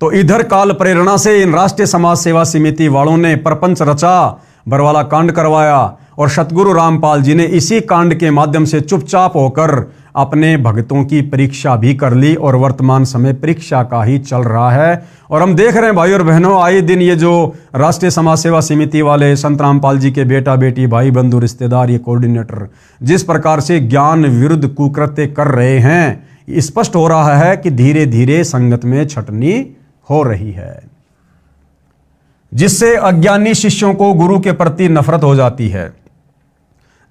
Speaker 1: तो इधर काल प्रेरणा से इन राष्ट्रीय समाज सेवा समिति वालों ने प्रपंच रचा, बरवाला कांड करवाया, और सतगुरु रामपाल जी ने इसी कांड के माध्यम से चुपचाप होकर अपने भक्तों की परीक्षा भी कर ली, और वर्तमान समय परीक्षा का ही चल रहा है। और हम देख रहे हैं भाई और बहनों, आए दिन ये जो राष्ट्रीय समाज सेवा समिति वाले संत रामपाल जी के बेटा बेटी भाई बंधु रिश्तेदार ये कोऑर्डिनेटर जिस प्रकार से ज्ञान विरुद्ध कुकृत्य कर रहे हैं, स्पष्ट हो रहा है कि धीरे धीरे संगत में छटनी हो रही है, जिससे अज्ञानी शिष्यों को गुरु के प्रति नफरत हो जाती है।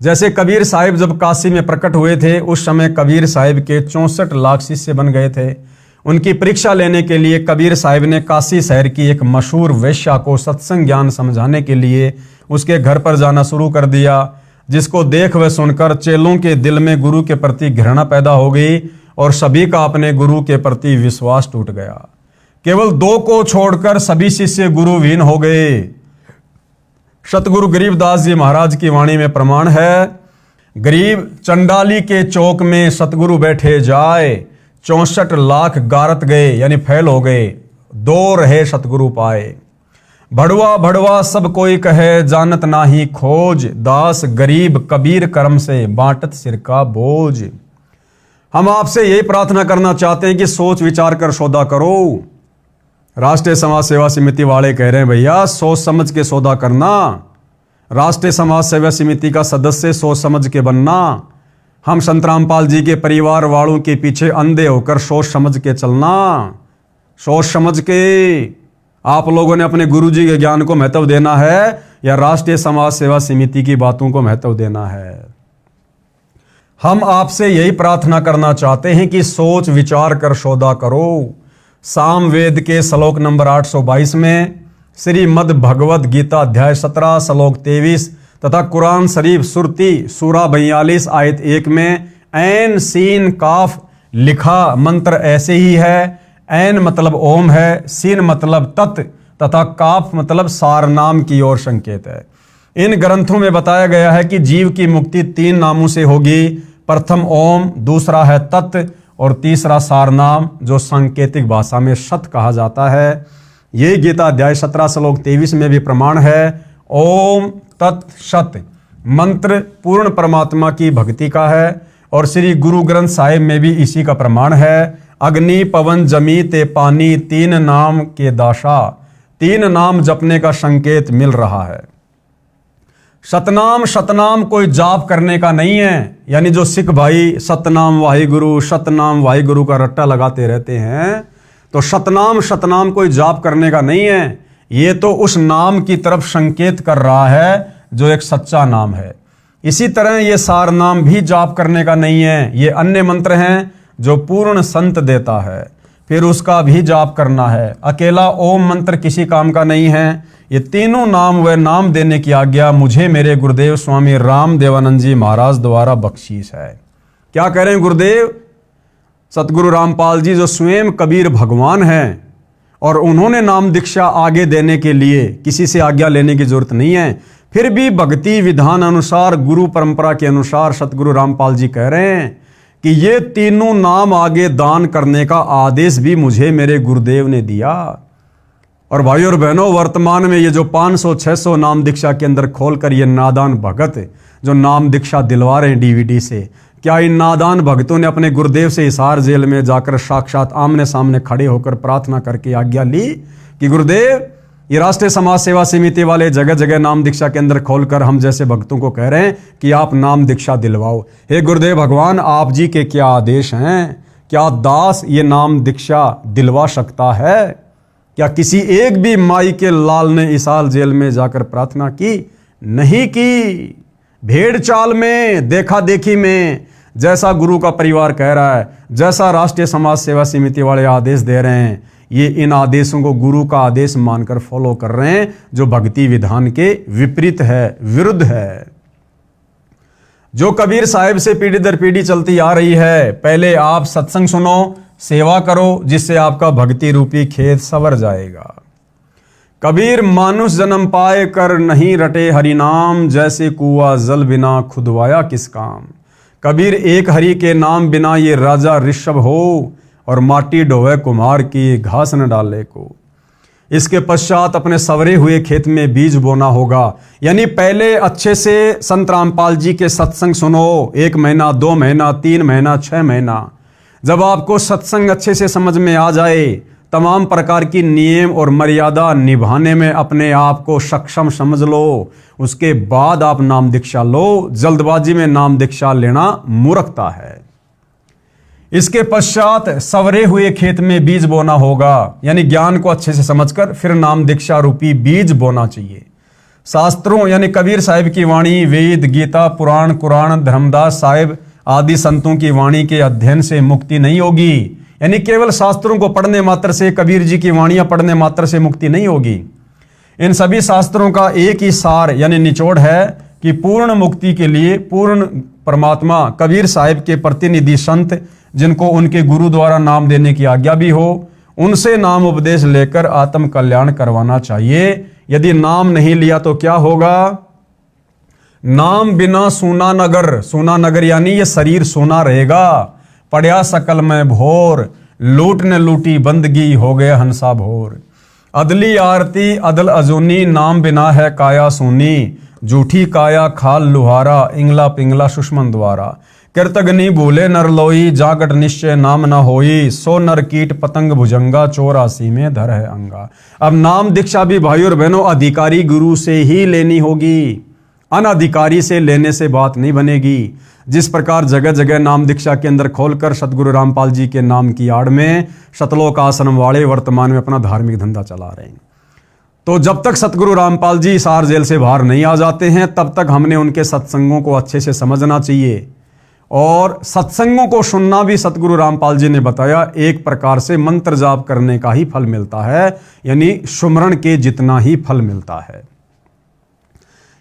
Speaker 1: जैसे कबीर साहिब जब काशी में प्रकट हुए थे, उस समय कबीर साहिब के 64 लाख शिष्य बन गए थे। उनकी परीक्षा लेने के लिए कबीर साहिब ने काशी शहर की एक मशहूर वेश्या को सत्संग ज्ञान समझाने के लिए उसके घर पर जाना शुरू कर दिया, जिसको देख व सुनकर चेलों के दिल में गुरु के प्रति घृणा पैदा हो गई और सभी का अपने गुरु के प्रति विश्वास टूट गया। केवल 2 को छोड़कर सभी शिष्य गुरुविहीन हो गए। सतगुरु गरीबदास जी महाराज की वाणी में प्रमाण है, गरीब चंडाली के चौक में सतगुरु बैठे जाए, 64 लाख गारत गए यानी फैल हो गए, 2 रहे सतगुरु पाए। भड़वा भड़वा सब कोई कहे, जानत नाही खोज, दास गरीब कबीर कर्म से बांटत सिर का बोझ। हम आपसे यही प्रार्थना करना चाहते हैं कि सोच विचार कर सौदा करो। राष्ट्रीय समाज सेवा समिति वाले कह रहे हैं भैया सोच समझ के सौदा करना, राष्ट्रीय समाज सेवा समिति का सदस्य सोच समझ के बनना। हम संत रामपाल जी के परिवार वालों के पीछे अंधे होकर सोच समझ के चलना। सोच समझ के आप लोगों ने अपने गुरु जी के ज्ञान को महत्व देना है या राष्ट्रीय समाज सेवा समिति की बातों को महत्व देना है। हम आपसे यही प्रार्थना करना चाहते हैं कि सोच विचार कर सौदा करो। सामवेद के श्लोक नंबर 822 में, श्रीमद् भगवद गीता अध्याय 17 श्लोक 23 तथा कुरान शरीफ सुरती सूरा 42 आयत 1 में ऐन सीन काफ लिखा मंत्र ऐसे ही है। ऐन मतलब ओम है, सीन मतलब तत् तथा काफ मतलब सार नाम की ओर संकेत है। इन ग्रंथों में बताया गया है कि जीव की मुक्ति 3 नामों से होगी। प्रथम ओम, दूसरा है तत् और तीसरा सार नाम जो सांकेतिक भाषा में सत कहा जाता है। ये गीता अध्याय 17 श्लोक 23 में भी प्रमाण है। ओम तत् सत मंत्र पूर्ण परमात्मा की भक्ति का है और श्री गुरु ग्रंथ साहिब में भी इसी का प्रमाण है। अग्नि पवन जमी ते पानी 3 नाम के दाशा, 3 नाम जपने का संकेत मिल रहा है। सतनाम शतनाम कोई जाप करने का नहीं है। यानी जो सिख भाई सतनाम वाहिगुरु का रट्टा लगाते रहते हैं, तो सतनाम शतनाम कोई जाप करने का नहीं है। ये तो उस नाम की तरफ संकेत कर रहा है जो एक सच्चा नाम है। इसी तरह ये सार नाम भी जाप करने का नहीं है। ये अन्य मंत्र हैं जो पूर्ण संत देता है, फिर उसका भी जाप करना है। अकेला ओम मंत्र किसी काम का नहीं है। ये तीनों नाम व नाम देने की आज्ञा मुझे मेरे गुरुदेव स्वामी राम देवानंद जी महाराज द्वारा बख्शीश है। क्या कह रहे हैं गुरुदेव? सतगुरु रामपाल जी जो स्वयं कबीर भगवान हैं और उन्होंने नाम दीक्षा आगे देने के लिए किसी से आज्ञा लेने की जरूरत नहीं है, फिर भी भक्ति विधान अनुसार गुरु परंपरा के अनुसार सतगुरु रामपाल जी कह रहे हैं कि ये तीनों नाम आगे दान करने का आदेश भी मुझे मेरे गुरुदेव ने दिया। और भाइयों और बहनों, वर्तमान में ये जो 500-600 नाम दीक्षा के अंदर खोलकर ये नादान भगत जो नाम दीक्षा दिलवा रहे हैं डीवीडी से, क्या इन नादान भक्तों ने अपने गुरुदेव से हिसार जेल में जाकर साक्षात आमने सामने खड़े होकर प्रार्थना करके आज्ञा ली कि गुरुदेव, ये राष्ट्रीय समाज सेवा समिति वाले जगह जगह नाम दीक्षा के अंदर खोलकर हम जैसे भक्तों को कह रहे हैं कि आप नाम दीक्षा दिलवाओ। हे गुरुदेव भगवान, आप जी के क्या आदेश हैं? क्या दास ये नाम दीक्षा दिलवा सकता है? क्या किसी एक भी माई के लाल ने इसाल जेल में जाकर प्रार्थना की? नहीं की। भेड़ चाल में, देखा देखी में, जैसा गुरु का परिवार कह रहा है, जैसा राष्ट्रीय समाज सेवा समिति वाले आदेश दे रहे हैं, ये इन आदेशों को गुरु का आदेश मानकर फॉलो कर रहे हैं, जो भक्ति विधान के विपरीत है, विरुद्ध है। जो कबीर साहिब से पीढ़ी दर पीढ़ी चलती आ रही है, पहले आप सत्संग सुनो, सेवा करो, जिससे आपका भक्ति रूपी खेत सवर जाएगा। कबीर मानुष जन्म पाए कर नहीं रटे हरि नाम, जैसे कुआ जल बिना खुदवाया किस काम। कबीर एक हरि के नाम बिना ये राजा ऋषभ हो, और माटी ढोवे कुम्हार की घास न डाले को। इसके पश्चात अपने सवरे हुए खेत में बीज बोना होगा। यानी पहले अच्छे से संत रामपाल जी के सत्संग सुनो, 1 महीना, 2 महीना, 3 महीना, 6 महीना। जब आपको सत्संग अच्छे से समझ में आ जाए, तमाम प्रकार की नियम और मर्यादा निभाने में अपने आप को सक्षम समझ लो, उसके बाद आप नाम दीक्षा लो। जल्दबाजी में नाम दीक्षा लेना मूर्खता है। इसके पश्चात सवरे हुए खेत में बीज बोना होगा। यानी ज्ञान को अच्छे से समझकर फिर नाम दीक्षा रूपी बीज बोना चाहिए। शास्त्रों यानी कबीर साहिब की वाणी, वेद, गीता, पुराण, कुरान, धर्मदास साहिब आदि संतों की वाणी के अध्ययन से मुक्ति नहीं होगी। यानी केवल शास्त्रों को पढ़ने मात्र से, कबीर जी की वाणियां पढ़ने मात्र से मुक्ति नहीं होगी। इन सभी शास्त्रों का एक ही सार यानी निचोड़ है कि पूर्ण मुक्ति के लिए पूर्ण परमात्मा कबीर साहिब के प्रतिनिधि संत, जिनको उनके गुरु द्वारा नाम देने की आज्ञा भी हो, उनसे नाम उपदेश लेकर आत्म कल्याण करवाना चाहिए। यदि नाम नहीं लिया तो क्या होगा? नाम बिना सूना नगर, सूना नगर यानी ये शरीर सोना रहेगा। पड़या सकल में भोर, लूट ने लूटी बंदगी, हो गए हंसा भोर। अदली आरती अदल अजूनी, नाम बिना है काया सूनी। झूठी काया खाल लुहारा, इंगला पिंगला सुषमन द्वारा। कृतग्नि भूले नर लोई, जागट निश्चय नाम न होई। सो नर कीट पतंग भुजंगा, 84 में धर है अंगा। अब नाम दीक्षा भी भाइयों और बहनों अधिकारी गुरु से ही लेनी होगी। अनधिकारी से लेने से बात नहीं बनेगी। जिस प्रकार जगह जगह नाम दीक्षा के अंदर खोलकर सतगुरु रामपाल जी के नाम की आड़ में सतलोक आश्रम वाले वर्तमान में अपना धार्मिक धंधा चला रहे हैं, तो जब तक सतगुरु रामपाल जी हिसार जेल से बाहर नहीं आ जाते हैं, तब तक हमने उनके सत्संगों को अच्छे से समझना चाहिए। और सत्संगों को सुनना भी सतगुरु रामपाल जी ने बताया एक प्रकार से मंत्र जाप करने का ही फल मिलता है, यानी सुमरण के जितना ही फल मिलता है।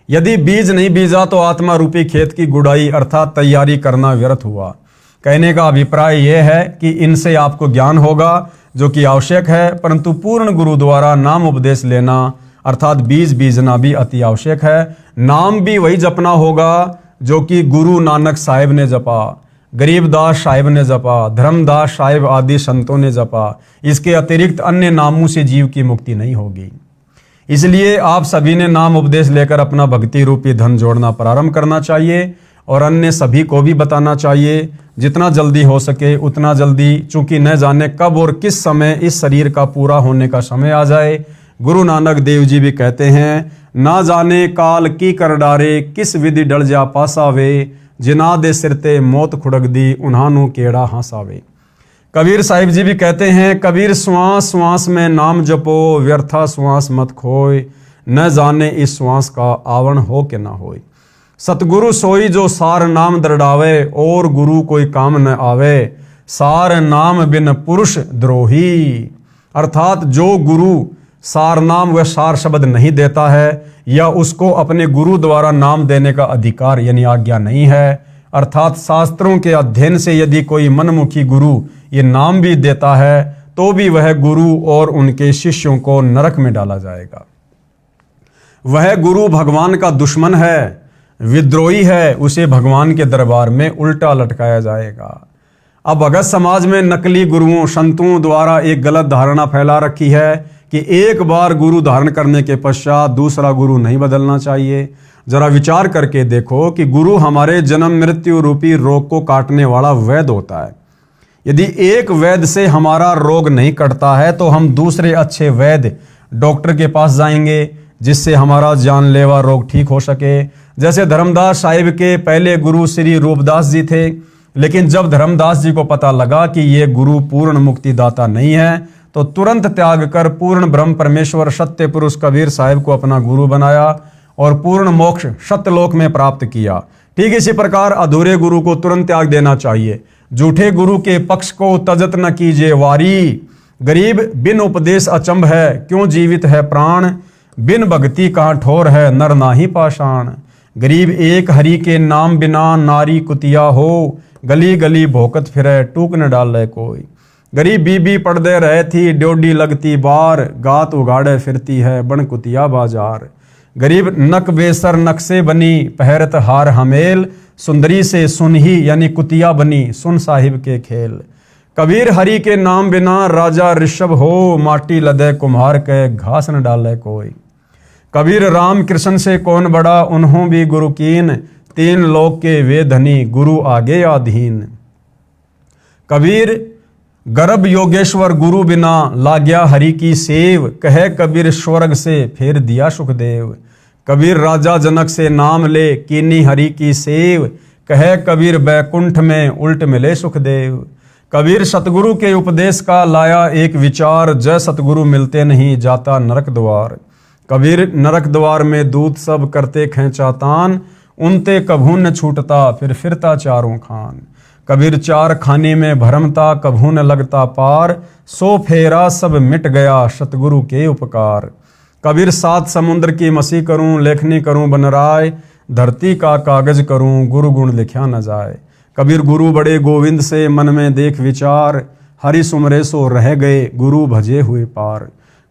Speaker 1: यदि बीज नहीं बीजा तो आत्मा रूपी खेत की गुड़ाई अर्थात तैयारी करना व्यर्थ हुआ। कहने का अभिप्राय यह है कि इनसे आपको ज्ञान होगा जो कि आवश्यक है, परंतु पूर्ण गुरु द्वारा नाम उपदेश लेना अर्थात बीज बीजना भी अति आवश्यक है। नाम भी वही जपना होगा जो कि गुरु नानक साहिब ने जपा, गरीबदास साहिब ने जपा, धर्मदास साहिब आदि संतों ने जपा। इसके अतिरिक्त अन्य नामों से जीव की मुक्ति नहीं होगी। इसलिए आप सभी ने नाम उपदेश लेकर अपना भक्ति रूपी धन जोड़ना प्रारंभ करना चाहिए और अन्य सभी को भी बताना चाहिए। जितना जल्दी हो सके उतना जल्दी, चूंकि न जाने कब और किस समय इस शरीर का पूरा होने का समय आ जाए। गुरु नानक देव जी भी कहते हैं, ना जाने काल की कर डारे, किस विधि डल जा पासावे, जिना दे सिरते मौत खुड़क दी, उन्हानू केड़ा हंसावे। कबीर साहिब जी भी कहते हैं, कबीर श्वास श्वास में नाम जपो, व्यर्था श्वास मत खोए, न जाने इस श्वास का आवण हो के ना होए। सतगुरु सोई जो सार नाम दरडावे, और गुरु कोई काम न आवे, सार नाम बिन पुरुष द्रोही। अर्थात जो गुरु सार नाम व सार शब्द नहीं देता है, या उसको अपने गुरु द्वारा नाम देने का अधिकार यानी आज्ञा नहीं है, अर्थात शास्त्रों के अध्ययन से यदि कोई मनमुखी गुरु ये नाम भी देता है, तो भी वह गुरु और उनके शिष्यों को नरक में डाला जाएगा। वह गुरु भगवान का दुश्मन है, विद्रोही है, उसे भगवान के दरबार में उल्टा लटकाया जाएगा। अब भगत समाज में नकली गुरुओं संतों द्वारा एक गलत धारणा फैला रखी है कि एक बार गुरु धारण करने के पश्चात दूसरा गुरु नहीं बदलना चाहिए। जरा विचार करके देखो कि गुरु हमारे जन्म मृत्यु रूपी रोग को काटने वाला वैद्य होता है। यदि एक वैद्य से हमारा रोग नहीं कटता है तो हम दूसरे अच्छे वैद्य डॉक्टर के पास जाएंगे, जिससे हमारा जानलेवा रोग ठीक हो सके। जैसे धर्मदास साहिब के पहले गुरु श्री रूपदास जी थे, लेकिन जब धर्मदास जी को पता लगा कि ये गुरु पूर्ण मुक्तिदाता नहीं है, तो तुरंत त्याग कर पूर्ण ब्रह्म परमेश्वर सत्य पुरुष कबीर साहिब को अपना गुरु बनाया और पूर्ण मोक्ष सत्यलोक में प्राप्त किया। ठीक इसी प्रकार अधूरे गुरु को तुरंत त्याग देना चाहिए। झूठे गुरु के पक्ष को तजत न कीजिए वारी, गरीब बिन उपदेश अचंभ है, क्यों जीवित है प्राण, बिन भक्ति कहाँ ठोर है नर नाही पाषाण। गरीब एक हरि के नाम बिना नारी कुतिया हो, गली गली भोकत फिरे टूक न डाले कोई। गरीब बीबी पड़दे रहे थी, ड्योडी लगती बार, गात उगाड़े फिरती है बन कुतिया बाजार। गरीब नक बेसर नक्शे बनी, पहरत हार हमेल, सुंदरी से सुनही यानी कुतिया बनी, सुन साहिब के खेल। कबीर हरि के नाम बिना राजा ऋषभ हो, माटी लदे कुम्हार के घास न डाले कोई। कबीर राम कृष्ण से कौन बड़ा, उन्हों भी गुरु कीन, तीन लोक के वे धनी, गुरु आगे अधीन। कबीर गर्भ योगेश्वर गुरु बिना, लाग्या हरि की सेव, कहे कबीर स्वर्ग से फेर दिया सुखदेव। कबीर राजा जनक से नाम ले, कीनी हरि की सेव, कहे कबीर बैकुंठ में उल्ट मिले सुखदेव। कबीर सतगुरु के उपदेश का लाया एक विचार, जय सतगुरु मिलते नहीं जाता नरक द्वार। कबीर नरक द्वार में दूत सब करते खेचातान, उनते कभू न छूटता फिर फिरता चारों खान। कबीर चार खाने में भरमता, कभू न लगता पार, सो फेरा सब मिट गया सतगुरु के उपकार। कबीर सात समुद्र की मसी करूं, लेखनी करूं बनराय, धरती का कागज करूं, गुरु गुण लिखा न जाए। कबीर गुरु बड़े गोविंद से मन में देख विचार, हरि सुमरे सो रह गए गुरु भजे हुए पार।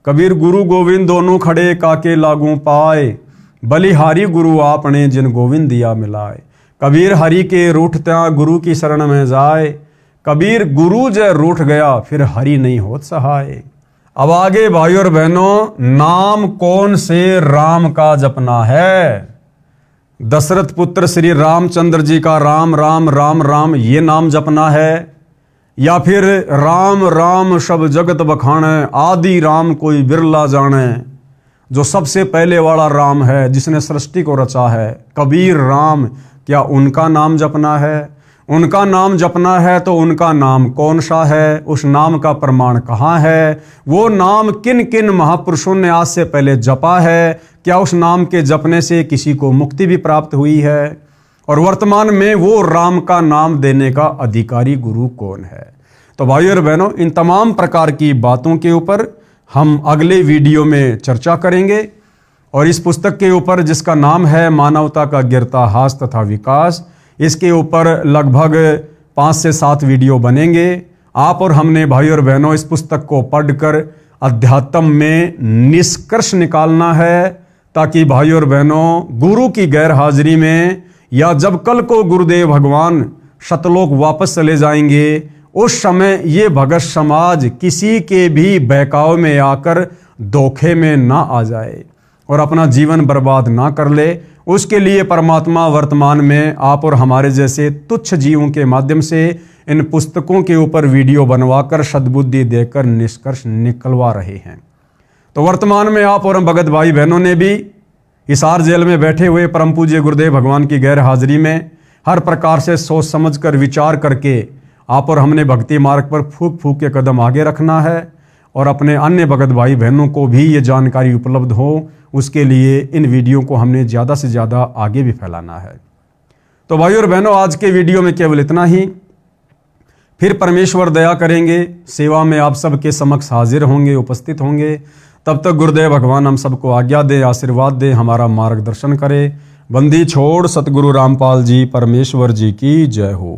Speaker 1: कबीर गुरु गोविंद दोनों खड़े काके लागू पाए, बलिहारी गुरु आपने जिन गोविंद दिया मिलाए। कबीर हरि के रूठत्या गुरु की शरण में जाए, कबीर गुरु जय रूठ गया फिर हरि नहीं होत सहाय। अब आगे भाइयों और बहनों, नाम कौन से राम का जपना है? दशरथ पुत्र श्री रामचंद्र जी का राम राम राम राम ये नाम जपना है, या फिर राम राम सब जगत बखाने, आदि राम कोई बिरला जाने, जो सबसे पहले वाला राम है जिसने सृष्टि को रचा है, कबीर राम, क्या उनका नाम जपना है? उनका नाम जपना है तो उनका नाम कौन सा है? उस नाम का प्रमाण कहाँ है? वो नाम किन किन महापुरुषों ने आज से पहले जपा है? क्या उस नाम के जपने से किसी को मुक्ति भी प्राप्त हुई है? और वर्तमान में वो राम का नाम देने का अधिकारी गुरु कौन है? तो भाइयों और बहनों, इन तमाम प्रकार की बातों के ऊपर हम अगले वीडियो में चर्चा करेंगे। और इस पुस्तक के ऊपर, जिसका नाम है मानवता का गिरता हास तथा विकास, इसके ऊपर लगभग 5 से 7 वीडियो बनेंगे। आप और हमने भाइयों और बहनों इस पुस्तक को पढ़कर अध्यात्म में निष्कर्ष निकालना है, ताकि भाइयों और बहनों गुरु की गैर हाजिरी में, या जब कल को गुरुदेव भगवान सतलोक वापस चले जाएंगे, उस समय ये भगत समाज किसी के भी बहकाव में आकर धोखे में ना आ जाए और अपना जीवन बर्बाद ना कर ले। उसके लिए परमात्मा वर्तमान में आप और हमारे जैसे तुच्छ जीवों के माध्यम से इन पुस्तकों के ऊपर वीडियो बनवाकर सद्बुद्धि देकर निष्कर्ष निकलवा रहे हैं। तो वर्तमान में आप और हम भगत भाई बहनों ने भी हिसार जेल में बैठे हुए परम पूज्य गुरुदेव भगवान की गैर हाजिरी में हर प्रकार से सोच समझ कर विचार करके आप और हमने भक्ति मार्ग पर फूक फूक के कदम आगे रखना है और अपने अन्य भगत भाई बहनों को भी ये जानकारी उपलब्ध हो, उसके लिए इन वीडियो को हमने ज़्यादा से ज़्यादा आगे भी फैलाना है। तो भाई और बहनों, आज के वीडियो में केवल इतना ही। फिर परमेश्वर दया करेंगे, सेवा में आप सबके समक्ष हाजिर होंगे, उपस्थित होंगे। तब तक गुरुदेव भगवान हम सबको आज्ञा दे, आशीर्वाद दे, हमारा मार्गदर्शन करे। बंदी छोड़ सतगुरु रामपाल जी परमेश्वर जी की जय हो।